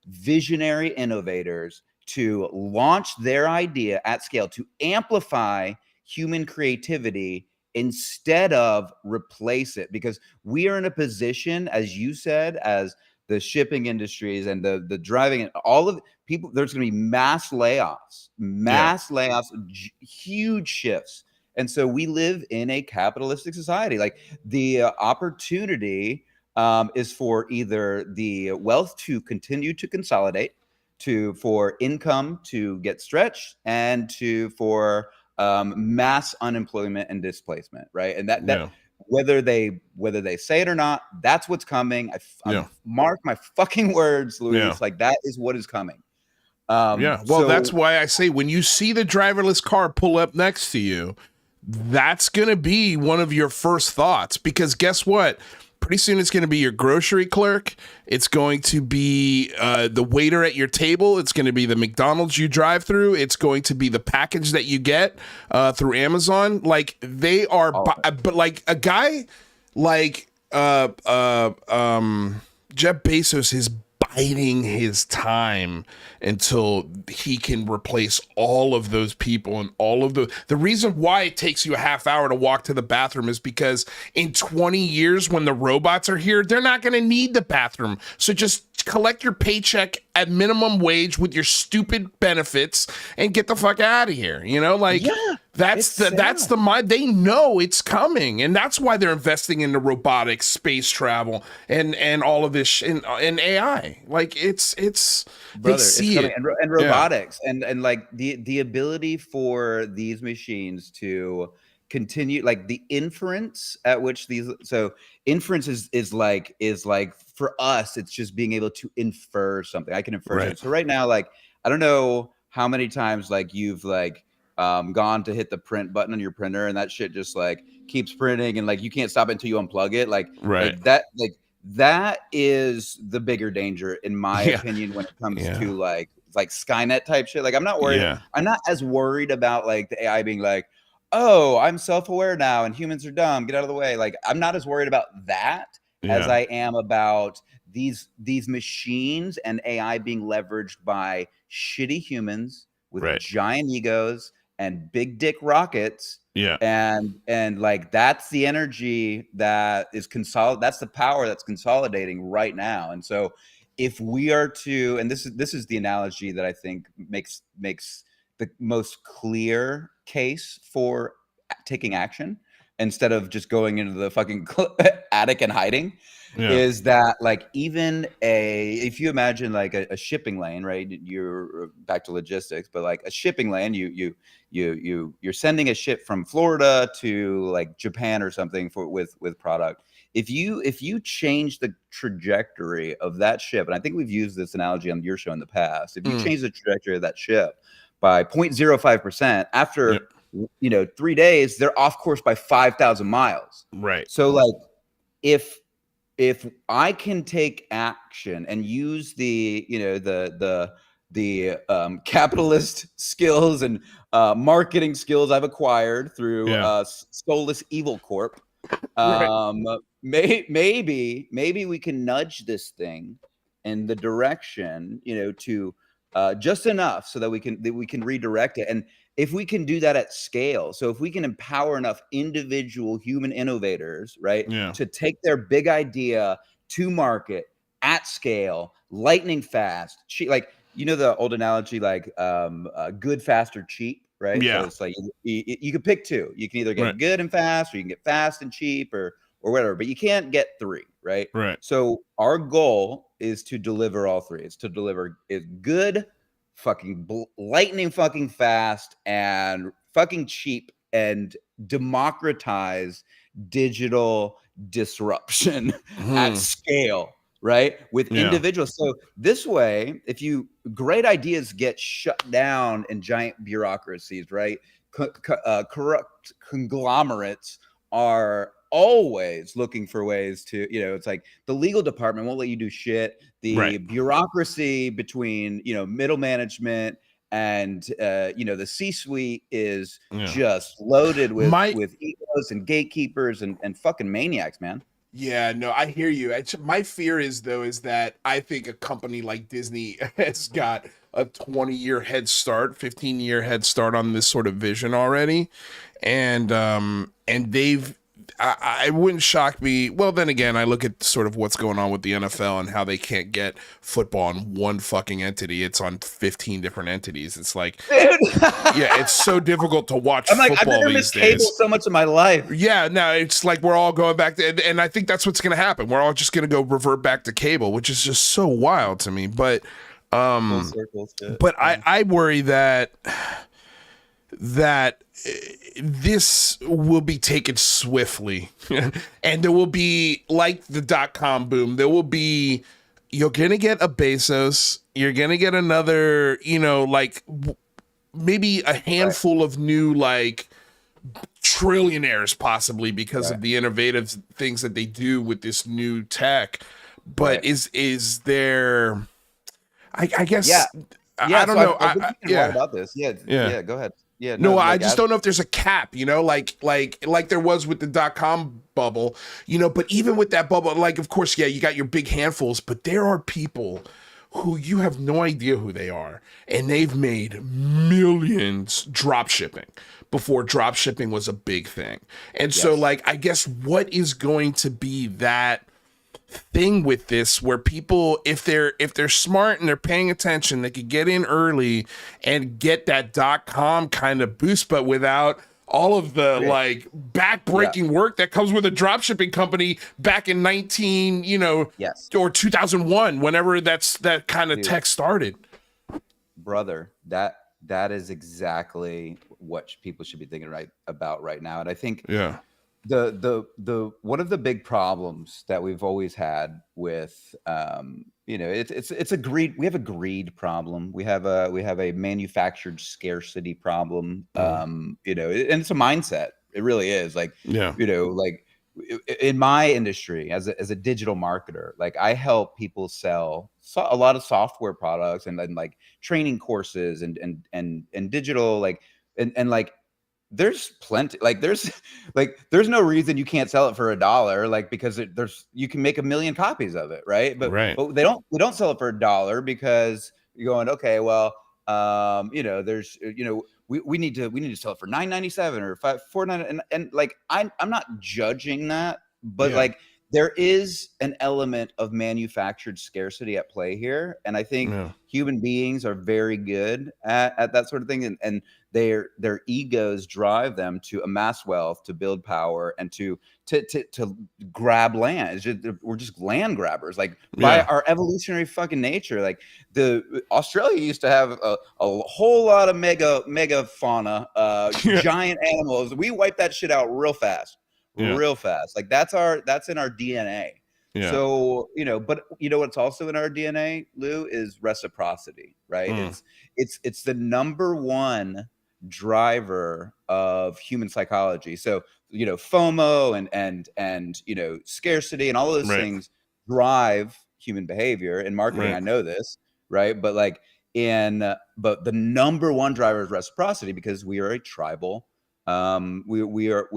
visionary innovators to launch their idea at scale, to amplify human creativity instead of replace it. Because we are in a position, as you said, as the shipping industries and the driving and all of people, there's going to be mass layoffs, huge shifts. And so we live in a capitalistic society. Like the opportunity is for either the wealth to continue to consolidate, for income to get stretched, and for mass unemployment and displacement, right? And that whether they say it or not, that's what's coming. I mark my fucking words, Luis. Like that is what is coming. Well, that's why I say when you see the driverless car pull up next to you, that's gonna be one of your first thoughts, because guess what? Pretty soon it's going to be your grocery clerk. It's going to be the waiter at your table. It's going to be the McDonald's you drive through. It's going to be the package that you get through Amazon. Like they are, but like a guy like Jeff Bezos is biding his time until he can replace all of those people and all of the reason why it takes you a half hour to walk to the bathroom is because in 20 years when the robots are here, they're not going to need the bathroom. So just collect your paycheck at minimum wage with your stupid benefits and get the fuck out of here. That's the mind. They know it's coming, and that's why they're investing in the robotics, space travel, and all of this in AI. Like it's brother, they see it. And robotics and like the ability for these machines to continue, like the inference at which inference is like for us, it's just being able to infer something. I can infer something. So right now, like I don't know how many times like you've like gone to hit the print button on your printer and that shit just like keeps printing and like you can't stop it until you unplug it. Like that is the bigger danger in my opinion when it comes to like Skynet type shit. Like I'm not worried. I'm not as worried about like the AI being like, oh, I'm self-aware now and humans are dumb, get out of the way. Like I'm not as worried about that as I am about these machines and AI being leveraged by shitty humans with giant egos and big dick rockets. And like that's the energy that is that's the power that's consolidating right now. And so if we are to, and this is the analogy that I think makes the most clear case for taking action instead of just going into the fucking attic and hiding, is that like even if you imagine like a shipping lane, right? You're back to logistics, but like a shipping lane, you're sending a ship from Florida to like Japan or something with product. If you change the trajectory of that ship, and I think we've used this analogy on your show in the past, if you change the trajectory of that ship by 0.05%, after 3 days, they're off course by 5,000 miles. Right. So like if if I can take action and use the, you know, the capitalist skills and marketing skills I've acquired through Soulless Evil Corp, maybe we can nudge this thing in the direction, you know, to just enough so that we can redirect it. And if we can do that at scale, so if we can empower enough individual human innovators, right, to take their big idea to market at scale, lightning fast, cheap, like, you know, the old analogy, like good, fast, or cheap, right? Yeah. So it's like you can pick two. You can either get good and fast, or you can get fast and cheap, or whatever, but you can't get three, right? Right. So our goal is to deliver all three. It's to deliver is good, fucking lightning fucking fast, and fucking cheap, and democratize digital disruption at scale, right? With individuals. So this way, great ideas get shut down in giant bureaucracies, right? Corrupt conglomerates are always looking for ways to, you know, it's like the legal department won't let you do shit. The bureaucracy between, you know, middle management and you know, the C-suite is just loaded with egos and gatekeepers and fucking maniacs, man. Yeah, no, I hear you. My fear is that I think a company like Disney has got a 20-year head start, 15-year head start on this sort of vision already. And I wouldn't shock me. Well, then again, I look at sort of what's going on with the NFL and how they can't get football on one fucking entity. It's on 15 different entities. It's like, yeah, it's so difficult to watch football I've never these missed days. cable so much in my life. Yeah, no, it's like we're all going back to, and I think that's what's going to happen. We're all just going to go revert back to cable, which is just so wild to me. But, I worry that this will be taken swiftly, and there will be, like the .com boom, there will be, you're gonna get a Bezos, you're gonna get another, you know, like maybe a handful of new, like, trillionaires possibly because of the innovative things that they do with this new tech. But is there, I guess, I don't know. About this. Yeah, go ahead. Yeah, no, I just don't know if there's a cap, you know, like there was with the .com bubble, you know. But even with that bubble, like, of course, you got your big handfuls, but there are people who you have no idea who they are, and they've made millions drop shipping before drop shipping was a big thing. And so, like, I guess what is going to be that thing with this, where people, if they're smart and they're paying attention, they could get in early and get that .com kind of boost, but without all of the like backbreaking work that comes with a dropshipping company back in 19, you know, or 2001, whenever that kind of tech started. Brother, that is exactly what people should be thinking about right now. And I think the one of the big problems that we've always had with you know, it's a greed. We have a greed problem. We have a manufactured scarcity problem. You know, and it's a mindset. It really is. Like, you know, like in my industry as a digital marketer, like I help people sell a lot of software products and then like training courses and digital, like and like there's plenty, like there's no reason you can't sell it for $1, like, because you can make 1 million copies of it, right? But we don't sell it for $1 because you're going, okay, well, you know, there's, you know, we need to sell it for $9.97 or $4.99, and like I'm not judging that, but like there is an element of manufactured scarcity at play here, and I think human beings are very good at that sort of thing, and their egos drive them to amass wealth, to build power, and to grab land. We're just land grabbers, like by our evolutionary fucking nature. Like Australia used to have a whole lot of mega fauna, giant animals. We wiped that shit out real fast. Real fast. Like that's in our DNA. So, you know, but you know what's also in our DNA, Lou, is reciprocity, right? It's the number one driver of human psychology. So, you know, FOMO and you know, scarcity and all of those things drive human behavior in marketing. I know this, right? But like but the number one driver is reciprocity, because we are a tribal. We are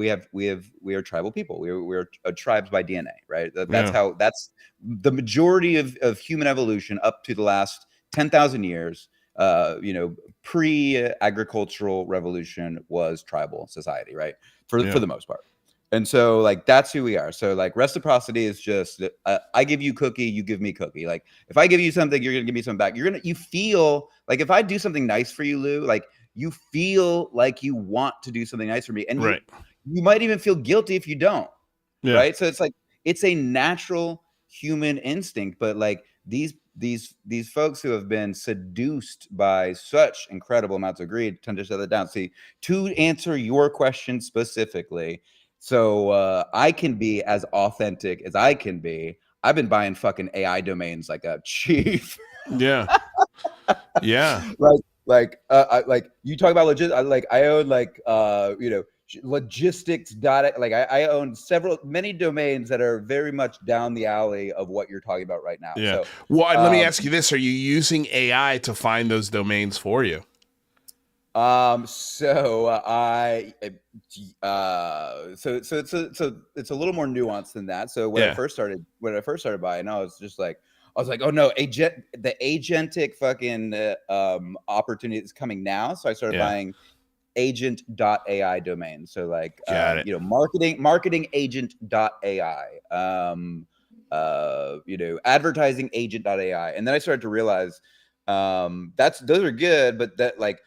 tribal people. We're tribes by DNA, right? That's the majority of human evolution up to the last 10,000 years. You know, pre-agricultural revolution was tribal society, right? For the most part. And so like, that's who we are. So like, reciprocity is just, I give you cookie, you give me cookie. Like if I give you something, you're going to give me something back. You feel like if I do something nice for you, Lou, like you feel like you want to do something nice for me. And you might even feel guilty if you don't. Right. So it's like, it's a natural human instinct, but like these folks who have been seduced by such incredible amounts of greed tend to shut it down. See, to answer your question specifically, so I can be as authentic as I can be. I've been buying fucking AI domains like a chief. Yeah. Like you talk about I own like you know, logistics data. Like I own many domains that are very much down the alley of what you're talking about right now. Yeah. So, well, let me ask you this: are you using AI to find those domains for you? So it's a little more nuanced than that. So when I first started buying, I was like, oh no, the agentic fucking opportunity is coming now. So I started buying agent.ai domains. So like you know, marketing agent.ai, you know, advertising agent.ai. And then I started to realize those are good, but that like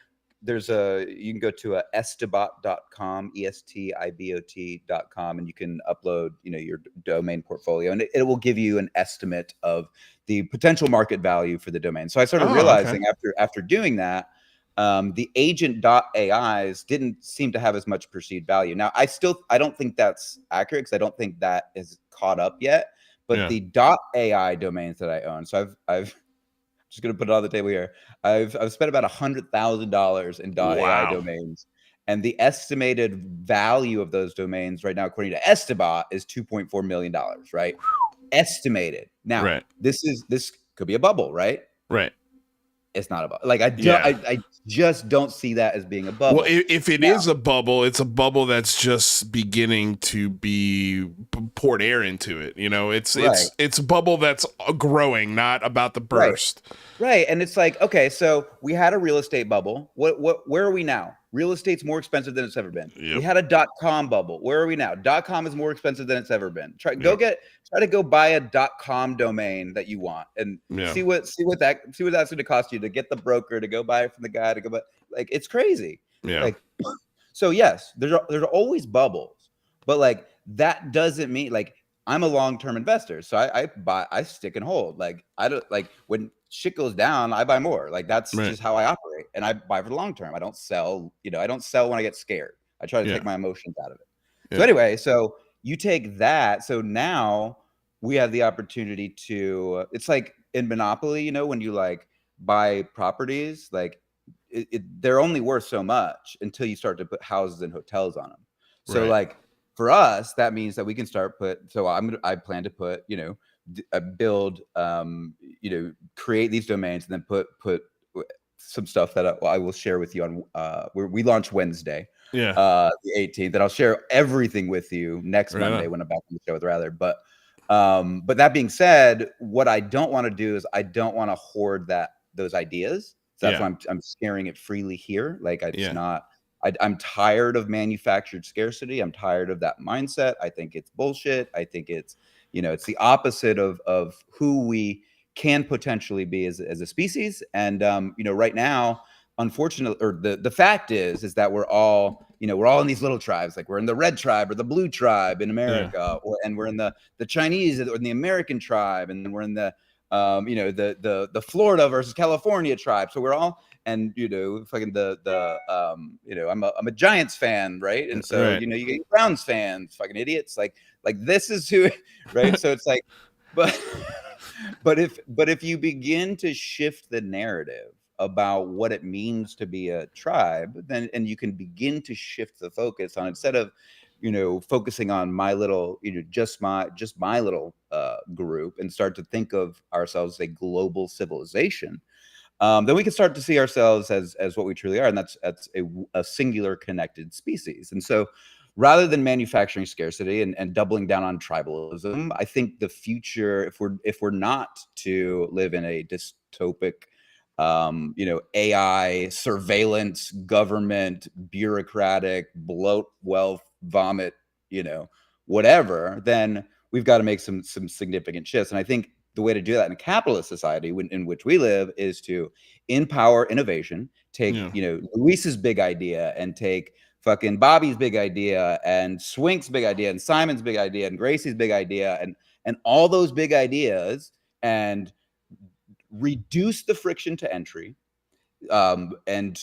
you can go to estibot.com, estibot.com, and you can upload, you know, your domain portfolio, and it will give you an estimate of the potential market value for the domain. So I started realizing after doing that, the agent.ais didn't seem to have as much perceived value. Now I don't think that's accurate, because I don't think that is caught up yet, but the .ai domains that I own, so I've just going to put it on the table here. I've spent about $100,000 in .ai domains, and the estimated value of those domains right now, according to Estibot, is $2.4 million. Right, estimated. Now, this could be a bubble, right? Right. It's not a bubble. Like I just don't see that as being a bubble. Well, if it is a bubble, it's a bubble that's just beginning to be poured air into it. You know, it's a bubble that's growing, not about the burst. Right. And it's like, okay, so we had a real estate bubble. Where are we now? Real estate's more expensive than it's ever been. We had a .com bubble. Where are we now? .com is more expensive than it's ever been. Try to go buy a .com domain that you want, and see what that's going to cost you to get the broker to go buy it from the guy to go buy. Like, it's crazy. Like, so yes, there's always bubbles, but like that doesn't mean, like, I'm a long-term investor, so I stick and hold. Like, I don't, like, when shit goes down, I buy more. Like, that's just how I operate, and I buy for the long term. I don't sell. You know, I don't sell when I get scared. I try to take my emotions out of it. So anyway, so you take that. So now we have the opportunity to. It's like in Monopoly, you know, when you like buy properties, like they're only worth so much until you start to put houses and hotels on them. So like, for us, that means that we can start I plan to put, you know, build, you know, create these domains, and then put some stuff that I will share with you on, we launch Wednesday, the 18th, and I'll share everything with you next Monday when I'm back on the show with Rather. But that being said, what I don't want to do is I don't want to hoard those ideas. So that's why I'm sharing it freely here. Like, it's not. I'm tired of manufactured scarcity. I'm tired of that mindset. I think it's bullshit. I think it's, you know, it's the opposite of who we can potentially be as a species. And, you know, right now, unfortunately, or the fact is that we're all in these little tribes. Like, we're in the red tribe or the blue tribe in America, and we're in the Chinese or the American tribe. And then we're in the, you know, the Florida versus California tribe. So we're all, and, you know, fucking you know, I'm a Giants fan, right? And so, you know, you get Browns fans, fucking idiots. Like this is who, right? So it's like, but if you begin to shift the narrative about what it means to be a tribe, then and you can begin to shift the focus on, instead of focusing on my little, just my little group, and start to think of ourselves as a global civilization, then we can start to see ourselves as what we truly are, and that's a singular connected species. And so, rather than manufacturing scarcity and doubling down on tribalism, I think the future, if we're not to live in a dystopic, AI surveillance, government, bureaucratic, bloat, wealth, vomit, whatever, then we've got to make some significant shifts. And I think the way to do that in a capitalist society in which we live is to empower innovation, take Luis's big idea and take fucking Bobby's big idea and Swink's big idea and Simon's big idea and Gracie's big idea and all those big ideas, and reduce the friction to entry, and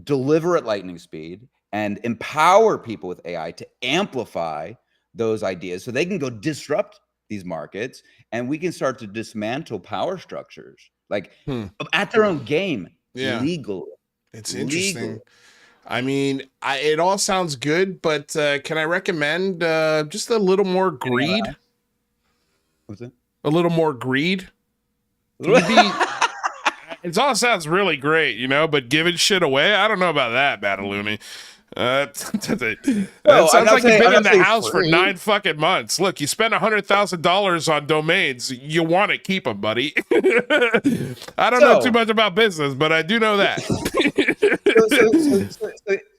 deliver at lightning speed, and empower people with AI to amplify those ideas so they can go disrupt these markets, and we can start to dismantle power structures like at their own game, legal. It's interesting. I mean, it all sounds good, but can I recommend just a little more greed? What's that? A little more greed. It all sounds really great, but giving shit away, I don't know about that, Bataluni. That sounds like you've been in the house for 9 fucking months. Look, you spend $100,000 on domains. You want to keep them, buddy. I don't know too much about business, but I do know that.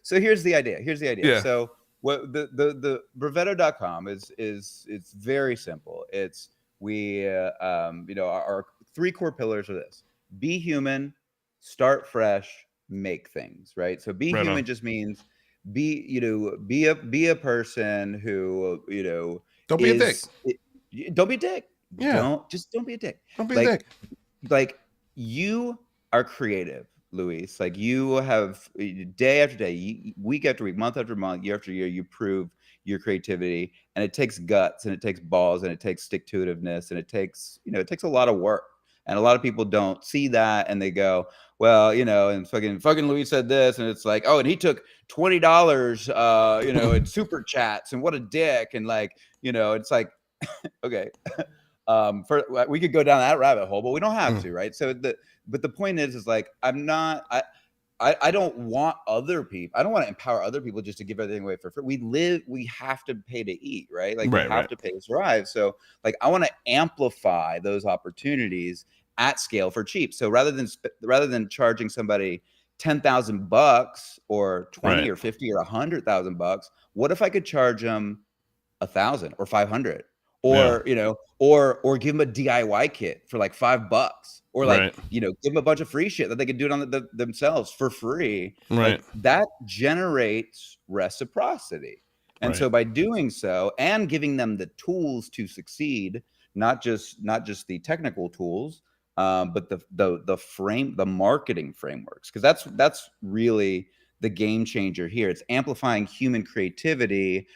So here's the idea. Yeah. So what the Brevetto.com is it's very simple. It's our 3 core pillars are this: be human, start fresh, make things, right? So be human just means be a person who don't be a dick. Don't be a dick. Yeah. Don't be a dick. Don't be a dick. Like, you are creative, Luis. Like, you have day after day, week after week, month after month, year after year, you prove your creativity, and it takes guts, and it takes balls, and it takes stick-to-itiveness, and it takes a lot of work. And a lot of people don't see that, and they go, well, and fucking Louis said this, and it's like, oh, and he took $20, in super chats, and what a dick, and it's like, okay, we could go down that rabbit hole, but we don't have to, right? So but the point is like, I don't want other people. I don't want to empower other people just to give everything away for free. We have to pay to eat, right? Like, we have to pay to survive. So like, I want to amplify those opportunities at scale for cheap. So rather than charging somebody $10,000 or 20 or 50 or $100,000, what if I could charge them 1,000 or 500, or or give them a DIY kit for like $5, or like give them a bunch of free shit that they could do it on themselves for free. Like, that generates reciprocity. And so by doing so and giving them the tools to succeed, not just the technical tools, but the marketing frameworks, because that's really the game changer here. It's amplifying human creativity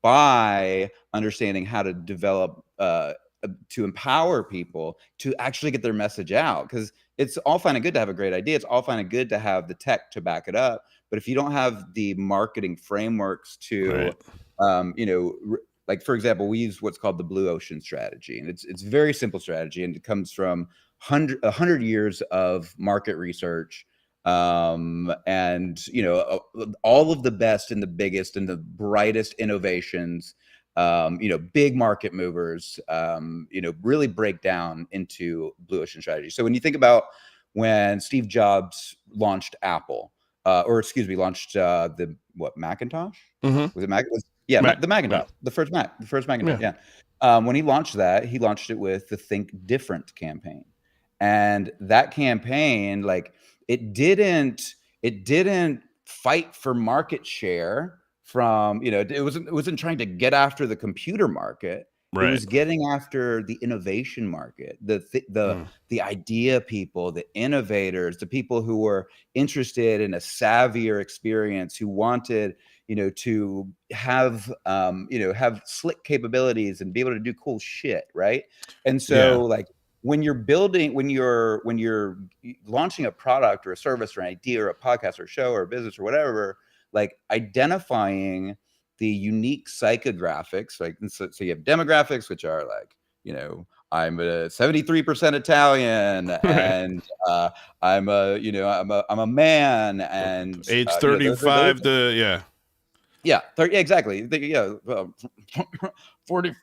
by understanding how to develop, to empower people to actually get their message out. Because it's all fine and good to have a great idea. It's all fine and good to have the tech to back it up. But if you don't have the marketing frameworks to, like, for example, we use what's called the blue ocean strategy, and it's a very simple strategy, and it comes from 100 years of market research, and all of the best and the biggest and the brightest innovations, big market movers, really break down into blue ocean strategy. So when you think about when Steve Jobs launched Apple, launched the Macintosh? Was it Mac? The Macintosh, the first Macintosh. Yeah. When he launched that, he launched it with the Think Different campaign, and that campaign, like, it didn't fight for market share from, it wasn't trying to get after the computer market. It was getting after the innovation market, the idea people, the innovators, the people who were interested in a savvier experience, who wanted, to have, have slick capabilities and be able to do cool shit, right? And so, like, when you're building, when you're launching a product or a service or an idea or a podcast or a show or a business or whatever, like identifying the unique psychographics, like so you have demographics, which are like, I'm a 73% Italian, and I'm a man, and age 35 yeah, exactly. 40,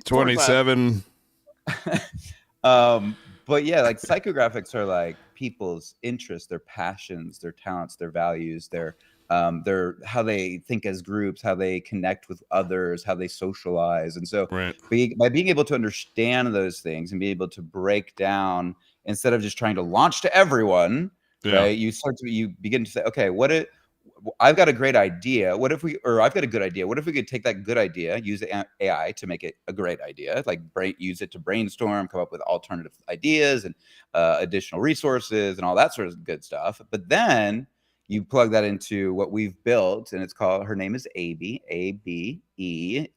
27. But yeah, like psychographics are like people's interests, their passions, their talents, their values, their how they think as groups, how they connect with others, how they socialize. And so by being able to understand those things and be able to break down, instead of just trying to launch to everyone, right? You begin to say, okay, I've got a great idea. I've got a good idea. What if we could take that good idea, use AI to make it a great idea, like use it to brainstorm, come up with alternative ideas and additional resources and all that sort of good stuff. But then you plug that into what we've built, and her name is Abby, A-B-E,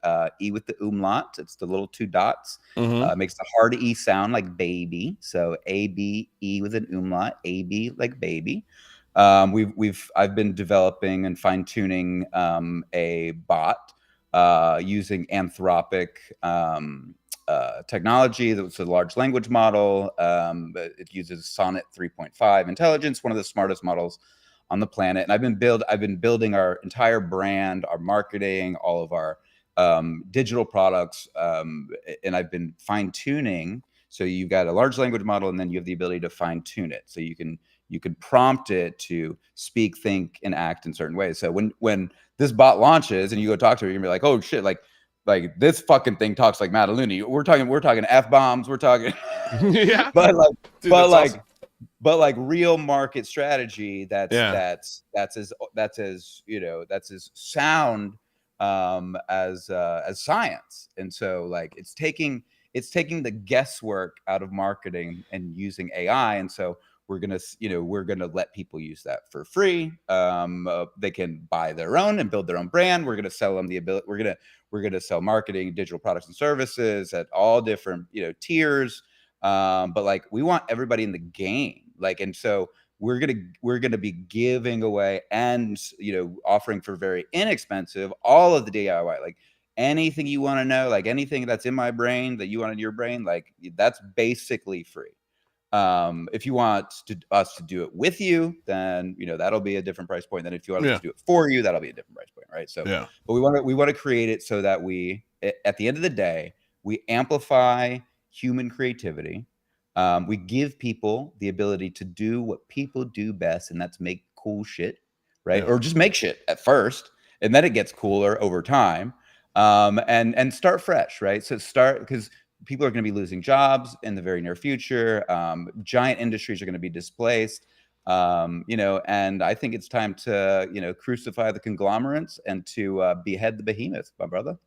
E with the umlaut. It's the little 2 dots. Makes the hard E sound like baby. So A-B-E with an umlaut, A-B like baby. I've been developing and fine-tuning a bot using Anthropic technology. That's a large language model. It uses Sonnet 3.5 intelligence, one of the smartest models on the planet. And I've been building our entire brand, our marketing, all of our digital products, and I've been fine-tuning. So you've got a large language model, and then you have the ability to fine-tune it. So you can prompt it to speak, think, and act in certain ways. So when this bot launches and you go talk to it, you're gonna be like, oh shit, like this fucking thing talks like Mataluni. We're talking F-bombs, we're talking yeah. But Dude, awesome. Real market strategy that's as sound as science. And so like it's taking the guesswork out of marketing and using AI. And so we're gonna let people use that for free. They can buy their own and build their own brand. We're gonna sell them the ability. We're gonna sell marketing, digital products and services at all different tiers. But like we want everybody in the game. Like, and so we're gonna be giving away and offering for very inexpensive all of the DIY. Like anything you want to know, like anything that's in my brain that you want in your brain, like that's basically free. If you want us to do it with you, then that'll be a different price point. Then if you want us to do it for you, that'll be a different price point, right? So, but we want to create it so that at the end of the day, we amplify human creativity. We give people the ability to do what people do best, and that's make cool shit, right? Or just make shit at first, and then it gets cooler over time. And start fresh, right? So because people are going to be losing jobs in the very near future. Giant industries are going to be displaced. And I think it's time to, crucify the conglomerates and to behead the behemoths, my brother.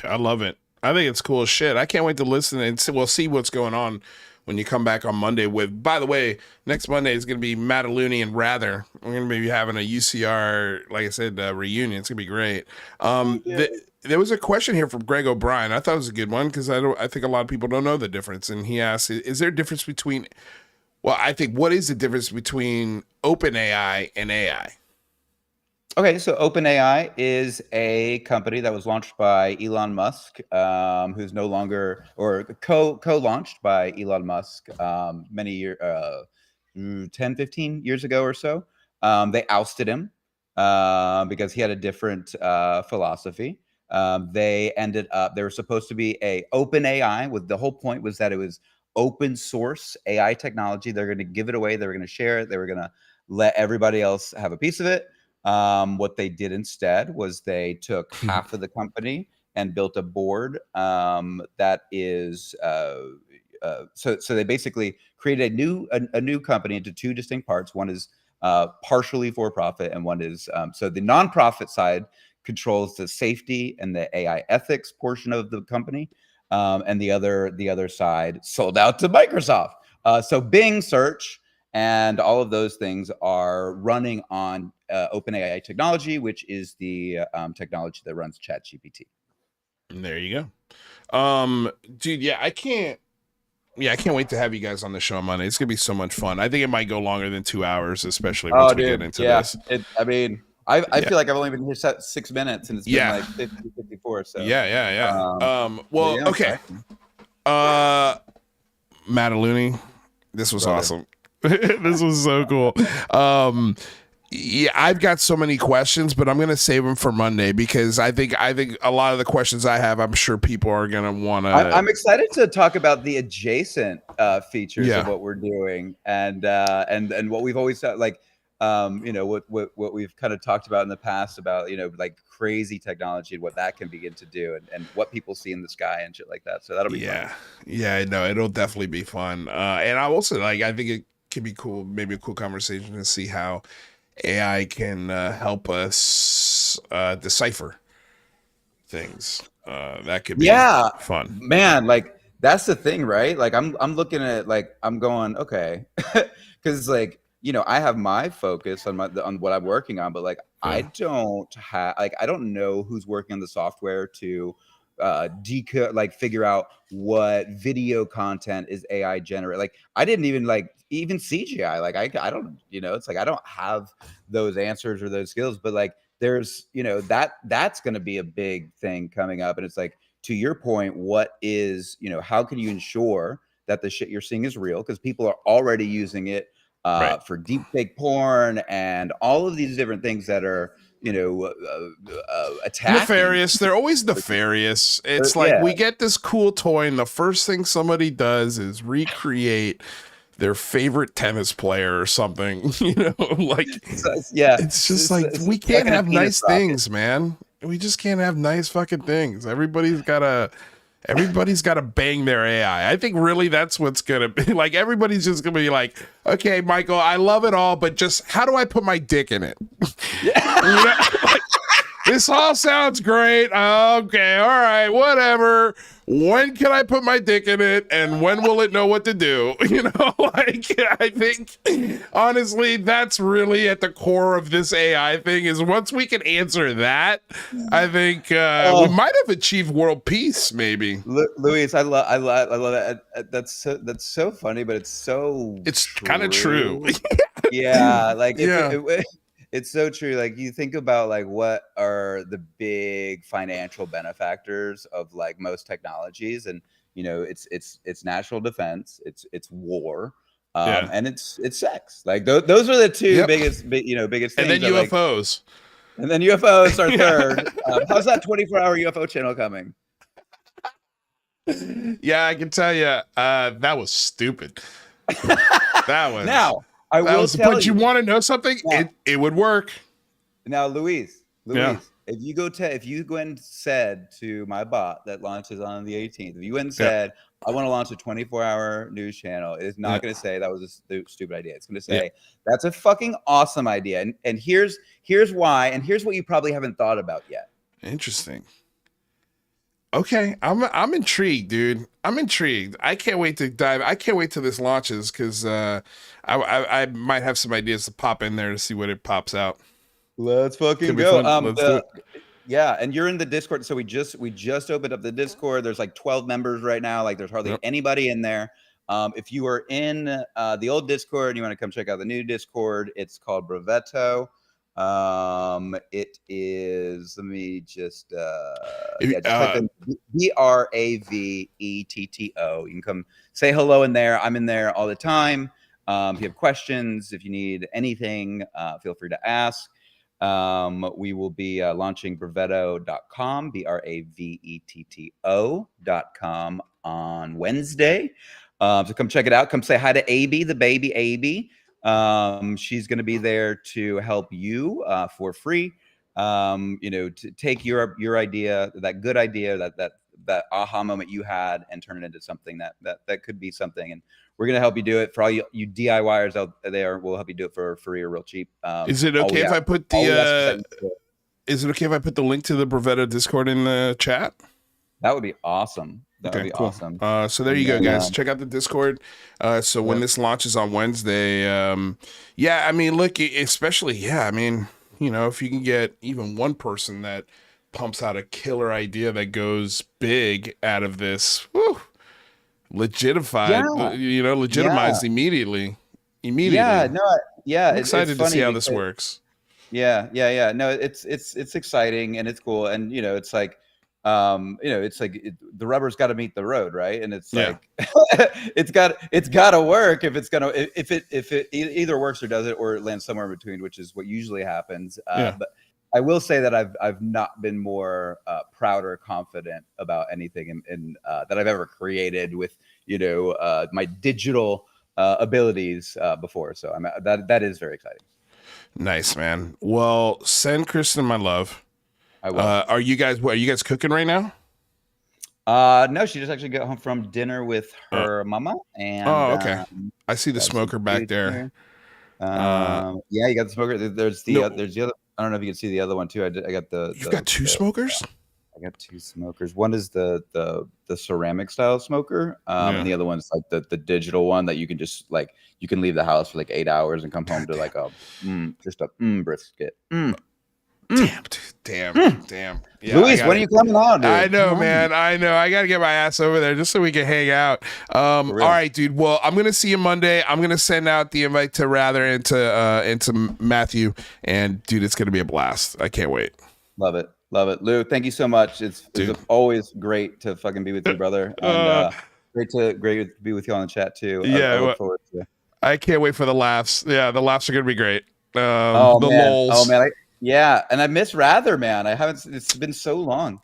I love it. I think it's cool as shit. I can't wait to listen and we'll see what's going on when you come back on Monday with, by the way, next Monday is going to be Mataluni and Rather. We're going to be having a UCR, like I said, reunion. It's going to be great. There was a question here from Greg O'Brien. I thought it was a good one because I think a lot of people don't know the difference. And he asked, is there a difference between, what is the difference between OpenAI and AI? Okay, so OpenAI is a company that was launched by Elon Musk, who's no longer, or co-launched by Elon Musk many years, 10, 15 years ago or so. They ousted him because he had a different philosophy. They were supposed to be a OpenAI, with the whole point was that it was open source AI technology. They're going to give it away. They were going to share it. They were going to let everybody else have a piece of it. What they did instead was they took half of the company and built a board that is so they basically created a new company into 2 distinct parts. One is partially for profit, and one is so the nonprofit side controls the safety and the AI ethics portion of the company, and the other side sold out to Microsoft. So Bing search and all of those things are running on OpenAI technology, which is the technology that runs ChatGPT. There you Dude, yeah, I can't wait to have you guys on the show on Monday. It's gonna be so much fun. I think it might go longer than 2 hours, especially once we get into this. I mean, I feel like I've only been here 6 minutes, and it's been like 50, 54. So well, okay. Mataluni, this was awesome. This was so cool. Yeah, I've got so many questions, but I'm gonna save them for Monday because I think a lot of the questions I have, I'm sure people are gonna want to. I'm excited to talk about the adjacent features of what we're doing, and what we've always said, like, what we've kind of talked about in the past about, like crazy technology and what that can begin to do, and what people see in the sky and shit like that. So that'll be fun. Yeah, no, it'll definitely be fun. And I also I think it could be cool, maybe a cool conversation to see how AI can help us decipher things. That could be fun. Man, like that's the thing, right? Like I'm looking at it, like I'm going, okay, because like, I have my focus on what I'm working on, but like I don't know who's working on the software to decode, like figure out what video content is AI generate. Like I didn't even even CGI. Like I don't, it's like I don't have those answers or those skills, but like there's, that's going to be a big thing coming up. And it's like, to your point, what is, how can you ensure that the shit you're seeing is real? Because people are already using it for deep fake porn and all of these different things that are, attacking. Nefarious. They're always nefarious. It's like we get this cool toy, and the first thing somebody does is recreate their favorite tennis player or something. It's just like we can't have nice things, man. We just can't have nice fucking things. Everybody's gotta bang their AI. I think really that's what's gonna be. Like everybody's just gonna be like, okay, Michael, I love it all, but just how do I put my dick in it? This all sounds great. Okay, all right, whatever. When can I put my dick in it, and when will it know what to do? I think honestly, that's really at the core of this AI thing. Is once we can answer that, I think we might have achieved world peace. Maybe. Luis, I love that. That's so funny, but it's kind of true. Yeah, like it's so true. Like you think about like what are the big financial benefactors of like most technologies, and it's national defense, it's war, and it's sex. Like those are the two biggest things. And then UFOs. And then UFOs are third. How's that 24-hour UFO channel coming? Yeah, I can tell you, that was stupid. That was now. I will tell you. But you want to know something? Yeah. It would work. Now, Luis, if you go and said to my bot that launches on the 18th, if you went and said, I want to launch a 24-hour news channel, it is not going to say that was a stupid idea. It's going to say, that's a fucking awesome idea. And here's why, and here's what you probably haven't thought about yet. Interesting. Okay, I'm intrigued, dude. I'm intrigued. I can't wait to dive. I can't wait till this launches because I might have some ideas to pop in there to see what it pops out. Let's fucking go. Let's do it. Yeah, and you're in the Discord. So we just opened up the Discord. There's like 12 members right now. Like there's hardly anybody in there. If you are in the old Discord and you want to come check out the new Discord, it's called Brevetto. It is, let me just type in BRAVETTO. You can come say hello in there. I'm in there all the time. If you have questions, if you need anything, feel free to ask. We will be launching brevetto.com, BRAVETTO.com on Wednesday. So come check it out. Come say hi to AB, the baby AB. She's going to be there to help you for free. To take your idea, that good idea, that aha moment you had, and turn it into something that could be something. And we're going to help you do it. For all you DIYers out there, we'll help you do it for free or real cheap. Is it okay if I put the link to the Brevetto Discord in the chat? That would be awesome. That would be awesome. So there you go, guys. Check out the Discord. So when this launches on Wednesday, I mean, look, especially, if you can get even one person that pumps out a killer idea that goes big out of this, whew, legitimized immediately. Yeah, no, I'm excited to see how this works. Yeah. No, it's exciting and it's cool, and it's like, the rubber's got to meet the road, right? And it's like, it's got to work if it either works or doesn't, or it lands somewhere in between, which is what usually happens. But I will say that I've not been more proud or confident about anything in that I've ever created with my digital abilities before. So that is very exciting. Nice, man. Well, send Kristen my love. I will. Are you guys cooking right now? No, she just actually got home from dinner with her mama. And okay. I see the smoker back there. Yeah, you got the smoker. There's the other. I don't know if you can see the other one too. I got the. You've got two smokers? I got two smokers. One is the ceramic style smoker, and the other one's like the digital one that you can just you can leave the house for like 8 hours and come home to like a brisket. Damn. Yeah, Luis, when are you coming on, dude? I know, man. I know. I got to get my ass over there just so we can hang out. All right, dude. Well, I'm going to see you Monday. I'm going to send out the invite to Rather and to Matthew. And, dude, it's going to be a blast. I can't wait. Love it. Lou, thank you so much. It's always great to fucking be with you, brother. And great to be with you on the chat, too. I look forward to it. I can't wait for the laughs. Yeah, the laughs are going to be great. Lols. Oh, man. Yeah, and I miss Rather, man. It's been so long.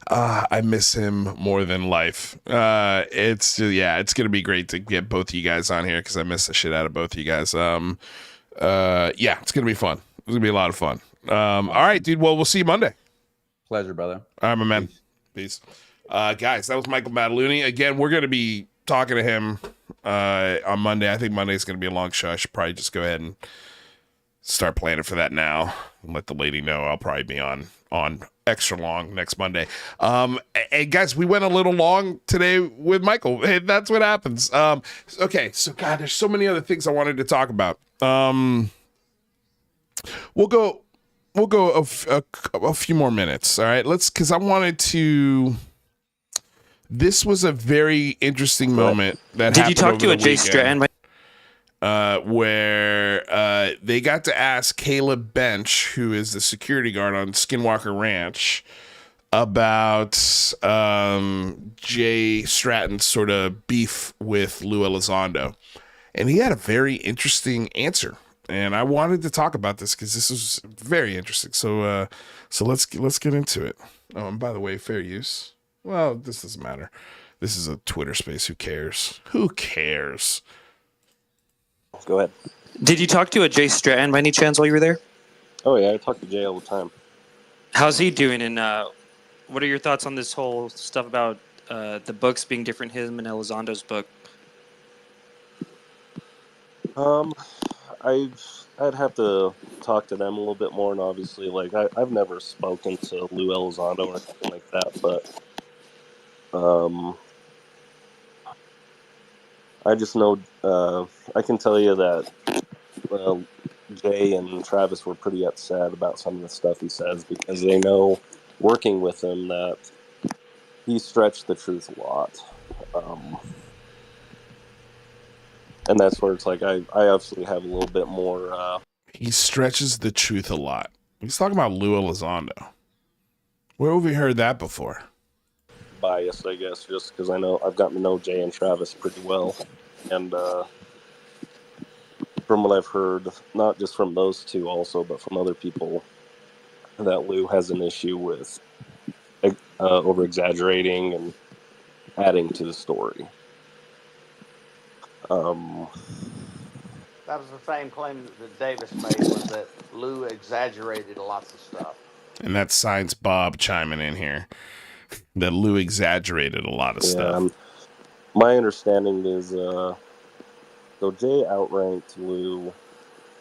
I miss him more than life. It's gonna be great to get both of you guys on here because I miss the shit out of both of you guys. It's gonna be fun. It's gonna be a lot of fun. All right, dude. Well, we'll see you Monday. Pleasure, brother. All right, my man. Peace. Guys, that was Michael Mataluni. Again, we're gonna be talking to him on Monday. I think Monday's gonna be a long show. I should probably just go ahead and start planning for that now and let the lady know I'll probably be on extra long next Monday. And guys, we went a little long today with Michael. Hey, that's what happens. Okay, so God, there's so many other things I wanted to talk about. We'll go a few more minutes. All right, because I wanted to. This was a very interesting moment that Did you talk to a Jay Stratton? Where they got to ask Caleb Bench, who is the security guard on Skinwalker Ranch, about Jay Stratton's sort of beef with Lou Elizondo. And he had a very interesting answer. And I wanted to talk about this because this was very interesting. So let's get into it. Oh, and by the way, fair use. Well, this doesn't matter. This is a Twitter space. Who cares? Who cares? Go ahead. Did you talk to a Jay Stratton by any chance while you were there? Oh, yeah. I talk to Jay all the time. How's he doing? And what are your thoughts on this whole stuff about the books being different, him and Elizondo's book? I'd have to talk to them a little bit more, and obviously, I've never spoken to Lou Elizondo or anything like that, but I just know, I can tell you that Jay and Travis were pretty upset about some of the stuff he says because they know, working with him, that he stretched the truth a lot. And that's where it's like, I absolutely have a little bit more... He stretches the truth a lot. He's talking about Lou Elizondo. Where have we heard that before? Bias, I guess, just because I've gotten to know Jay and Travis pretty well, and from what I've heard, not just from those two also, but from other people, that Lou has an issue with over exaggerating and adding to the story. That was the same claim that Davis made, was that Lou exaggerated lots of stuff. And that's Science Bob chiming in here. That Lou exaggerated a lot of stuff. My understanding is, so Jay outranked Lou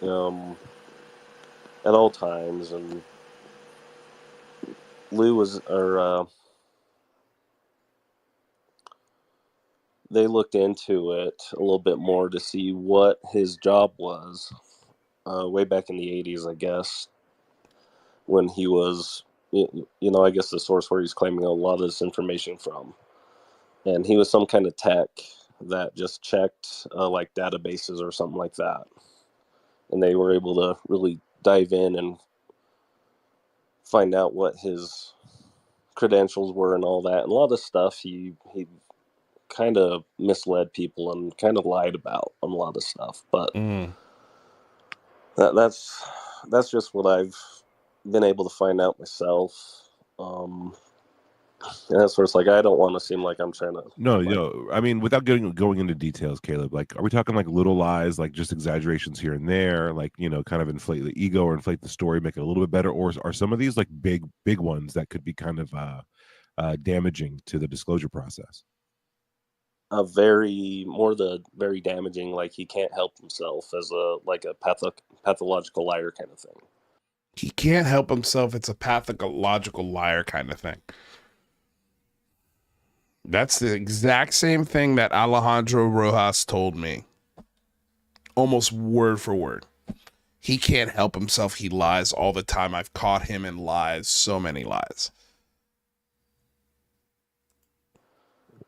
at all times, and Lou was, they looked into it a little bit more to see what his job was, way back in the 80s, I guess, when he was, I guess the source where he's claiming a lot of this information from. And he was some kind of tech that just checked like databases or something like that. And they were able to really dive in and find out what his credentials were and all that. And a lot of stuff he kind of misled people and kind of lied about on a lot of stuff. But that's just what I've been able to find out myself. And that's where it's like, I don't want to seem like I'm trying to. No, I mean, without going into details, Caleb, like, are we talking like little lies, like just exaggerations here and there, like, kind of inflate the ego or inflate the story, make it a little bit better? Or are some of these like big ones that could be kind of damaging to the disclosure process? Very damaging, like he can't help himself as a pathological liar kind of thing. He can't help himself. It's a pathological liar kind of thing. That's the exact same thing that Alejandro Rojas told me. Almost word for word. He can't help himself. He lies all the time. I've caught him in lies. So many lies.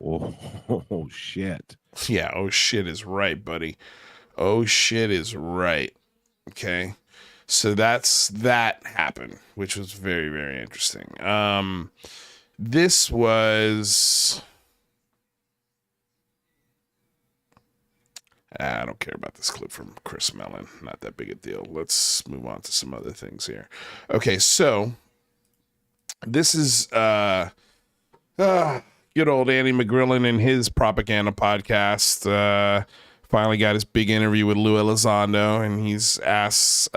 Oh shit. Yeah, oh shit is right, buddy. Oh shit is right. Okay. So that happened, which was very, very interesting. This was... I don't care about this clip from Chris Mellon. Not that big a deal. Let's move on to some other things here. Okay, so this is good old Andy McGrillen and his propaganda podcast. Finally got his big interview with Lou Elizondo, and he's asked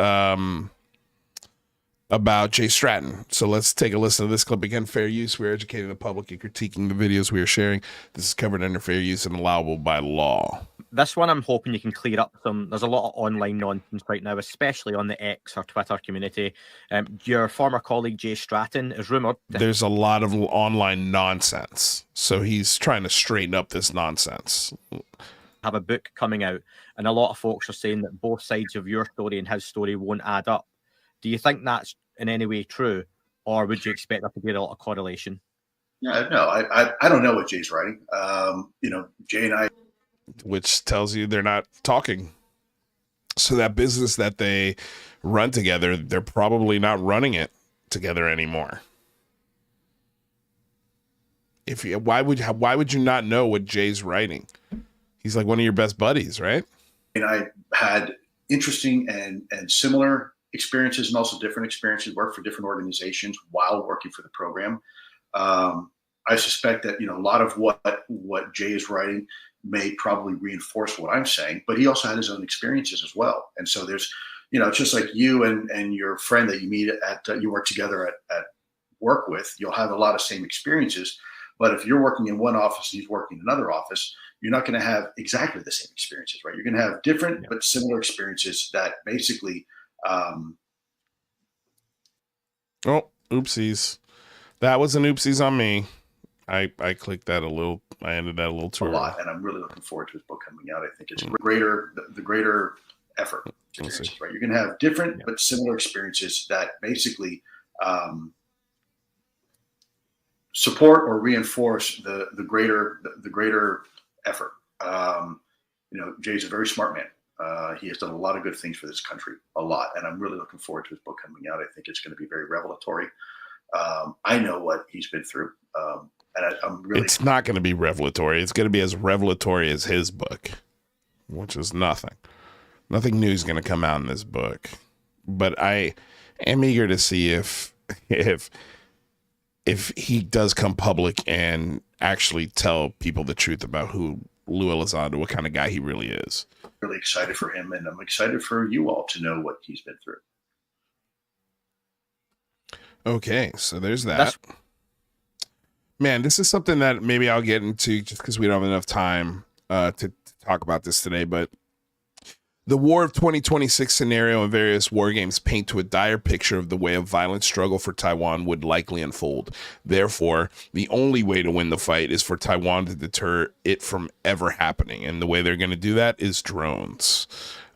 about Jay Stratton. So let's take a listen to this clip again. Fair use. We're educating the public and critiquing the videos we are sharing. This is covered under fair use and allowable by law. This one, I'm hoping you can clear up some. There's a lot of online nonsense right now, especially on the X or Twitter community. Your former colleague Jay Stratton is rumored. There's a lot of online nonsense. So he's trying to straighten up this nonsense. Have a book coming out, and a lot of folks are saying that both sides of your story and his story won't add up. Do you think that's in any way true, or would you expect there to be a lot of correlation? Yeah, no, I don't know what Jay's writing. Jay and I, which tells you they're not talking. So that business that they run together, they're probably not running it together anymore. Why would you not know what Jay's writing? He's like one of your best buddies, right? And I had interesting and similar experiences and also different experiences, worked for different organizations while working for the program. I suspect that, a lot of what Jay is writing may probably reinforce what I'm saying, but he also had his own experiences as well. And so there's, it's just like you and your friend that you meet at, you work together at work with, you'll have a lot of same experiences. But if you're working in one office and he's working in another office, you're not going to have exactly the same experiences, right? You're going to have different but similar experiences that basically. Oopsies. That was an oopsies on me. I clicked that a little. I ended that a little too early. And I'm really looking forward to his book coming out. I think it's the greater effort. Right? You're going to have different but similar experiences that basically support or reinforce the greater effort. Jay's a very smart man. He has done a lot of good things for this country, a lot, and I'm really looking forward to his book coming out. I think it's going to be very revelatory. I know what he's been through, and I'm really. It's not going to be revelatory. It's going to be as revelatory as his book, which is nothing. Nothing new is going to come out in this book, but I am eager to see if he does come public and actually tell people the truth about who Lou Elizondo, what kind of guy he really is. Really excited for him, and I'm excited for you all to know what he's been through. Okay, so there's that. Man, this is something that maybe I'll get into just because we don't have enough time to talk about this today, but The War of 2026 scenario and various war games paint to a dire picture of the way a violent struggle for Taiwan would likely unfold. Therefore, the only way to win the fight is for Taiwan to deter it from ever happening. And the way they're going to do that is drones.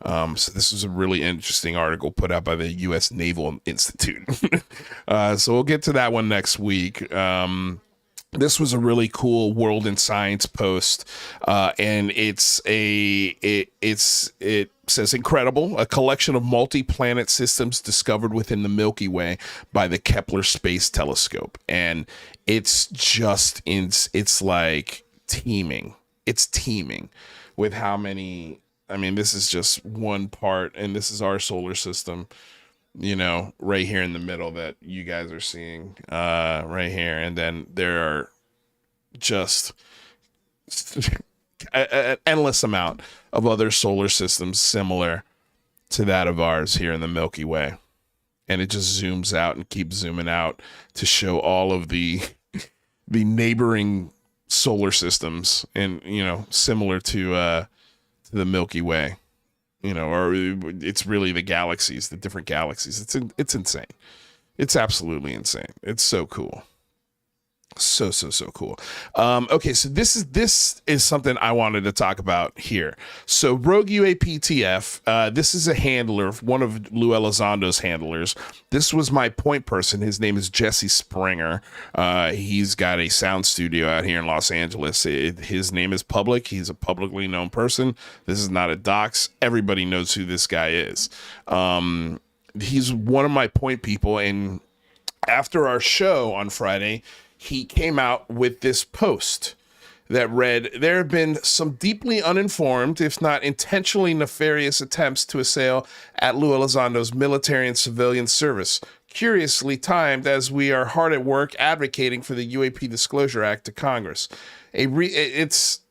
So this was a really interesting article put out by the U.S. Naval Institute. So we'll get to that one next week. This was a really cool World in Science post, and it says incredible, a collection of multi-planet systems discovered within the Milky Way by the Kepler Space Telescope, and it's like teeming. It's teeming with how many. I mean, this is just one part, and this is our solar system, you know, right here in the middle that you guys are seeing right here. And then there are just an endless amount of other solar systems similar to that of ours here in the Milky Way. And it just zooms out and keeps zooming out to show all of the neighboring solar systems, and, you know, similar to the Milky Way, you know, or it's really the galaxies, the different galaxies. It's insane. It's absolutely insane. It's so cool. So cool. Okay, so this is something I wanted to talk about here. So Rogue UAPTF, this is a handler, one of Lou Elizondo's handlers. This was my point person. His name is Jesse Springer. He's got a sound studio out here in Los Angeles. His name is public. He's a publicly known person. This is not a dox. Everybody knows who this guy is. He's one of my point people, and after our show on Friday, he came out with this post that read, "There have been some deeply uninformed, if not intentionally nefarious attempts to assail at Lou Elizondo's military and civilian service. Curiously timed, as we are hard at work advocating for the UAP Disclosure Act to Congress." There's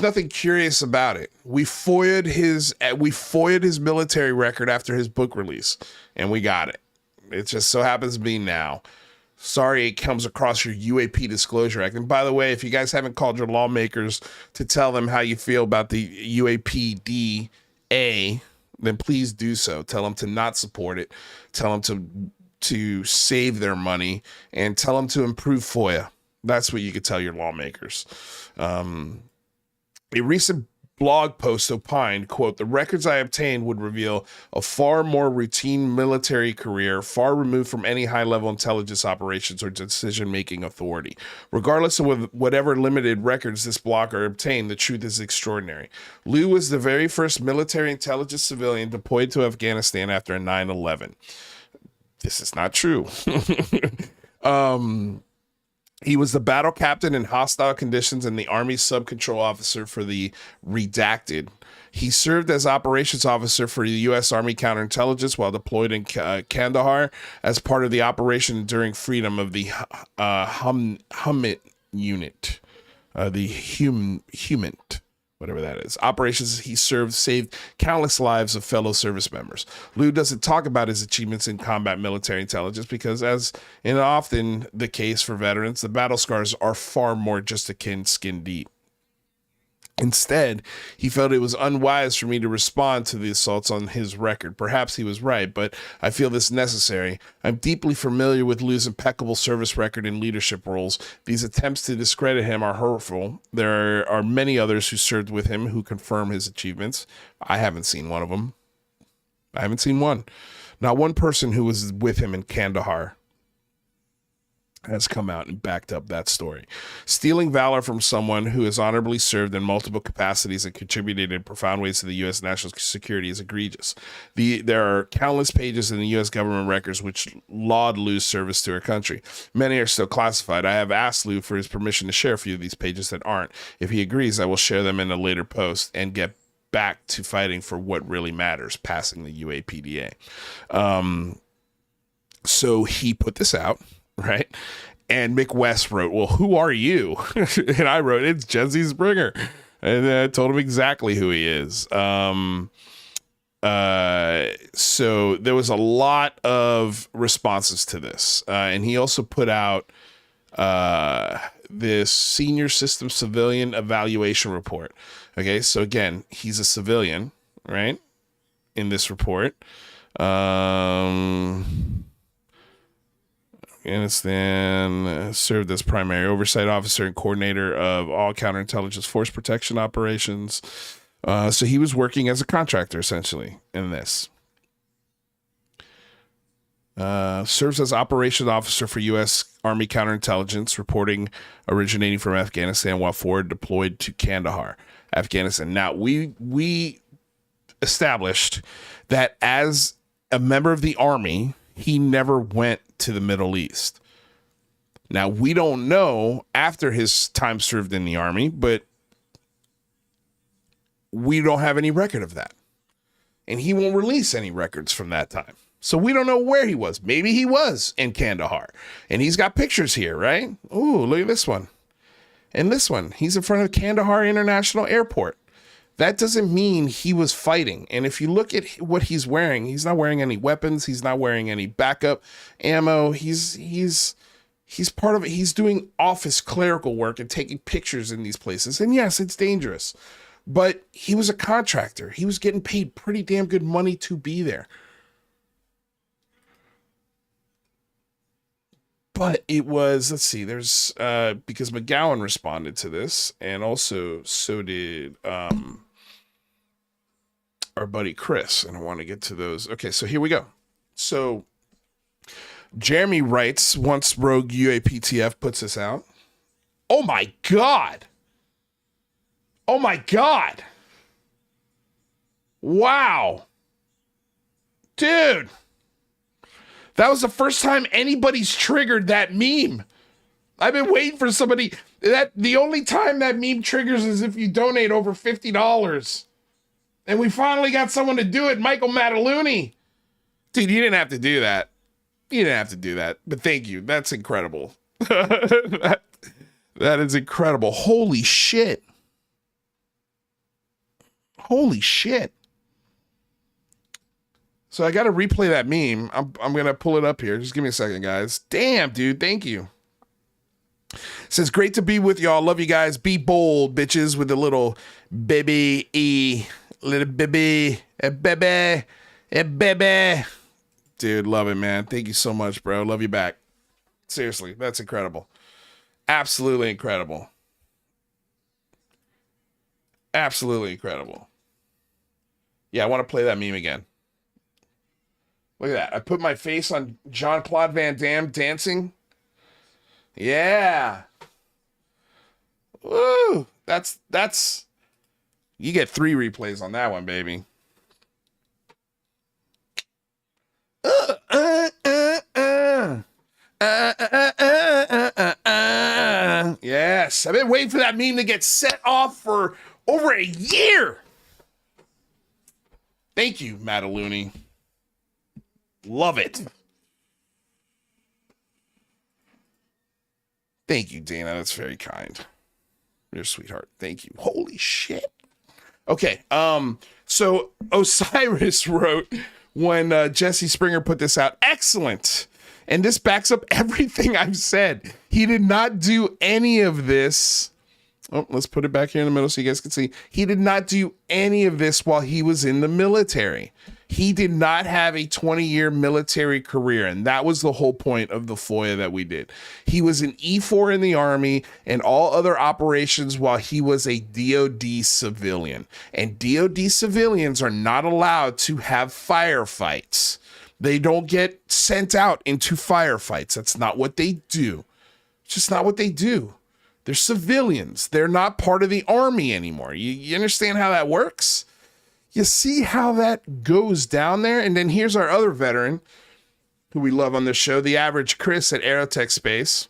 nothing curious about it. We FOIA'd his military record after his book release, and we got it. It just so happens to be now. Sorry it comes across your UAP Disclosure Act. And by the way, if you guys haven't called your lawmakers to tell them how you feel about the UAPDA, then please do so. Tell them to not support it. Tell them to save their money, and tell them to improve FOIA. That's what you could tell your lawmakers. A recent blog post opined, quote, "The records I obtained would reveal a far more routine military career, far removed from any high-level intelligence operations or decision-making authority. Regardless of whatever limited records this blogger obtained, the truth is extraordinary. Lou was the very first military intelligence civilian deployed to Afghanistan after 9/11. This is not true. He was the battle captain in hostile conditions and the Army sub-control officer for the Redacted. He served as operations officer for the U.S. Army counterintelligence while deployed in Kandahar as part of the Operation Enduring Freedom of the Humint Unit, the Humint, whatever that is. Operations he served saved countless lives of fellow service members. Lou doesn't talk about his achievements in combat military intelligence because, as is often the case for veterans, the battle scars are far more just akin skin deep. Instead, he felt it was unwise for me to respond to the assaults on his record. Perhaps he was right, but I feel this necessary. I'm deeply familiar with Lou's impeccable service record and leadership roles. These attempts to discredit him are hurtful. There are many others who served with him who confirm his achievements. I haven't seen one of them. I haven't seen one. Not one person who was with him in Kandahar has come out and backed up that story. Stealing valor from someone who has honorably served in multiple capacities and contributed in profound ways to the U.S. national security is egregious. There are countless pages in the U.S. government records which laud Lou's service to our country. Many are still classified. I have asked Lou for his permission to share a few of these pages that aren't. If he agrees, I will share them in a later post and get back to fighting for what really matters, passing the UAPDA. So he put this out, right? And Mick West wrote, "Well, who are you?" And I wrote, "It's Jesse Springer." And then I told him exactly who he is. So there was a lot of responses to this. And he also put out this Senior System Civilian Evaluation Report. Okay, so again, he's a civilian, right? In this report. Afghanistan served as primary oversight officer and coordinator of all counterintelligence force protection operations. So he was working as a contractor essentially in this. Serves as operations officer for U.S. Army counterintelligence, reporting originating from Afghanistan while forward deployed to Kandahar, Afghanistan. Now, we established that as a member of the Army, he never went to the Middle East. Now, we don't know after his time served in the Army, but we don't have any record of that. And he won't release any records from that time. So we don't know where he was. Maybe he was in Kandahar. And he's got pictures here, right? Ooh, look at this one. And this one. He's in front of Kandahar International Airport. That doesn't mean he was fighting. And if you look at what he's wearing, he's not wearing any weapons. He's not wearing any backup ammo. He's part of it. He's doing office clerical work and taking pictures in these places. And yes, it's dangerous. But he was a contractor. He was getting paid pretty damn good money to be there. But it was, let's see, there's, because McGowan responded to this, and also so did our buddy Chris, and I want to get to those. Okay, so here we go. So Jeremy writes, once Rogue UAPTF puts this out. Oh my God. Oh my God. Wow. Dude. That was the first time anybody's triggered that meme. I've been waiting for somebody. The only time that meme triggers is if you donate over $50. And we finally got someone to do it, Michael Mataluni. Dude, you didn't have to do that. You didn't have to do that. But thank you. That's incredible. that is incredible. Holy shit. Holy shit. So I got to replay that meme. I'm going to pull it up here. Just give me a second, guys. Damn, dude. Thank you. Says, great to be with y'all. Love you guys. Be bold, bitches, with a little baby E. Little baby. A baby. A baby. Dude, love it, man. Thank you so much, bro. Love you back. Seriously, that's incredible. Absolutely incredible. Absolutely incredible. Yeah, I want to play that meme again. Look at that. I put my face on Jean-Claude Van Damme dancing. Yeah. Woo. That's you get 3 replays on that one, baby. Yes. I've been waiting for that meme to get set off for over a year. Thank you, Mataluni. Love it. Thank you, Dana. That's very kind. You're a sweetheart. Thank you. Holy shit. Okay. So Osiris wrote when Jesse Springer put this out, excellent. And this backs up everything I've said. He did not do any of this. Oh, let's put it back here in the middle so you guys can see. He did not do any of this while he was in the military. He did not have a 20-year military career, and that was the whole point of the FOIA that we did. He was an E4 in the Army and all other operations while he was a DOD civilian. And DOD civilians are not allowed to have firefights. They don't get sent out into firefights. That's not what they do. It's just not what they do. They're civilians. They're not part of the Army anymore. You understand how that works? You see how that goes down there? And then here's our other veteran who we love on this show, the average Chris at Aerotech Space,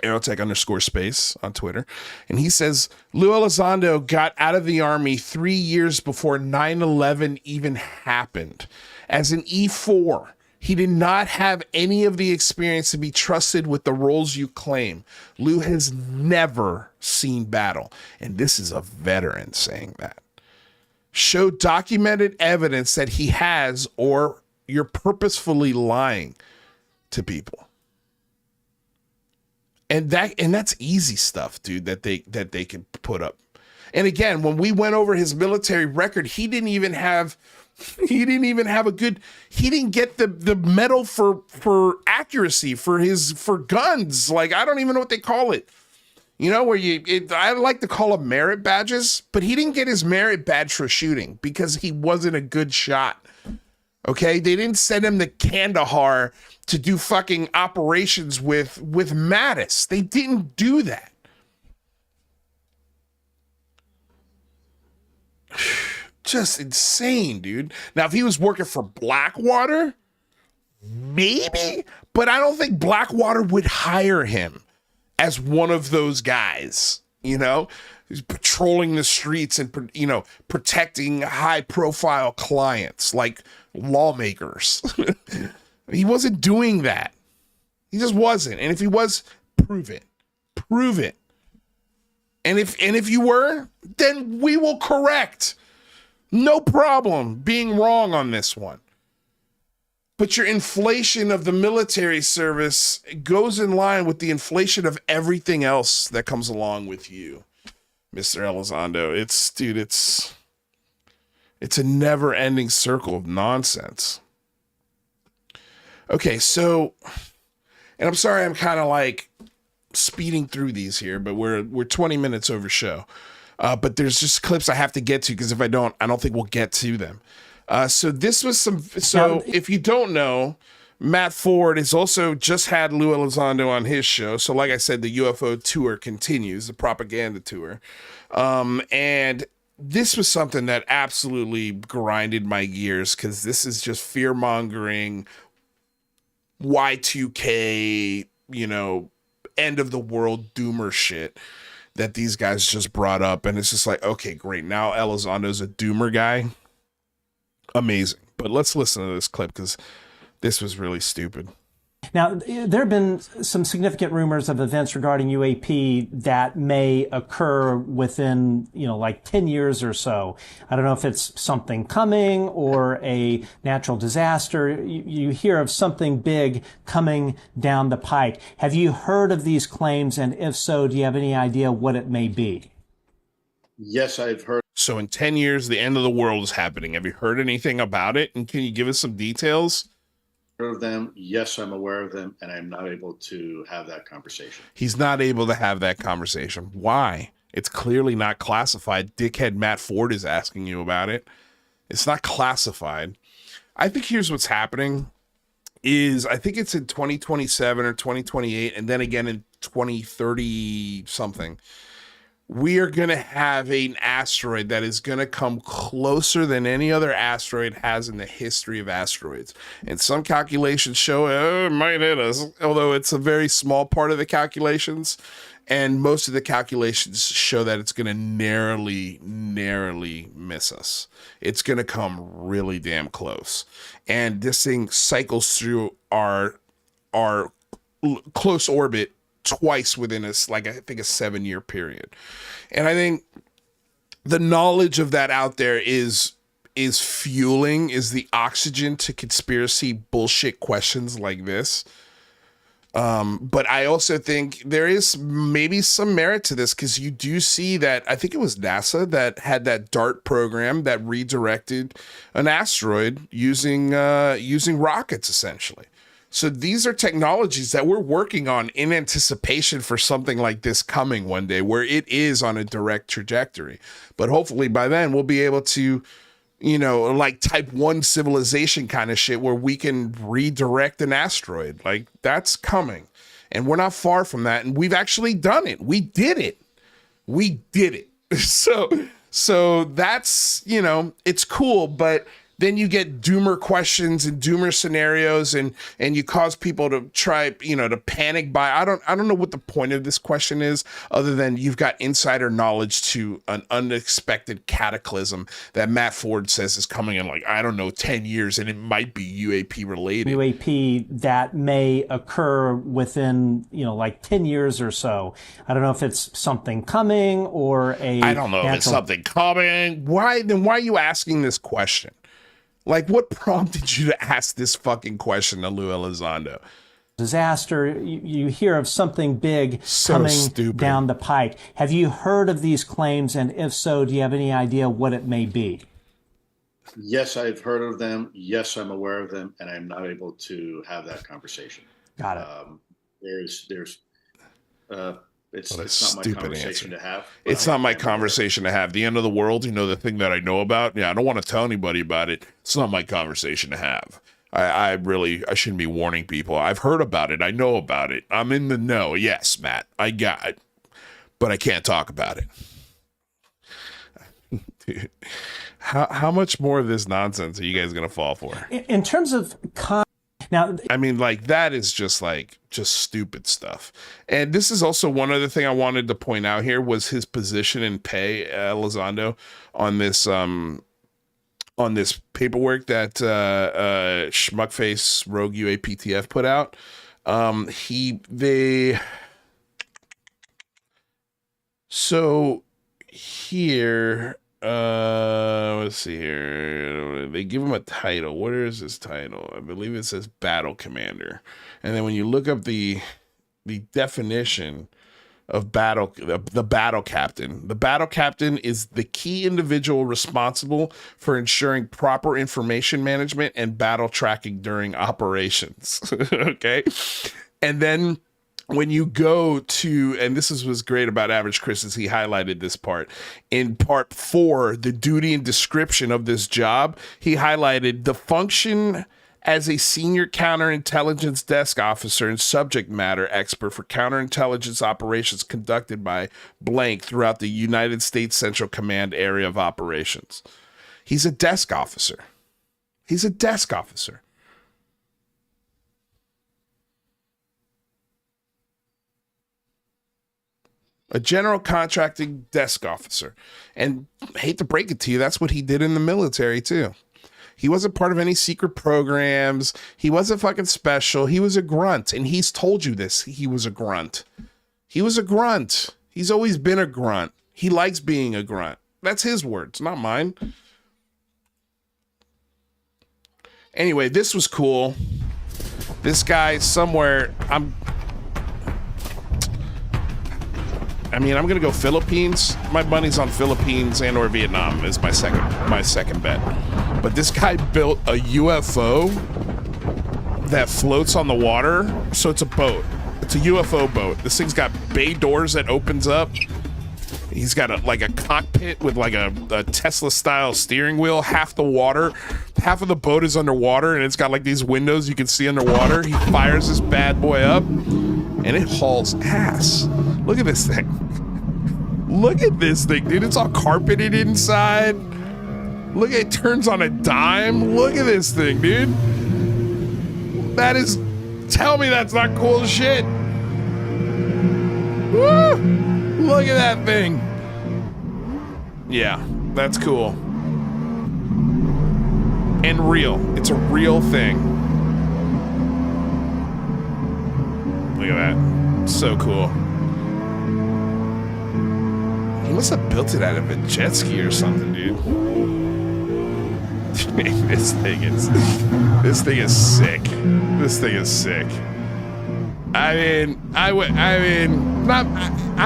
Aerotech_space on Twitter. And he says, Lou Elizondo got out of the Army 3 years before 9/11 even happened. As an E4, he did not have any of the experience to be trusted with the roles you claim. Lou has never seen battle. And this is a veteran saying that. Show documented evidence that he has, or you're purposefully lying to people. And that's easy stuff, dude, that they can put up. And again, when we went over his military record, he didn't get the medal for accuracy for guns. Like, I don't even know what they call it. You know, where I like to call them merit badges, but he didn't get his merit badge for shooting because he wasn't a good shot. Okay, they didn't send him to Kandahar to do fucking operations with Mattis. They didn't do that. Just insane, dude. Now, if he was working for Blackwater, maybe, but I don't think Blackwater would hire him as one of those guys, you know, who's patrolling the streets and, you know, protecting high profile clients like lawmakers. He wasn't doing that. He just wasn't. And if he was, prove it. Prove it. And if you were, then we will correct. No problem being wrong on this one. But your inflation of the military service goes in line with the inflation of everything else that comes along with you, Mr. Elizondo. It's a never-ending circle of nonsense. Okay, so, and I'm sorry I'm kind of like speeding through these here, but we're 20 minutes over show. But there's just clips I have to get to, because if I don't think we'll get to them. So this was if you don't know, Matt Ford has also just had Lou Elizondo on his show. So like I said, the UFO Tour Continues, the propaganda tour. And this was something that absolutely grinded my gears, because this is just fear-mongering, Y2K, you know, end of the world doomer shit that these guys just brought up. And it's just like, okay, great. Now Elizondo's a doomer guy. Amazing. But let's listen to this clip, because this was really stupid. Now, there have been some significant rumors of events regarding UAP that may occur within, like 10 years or so. I don't know if it's something coming or a natural disaster. You hear of something big coming down the pike. Have you heard of these claims? And if so, do you have any idea what it may be? Yes, I've heard. So in 10 years, the end of the world is happening. Have you heard anything about it? And can you give us some details? Of them, yes, I'm aware of them, and I'm not able to have that conversation. He's not able to have that conversation. Why? It's clearly not classified. Dickhead Matt Ford is asking you about it. It's not classified. I think here's what's happening is I think it's in 2027 or 2028, and then again in 2030 something. We are going to have an asteroid that is going to come closer than any other asteroid has in the history of asteroids. And some calculations show it might hit us, although it's a very small part of the calculations. And most of the calculations show that it's going to narrowly miss us. It's going to come really damn close. And this thing cycles through our close orbit twice within I think a 7-year period. And I think the knowledge of that out there is the oxygen to conspiracy bullshit questions like this. But I also think there is maybe some merit to this, because you do see that I think it was NASA that had that DART program that redirected an asteroid using rockets, essentially. So these are technologies that we're working on in anticipation for something like this coming one day, where it is on a direct trajectory. But hopefully by then we'll be able to, like type 1 civilization kind of shit, where we can redirect an asteroid. Like, that's coming. And we're not far from that. And we've actually done it. We did it. So that's, it's cool, but then you get doomer questions and doomer scenarios, and you cause people to try, to panic buy. I don't know what the point of this question is, other than you've got insider knowledge to an unexpected cataclysm that Matt Ford says is coming in, 10 years, and it might be UAP related. UAP that may occur within, 10 years or so. I don't know if it's something coming or I don't know if it's something coming. Why are you asking this question? Like, what prompted you to ask this fucking question to Lou Elizondo? disaster, you hear of something big coming down the pike. Have you heard of these claims? And if so, do you have any idea what it may be? Yes, I've heard of them. Yes, I'm aware of them, and I'm not able to have that conversation. Got it. It's not my conversation to have. It's not my conversation to have. The end of the world, you know, the thing that I know about. Yeah, I don't want to tell anybody about it. It's not my conversation to have. I shouldn't be warning people. I've heard about it. I know about it. I'm in the know. Yes, Matt, I got it, but I can't talk about it. Dude, how much more of this nonsense are you guys gonna fall for? In terms of now, I mean, like, that is just stupid stuff. And this is also one other thing I wanted to point out here was his position in pay, Elizondo, on this paperwork that Schmuckface Rogue UAPTF put out. So here, let's see here. They give him a title. What is his title? I believe it says Battle Commander. And then when you look up the definition of the battle captain is the key individual responsible for ensuring proper information management and battle tracking during operations. Okay. And then when you go to, and this was great about Average Chris, is he highlighted this part in part 4, the duty and description of this job. He highlighted the function as a senior counterintelligence desk officer and subject matter expert for counterintelligence operations conducted by blank throughout the United States Central Command area of operations. He's a desk officer. He's a desk officer. A general contracting desk officer. And I hate to break it to you, that's what he did in the military too. He wasn't part of any secret programs. He wasn't fucking special. He was a grunt. And he's told you this. He was a grunt. He was a grunt. He's always been a grunt. He likes being a grunt. That's his words, not mine. Anyway, this was cool. This guy somewhere, I'm going to go Philippines. My money's on Philippines and or Vietnam is my second bet. But this guy built a UFO that floats on the water. So it's a boat. It's a UFO boat. This thing's got bay doors that opens up. He's got a cockpit with like a Tesla style steering wheel. Half of the boat is underwater, and it's got like these windows you can see underwater. He fires this bad boy up, and it hauls ass. Look at this thing. Look at this thing, dude. It's all carpeted inside. Look, it turns on a dime. Look at this thing, dude. Tell me that's not cool as shit. Woo! Look at that thing. Yeah, that's cool. And real. It's a real thing. Look at that. So cool. He must have built it out of a jet ski or something, dude. This thing is sick. This thing is sick. I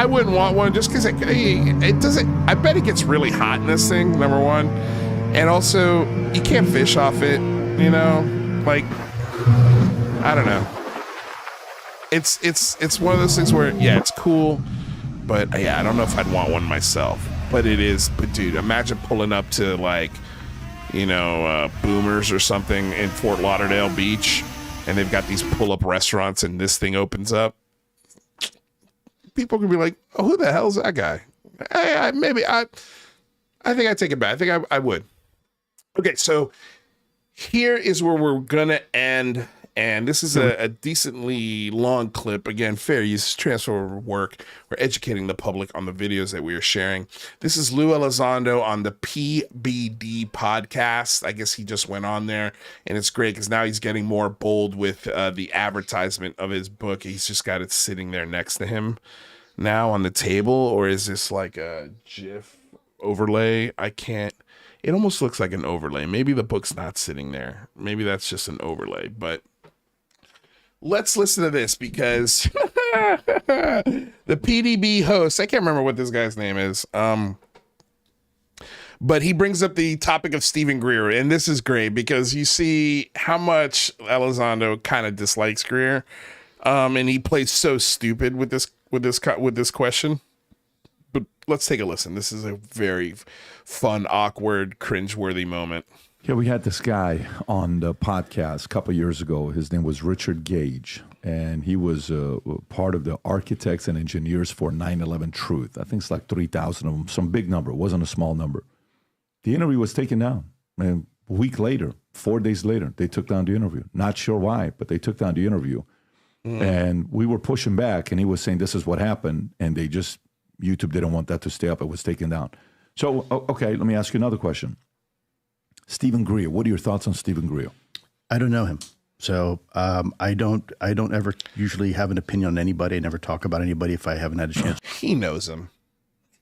wouldn't want one just because it doesn't. I bet it gets really hot in this thing. Number one, and also you can't fish off it. You know, like I don't know. It's one of those things where it's cool, but I don't know if I'd want one myself. But it is. But dude, imagine pulling up to Boomers or something in Fort Lauderdale Beach, and they've got these pull-up restaurants, and this thing opens up. People can be like, "Oh, who the hell is that guy?" I think I take it back. I think I would. Okay, so here is where we're gonna end. And this is a decently long clip. Again, fair use transfer work. We're educating the public on the videos that we are sharing. This is Lou Elizondo on the PBD podcast. I guess he just went on there, and it's great because now he's getting more bold with the advertisement of his book. He's just got it sitting there next to him now on the table, or is this like a GIF overlay? I can't. It almost looks like an overlay. Maybe the book's not sitting there. Maybe that's just an overlay, but let's listen to this because the PDB host, I can't remember what this guy's name is, but he brings up the topic of Steven Greer, and this is great because you see how much Elizondo kind of dislikes Greer, and he plays so stupid with this question. But let's take a listen. This is a very fun, awkward, cringeworthy moment. Yeah, we had this guy on the podcast a couple of years ago. His name was Richard Gage, and he was part of the architects and engineers for 9/11 Truth. I think it's like 3,000 of them, some big number. It wasn't a small number. The interview was taken down. And a week later, 4 days later, they took down the interview. Not sure why, but they took down the interview. And we were pushing back, and he was saying this is what happened, and YouTube didn't want that to stay up. It was taken down. So, okay, let me ask you another question. Steven Greer, what are your thoughts on Steven Greer? I don't know him. So I don't ever usually have an opinion on anybody. I never talk about anybody if I haven't had a chance. He knows him.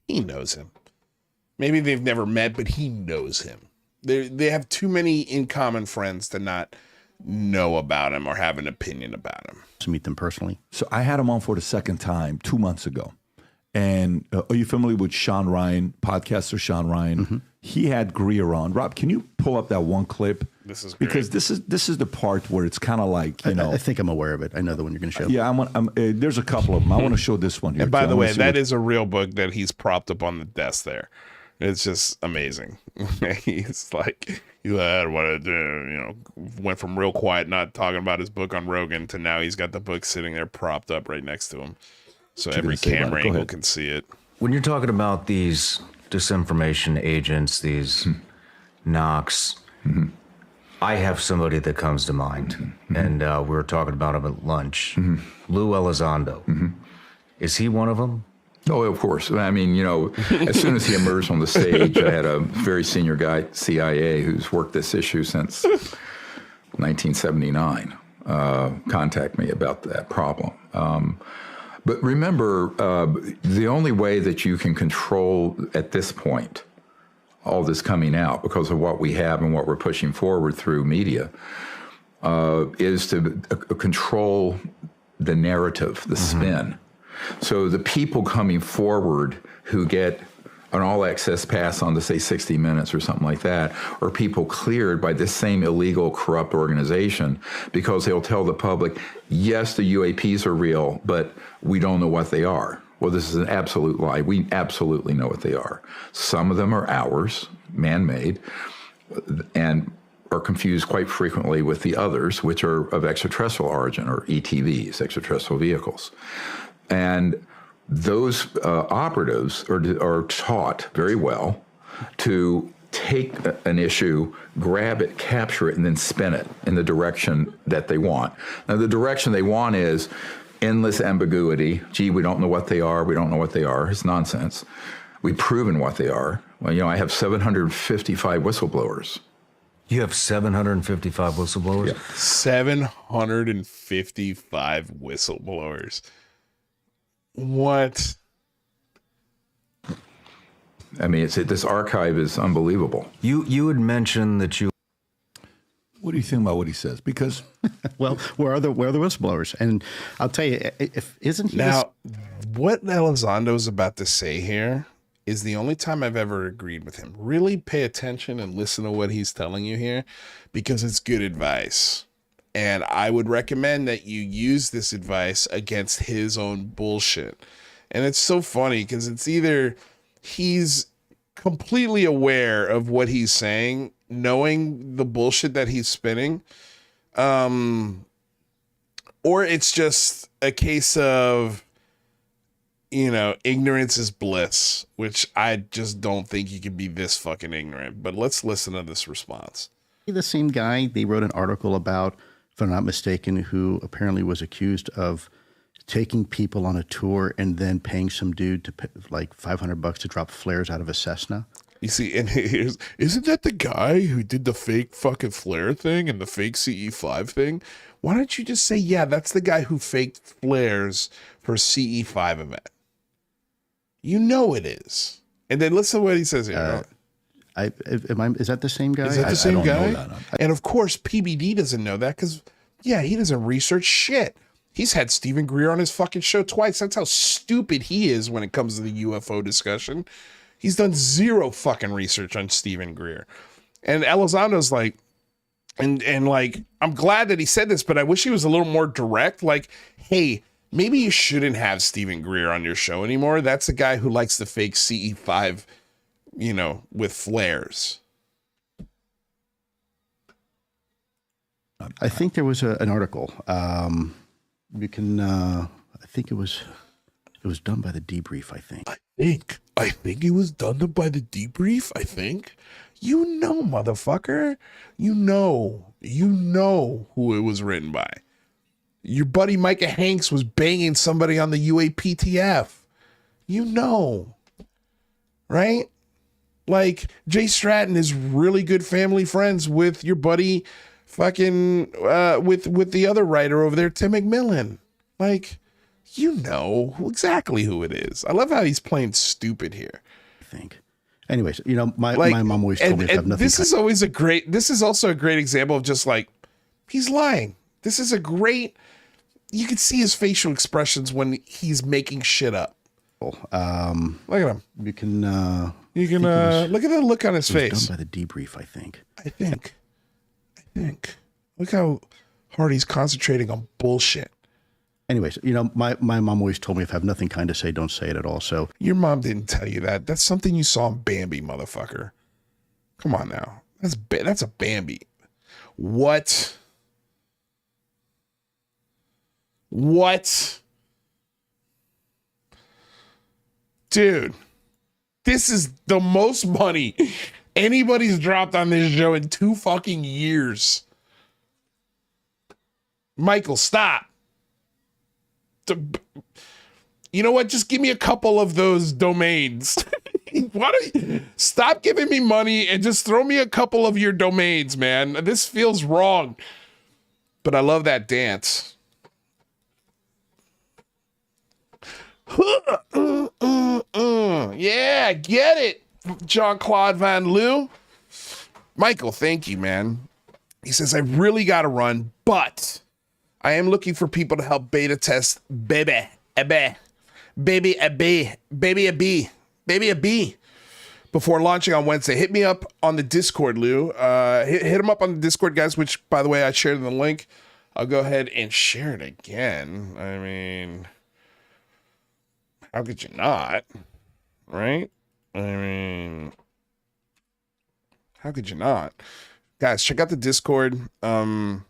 He knows him. Maybe they've never met, but he knows him. They have too many in common friends to not know about him or have an opinion about him. To meet them personally. So I had him on for the second time 2 months ago. And are you familiar with Sean Ryan, podcaster Sean Ryan? Mm-hmm. He had Greer on. Rob, can you pull up that one clip? This is great. Because this is the part where it's kind of like, I think I'm aware of it. I know the one you're going to show. Yeah, there's a couple of them. I want to show this one here. And by the way, that is a real book that he's propped up on the desk there. It's just amazing. He's like, I don't want to went from real quiet, not talking about his book on Rogan, to now he's got the book sitting there propped up right next to him. So every camera angle can see it. When you're talking about these disinformation agents, these knocks, I have somebody that comes to mind. And we were talking about him at lunch. Lou Elizondo. Is he one of them? Oh, of course. I mean, as soon as he emerged on the stage, I had a very senior guy at CIA who's worked this issue since 1979 contact me about that problem. But remember, the only way that you can control at this point all this coming out because of what we have and what we're pushing forward through media is to control the narrative, the spin. So the people coming forward who get an all-access pass on to, say, 60 Minutes or something like that, are people cleared by this same illegal, corrupt organization because they'll tell the public, yes, the UAPs are real, but we don't know what they are. Well, this is an absolute lie. We absolutely know what they are. Some of them are ours, man-made, and are confused quite frequently with the others, which are of extraterrestrial origin, or ETVs, extraterrestrial vehicles. And those operatives are taught very well to take an issue, grab it, capture it, and then spin it in the direction that they want. Now, the direction they want is endless ambiguity. Gee, we don't know what they are. We don't know what they are. It's nonsense. We've proven what they are. Well, I have 755 whistleblowers. You have 755 whistleblowers? Yeah. 755 whistleblowers. What? I mean, this archive is unbelievable. You had mentioned that you. What do you think about what he says? Because, well, where are the whistleblowers? And I'll tell you, isn't he now? What Elizondo's about to say here is the only time I've ever agreed with him. Really pay attention and listen to what he's telling you here, because it's good advice. And I would recommend that you use this advice against his own bullshit. And it's so funny because it's either he's completely aware of what he's saying, knowing the bullshit that he's spinning, or it's just a case of, ignorance is bliss, which I just don't think you can be this fucking ignorant. But let's listen to this response. the same guy they wrote an article about, if I'm not mistaken, who apparently was accused of taking people on a tour and then paying some dude to pay, like $500 to drop flares out of a Cessna? You see, and isn't that the guy who did the fake fucking flare thing and the fake CE5 thing? Why don't you just say, yeah, that's the guy who faked flares for a CE5 event? You know it is. And then listen to what he says here. Is that the same guy? Is that the same guy? And of course, PBD doesn't know that because Yeah, he doesn't research shit. He's had Steven Greer on his fucking show twice. That's how stupid he is when it comes to the UFO discussion. He's done zero fucking research on Steven Greer. And Elizondo's like, and like, I'm glad that he said this, but I wish he was a little more direct. Like, hey, maybe you shouldn't have Steven Greer on your show anymore. That's the guy who likes the fake CE5, you know, with flares. I think there was an article. You can. I think it was done by the Debrief. I think it was done by the Debrief. I think, you know, motherfucker, you know who it was written by. Your buddy Micah Hanks was banging somebody on the UAPTF. You know, right? Like, Jay Stratton is really good family friends with your buddy fucking with the other writer over there, Tim McMillan. Like, you know exactly who it is. I love how he's playing stupid here. I think. Anyways, you know, my mom always told me to have nothing. This is also a great example of just like, he's lying. This is a great, you can see his facial expressions when he's making shit up. Look at him. You can look at the look on his face. Done by the Debrief, I think. I think. Look how hard he's concentrating on bullshit. Anyways, you know, my mom always told me if I have nothing kind to say, don't say it at all. So your mom didn't tell you that. That's something you saw in Bambi, motherfucker. Come on now. That's a Bambi. What? Dude, this is the most money anybody's dropped on this show in 2 fucking years. Michael, stop. You know what? Just give me a couple of those domains. Why don't you stop giving me money and just throw me a couple of your domains, man? This feels wrong. But I love that dance. Yeah, get it, Jean-Claude Van Loo. Michael, thank you, man. He says, I really got to run, but I am looking for people to help beta test Baby a B before launching on Wednesday. Hit me up on the Discord, Lou. Hit him up on the Discord, guys, which, by the way, I shared in the link. I'll go ahead and share it again. I mean, how could you not? Right? I mean, how could you not? Guys, check out the Discord. And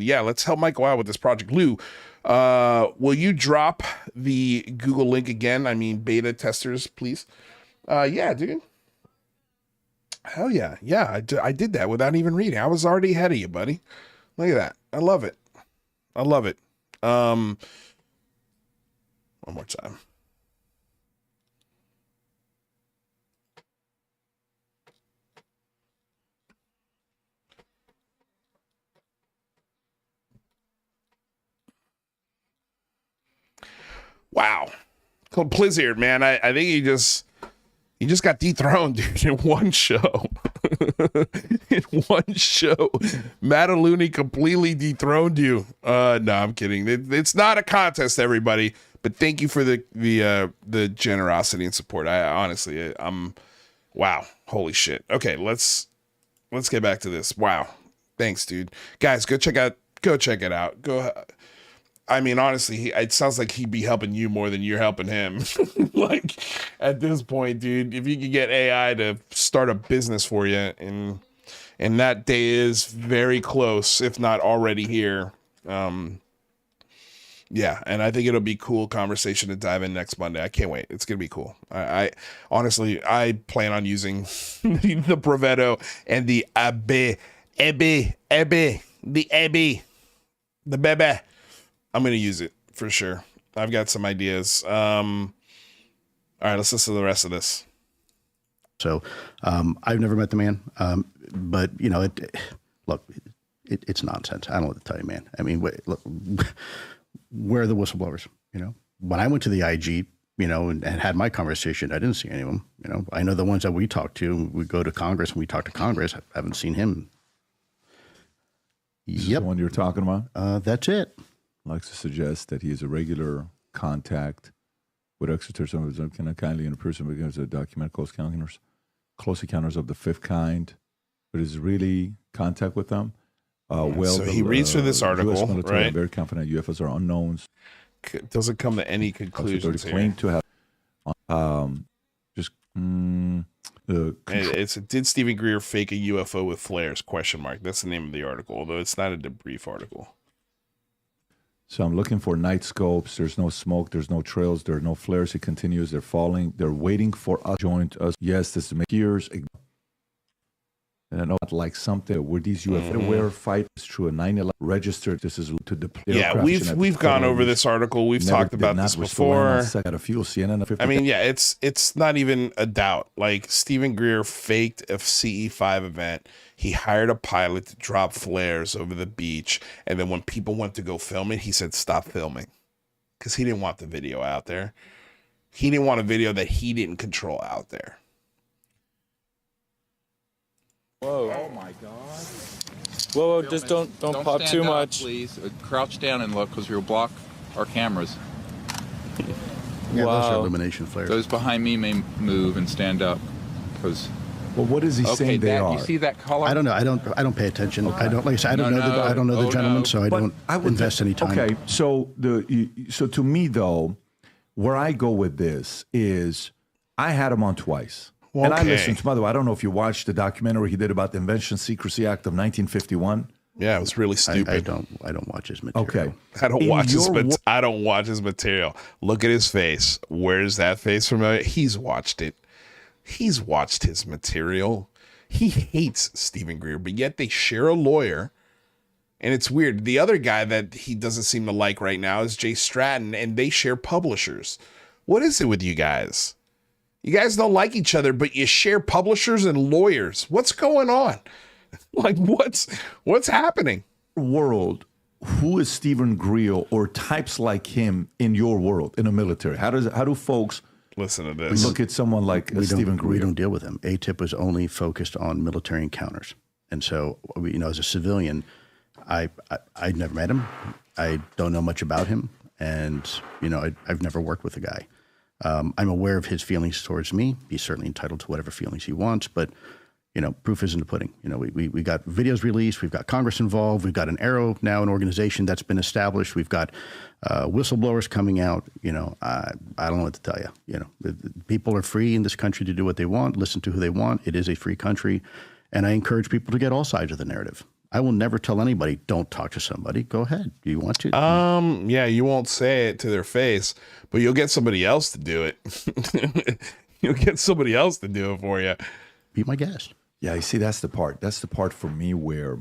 yeah, let's help Michael out with this project. Lou, will you drop the Google link again? I mean, beta testers, please. Yeah, dude. Hell yeah. Yeah, I did that without even reading. I was already ahead of you, buddy. Look at that. I love it. One more time. Wow. Called Blizzard, man. I think he just got dethroned, dude, in one show. In one show. Mataluni completely dethroned you. No, I'm kidding. It's not a contest, everybody. But thank you for the generosity and support. I honestly, wow. Holy shit. Okay, let's get back to this. Wow. Thanks, dude. Guys, go check it out. I mean, honestly, it sounds like he'd be helping you more than you're helping him. Like, at this point, dude, if you could get AI to start a business for you, and that day is very close, if not already here. Yeah, and I think it'll be cool conversation to dive in next Monday. I can't wait. It's gonna be cool. I honestly, I plan on using the Brevetto and the the Bebe. I'm going to use it for sure. I've got some ideas. All right, let's listen to the rest of this. So I've never met the man, but, you know, it's nonsense. I don't know what to tell you, man. I mean, look, where are the whistleblowers? You know, when I went to the IG, you know, and had my conversation, I didn't see any of them. You know, I know the ones that we talk to, we go to Congress and we talk to Congress. I haven't seen him. This is the one you're talking about? That's it. Likes to suggest that he is a regular contact with extraterrestrial. Can I kindly in a person begins to document close encounters of the fifth kind, but is really contact with them? So he reads through this article, US military right? are very confident UFOs are unknowns. Doesn't come to any conclusions here. Claim to have Did Steven Greer fake a UFO with flares? Question mark. That's the name of the article, although it's not a debrief article. So I'm looking for night scopes. There's no smoke. There's no trails. There are no flares. It continues. They're falling. They're waiting for us to join us. Yes, this is years. And I know like something where these UFO aware fight is true. A 9/11 registered. This is to deploy. Yeah, we've gone over this article. We've talked about this before. I mean, yeah, it's not even a doubt. Like Steven Greer faked a CE5 event. He hired a pilot to drop flares over the beach, and then when people went to go film it, he said stop filming because he didn't want the video out there. He didn't want a video that he didn't control out there. Whoa! Oh my God! Whoa! Just don't pop stand too up, much. Please crouch down and look, because you'll block our cameras. Yeah, those are illumination flares. Those behind me may move and stand up, because. Well, what is he saying they are? You see that color? I don't know. I don't pay attention. I don't, like I said, I don't know the gentleman, so I don't invest any time. Okay, so so to me though, where I go with this is, I had him on twice. And I listened to, by the way, I don't know if you watched the documentary he did about the Invention Secrecy Act of 1951. Yeah, it was really stupid. I don't watch his material. Okay. I don't watch his material. Look at his face. Where's that face familiar? He's watched it. He's watched his material. He hates Steven Greer, but yet they share a lawyer. And it's weird. The other guy that he doesn't seem to like right now is Jay Stratton, and they share publishers. What is it with you guys? You guys don't like each other, but you share publishers and lawyers. What's going on? Like, what's happening? World, who is Steven Greer or types like him in your world, in the military? How do folks listen to this? Look at someone like Steven Greer. We don't deal with him. ATIP was only focused on military encounters. And so, as a civilian, I'd never met him. I don't know much about him. And, I've never worked with the guy. I'm aware of his feelings towards me. He's certainly entitled to whatever feelings he wants, but proof is in the pudding. We got videos released. We've got Congress involved. We've got an Arrow now, an organization that's been established. We've got whistleblowers coming out. I don't know what to tell you. People are free in this country to do what they want, listen to who they want. It is a free country, and I encourage people to get all sides of the narrative. I will never tell anybody, don't talk to somebody. Go ahead. Do you want to? Yeah, you won't say it to their face, but you'll get somebody else to do it. You'll get somebody else to do it for you. Be my guest. Yeah, you see, that's the part. That's the part for me where,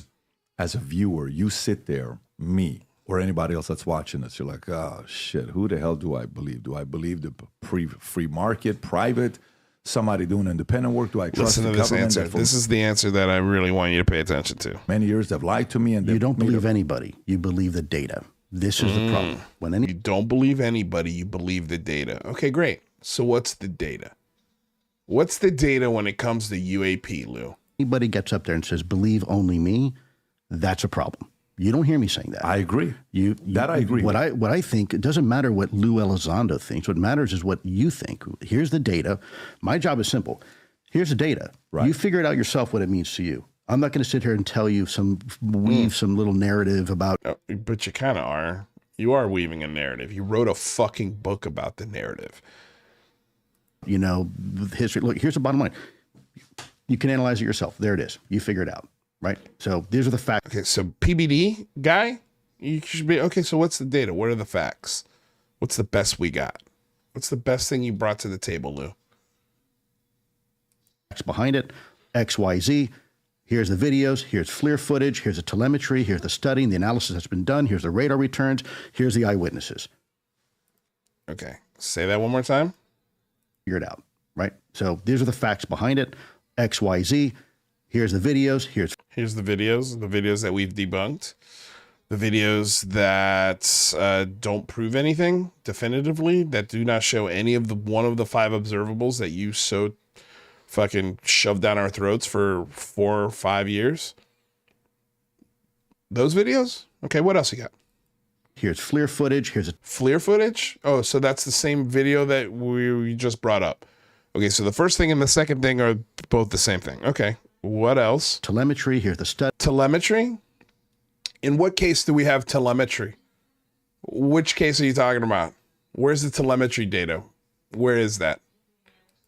as a viewer, you sit there, me, or anybody else that's watching this, you're like, oh, shit, who the hell do I believe? Do I believe the free market, private, somebody doing independent work? Do I trust Listen to the this government? answer. This is the answer that I really want you to pay attention to. Many years they've lied to me. And you don't believe anybody. You believe the data. This is the problem. You don't believe anybody. You believe the data. Okay, great. So what's the data? What's the data when it comes to UAP, Lou? Anybody gets up there and says, believe only me, that's a problem. You don't hear me saying that. I agree. I agree. What I think, it doesn't matter what Lou Elizondo thinks. What matters is what you think. Here's the data. My job is simple. Here's the data. Right. You figure it out yourself what it means to you. I'm not going to sit here and tell you some little narrative about. But you kind of are. You are weaving a narrative. You wrote a fucking book about the narrative. History. Look, here's the bottom line. You can analyze it yourself. There it is. You figure it out. Right. So these are the facts. Okay. So PBD guy, you should be okay. So what's the data? What are the facts? What's the best we got? What's the best thing you brought to the table, Lou? Facts behind it. X, Y, Z. Here's the videos. Here's FLIR footage. Here's the telemetry. Here's the study and the analysis that's been done. Here's the radar returns. Here's the eyewitnesses. Okay. Say that one more time. Figure it out. Right. So these are the facts behind it. X, Y, Z. Here's the videos. Here's the videos that we've debunked, the videos that don't prove anything definitively, that do not show any of one of the 5 observables that you so fucking shoved down our throats for 4 or 5 years. Those videos? Okay, what else you got? Here's FLIR footage. Here's a FLIR footage? Oh, so that's the same video that we just brought up. Okay, so the first thing and the second thing are both the same thing. Okay, what else? telemetry. Here's the study. Telemetry? In what case do we have telemetry? Which case are you talking about? Where's the telemetry data? Where is that?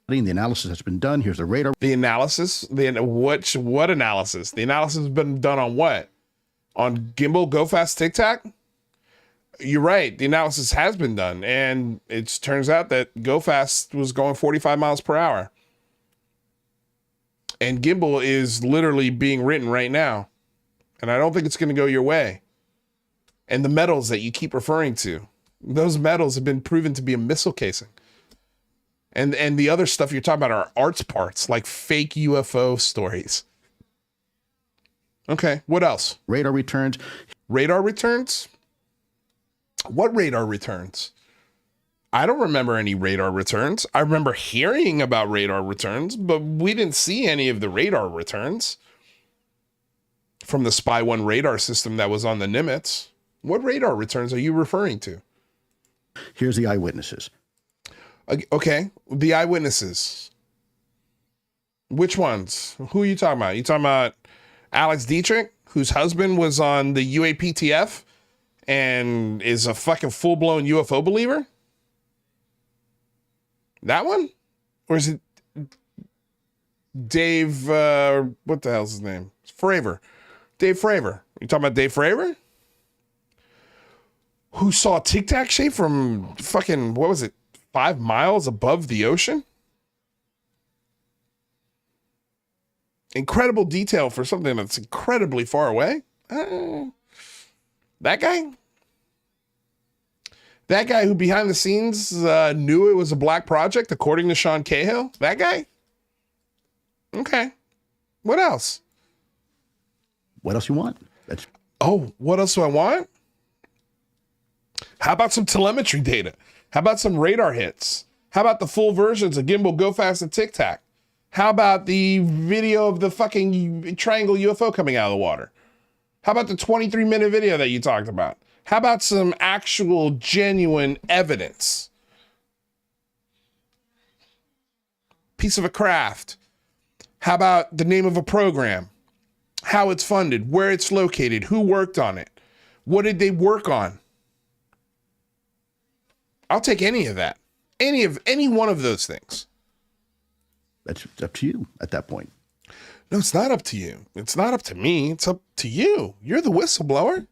The analysis has been done. Here's the radar. The analysis? What analysis? The analysis has been done on what? On gimbal, go fast, tic tac? You're right. The analysis has been done, and it turns out that go fast was going 45 miles per hour. And gimbal is literally being written right now. And I don't think it's going to go your way. And the metals that you keep referring to, those metals have been proven to be a missile casing. And the other stuff you're talking about are arts parts, like fake UFO stories. Okay, what else? Radar returns. Radar returns? What radar returns? I don't remember any radar returns. I remember hearing about radar returns, but we didn't see any of the radar returns from the Spy 1 radar system that was on the Nimitz. What radar returns are you referring to? Here's the eyewitnesses. Okay, the eyewitnesses. Which ones? Who are you talking about? You talking about Alex Dietrich, whose husband was on the UAPTF and is a fucking full-blown UFO believer? That one? Or is it Dave, what the hell's his name? Fravor. Dave Fravor. You talking about Dave Fravor? Who saw Tic Tac shape from fucking, what was it, 5 miles above the ocean? Incredible detail for something that's incredibly far away. That guy? That guy who behind the scenes knew it was a black project, according to Sean Cahill? That guy? Okay. What else? What else you want? What else do I want? How about some telemetry data? How about some radar hits? How about the full versions of Gimbal, Go Fast, and Tic Tac? How about the video of the fucking triangle UFO coming out of the water? How about the 23-minute video that you talked about? How about some actual genuine evidence? Piece of a craft. How about the name of a program? How it's funded, where it's located, who worked on it? What did they work on? I'll take any of that. Any one of those things. That's up to you at that point. No, it's not up to you. It's not up to me. It's up to you. You're the whistleblower.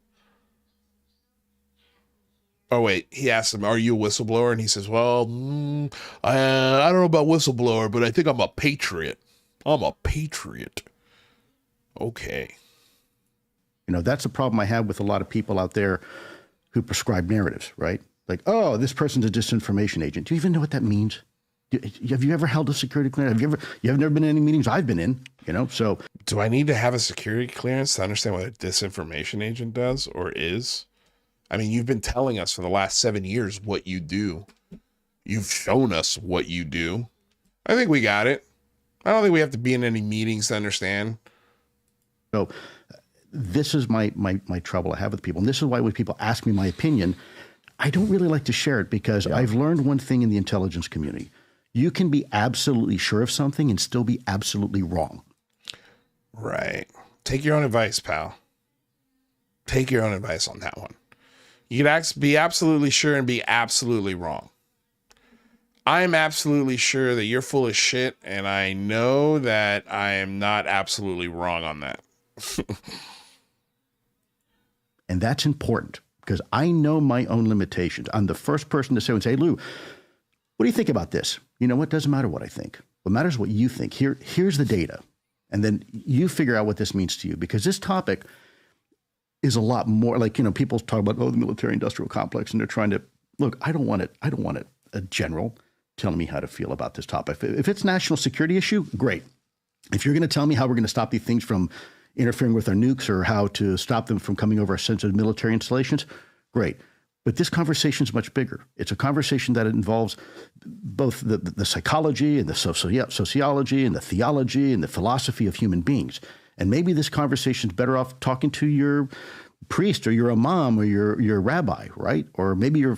Oh, wait. He asked him, are you a whistleblower? And he says, well, I don't know about whistleblower, but I think I'm a patriot. I'm a patriot. Okay. You know, that's a problem I have with a lot of people out there who prescribe narratives, right? Like, oh, this person's a disinformation agent. Do you even know what that means? Have you ever held a security clearance? You have never been in any meetings I've been in, you know? So do I need to have a security clearance to understand what a disinformation agent does or is? I mean, you've been telling us for the last 7 years what you do. You've shown us what you do. I think we got it. I don't think we have to be in any meetings to understand. So this is my trouble I have with people. And this is why when people ask me my opinion, I don't really like to share it because I've learned one thing in the intelligence community. You can be absolutely sure of something and still be absolutely wrong. Right. Take your own advice, pal. Take your own advice on that one. You can be absolutely sure and be absolutely wrong. I'm absolutely sure that you're full of shit, and I know that I am not absolutely wrong on that. And that's important because I know my own limitations. I'm the first person to say, hey, Lou, what do you think about this? You know what? Doesn't matter what I think. What matters is what you think. Here's the data. And then you figure out what this means to you, because this topic is a lot more like, you know, people talk about, the military industrial complex, and they're trying to look, I don't want a general telling me how to feel about this topic. If it's a national security issue, great. If you're going to tell me how we're going to stop these things from interfering with our nukes or how to stop them from coming over our sensitive military installations, great. But this conversation is much bigger. It's a conversation that involves both the psychology and the sociology and the theology and the philosophy of human beings. And maybe this conversation's better off talking to your priest or your imam or your rabbi, right? Or maybe your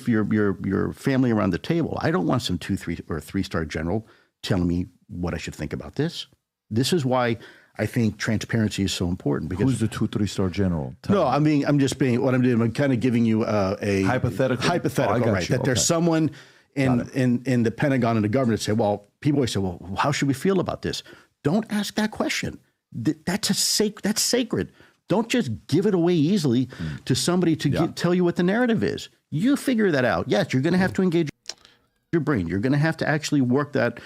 family around the table. I don't want some 2, 3, or 3-star general telling me what I should think about this. This is why I think transparency is so important. Because who's the 2, 3-star general? I'm just being what I'm doing. I'm kind of giving you a hypothetical. Hypothetical, right? That there's someone in the Pentagon and the government that say, well, people always say, well, how should we feel about this? Don't ask that question. That's sacred. Don't just give it away easily to somebody to tell you what the narrative is. You figure that out. Yes, you're going to have to engage your brain. You're going to have to actually work that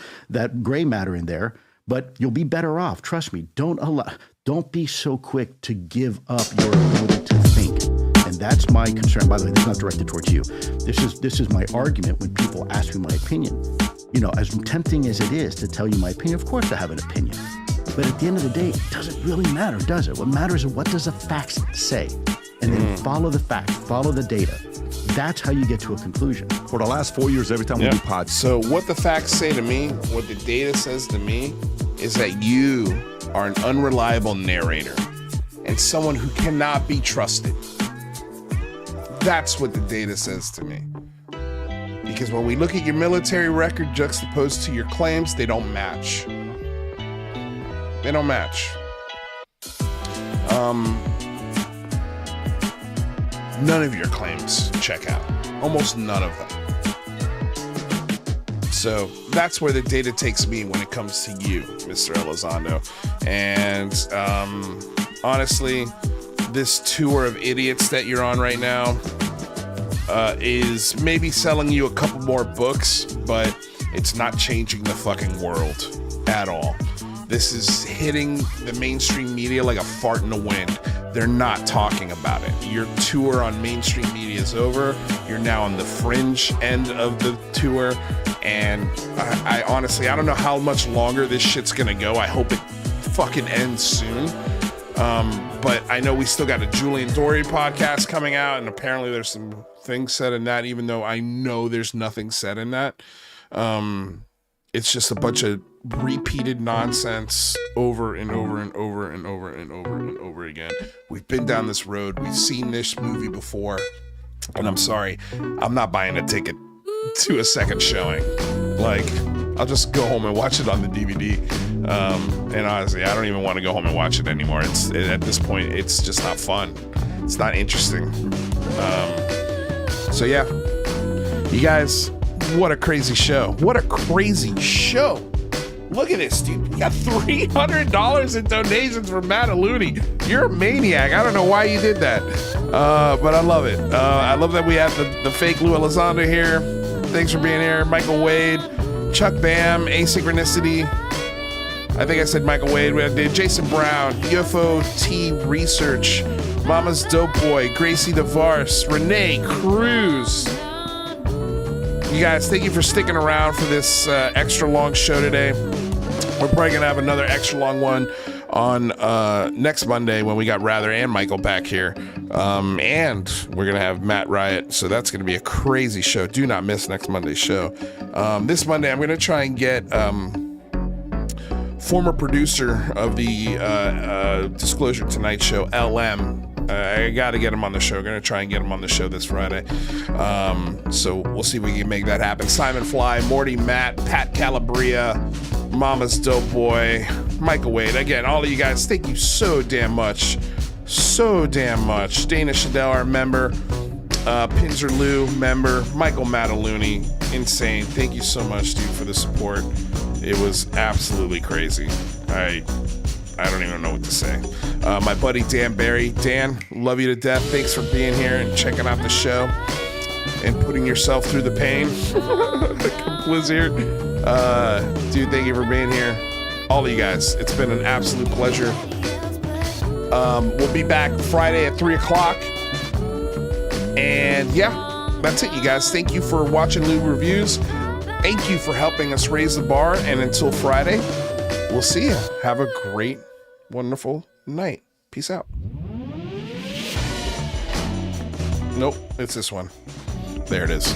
gray matter in there, but you'll be better off. Trust me. Don't be so quick to give up your ability to think. And that's my concern. By the way, this is not directed towards you. This is my argument when people ask me my opinion. You know, as tempting as it is to tell you my opinion, of course I have an opinion. But at the end of the day, it doesn't really matter, does it? What matters is what does the facts say? And then follow the facts, follow the data. That's how you get to a conclusion. For the last 4 years, every time we do pods. So what the facts say to me, what the data says to me, is that you are an unreliable narrator and someone who cannot be trusted. That's what the data says to me. Because when we look at your military record juxtaposed to your claims, they don't match. They don't match. None of your claims check out. Almost none of them. So that's where the data takes me when it comes to you, Mr. Elizondo. And honestly, this tour of idiots that you're on right now is maybe selling you a couple more books, but it's not changing the fucking world at all. This is hitting the mainstream media like a fart in the wind. They're not talking about it. Your tour on mainstream media is over. You're now on the fringe end of the tour. And I honestly, I don't know how much longer this shit's gonna go. I hope it fucking ends soon. But I know we still got a Julian Dory podcast coming out, and apparently there's some things said in that, even though I know there's nothing said in that. It's just a bunch of repeated nonsense over and over and over and over and over and over again. We've been down this road. We've seen this movie before. And I'm sorry, I'm not buying a ticket to a second showing. Like, I'll just go home and watch it on the DVD. And honestly, I don't even want to go home and watch it anymore. At this point, it's just not fun. It's not interesting. So yeah, you guys, what a crazy show. What a crazy show. Look at this, dude. You got $300 in donations for Matt Looney. You're a maniac. I don't know why you did that. But I love it. I love that we have the fake Lou Elizondo here. Thanks for being here. Michael Wade, Chuck Bam, Asynchronicity. I think I said Michael Wade. We did Jason Brown, UFO T Research, Mama's Dope Boy, Gracie DeVars, Renee Cruz. You guys, thank you for sticking around for this extra long show today. We're probably going to have another extra long one on next Monday when we got Rather and Michael back here. And we're going to have Matt Riot. So that's going to be a crazy show. Do not miss next Monday's show. This Monday, I'm going to try and get former producer of the Disclosure Tonight show, LM. I got to get him on the show. We're going to try and get him on the show this Friday. So we'll see if we can make that happen. Simon Fly, Morty Matt, Pat Calabria, Mama's Dope Boy, Michael Wade. Again, all of you guys, thank you so damn much. So damn much. Dana Shadell, our member. Pinzer Lou, member. Michael Mataluni, insane. Thank you so much, dude, for the support. It was absolutely crazy. I don't even know what to say. My buddy Dan Barry. Dan, love you to death. Thanks for being here and checking out the show and putting yourself through the pain. Blizzard. Dude, thank you for being here. All of you guys, it's been an absolute pleasure. We'll be back Friday at 3 o'clock. And yeah, that's it, you guys. Thank you for watching Lou Reviews. Thank you for helping us raise the bar. And until Friday, we'll see you. Have a great, wonderful night. Peace out. Nope, it's this one. There it is.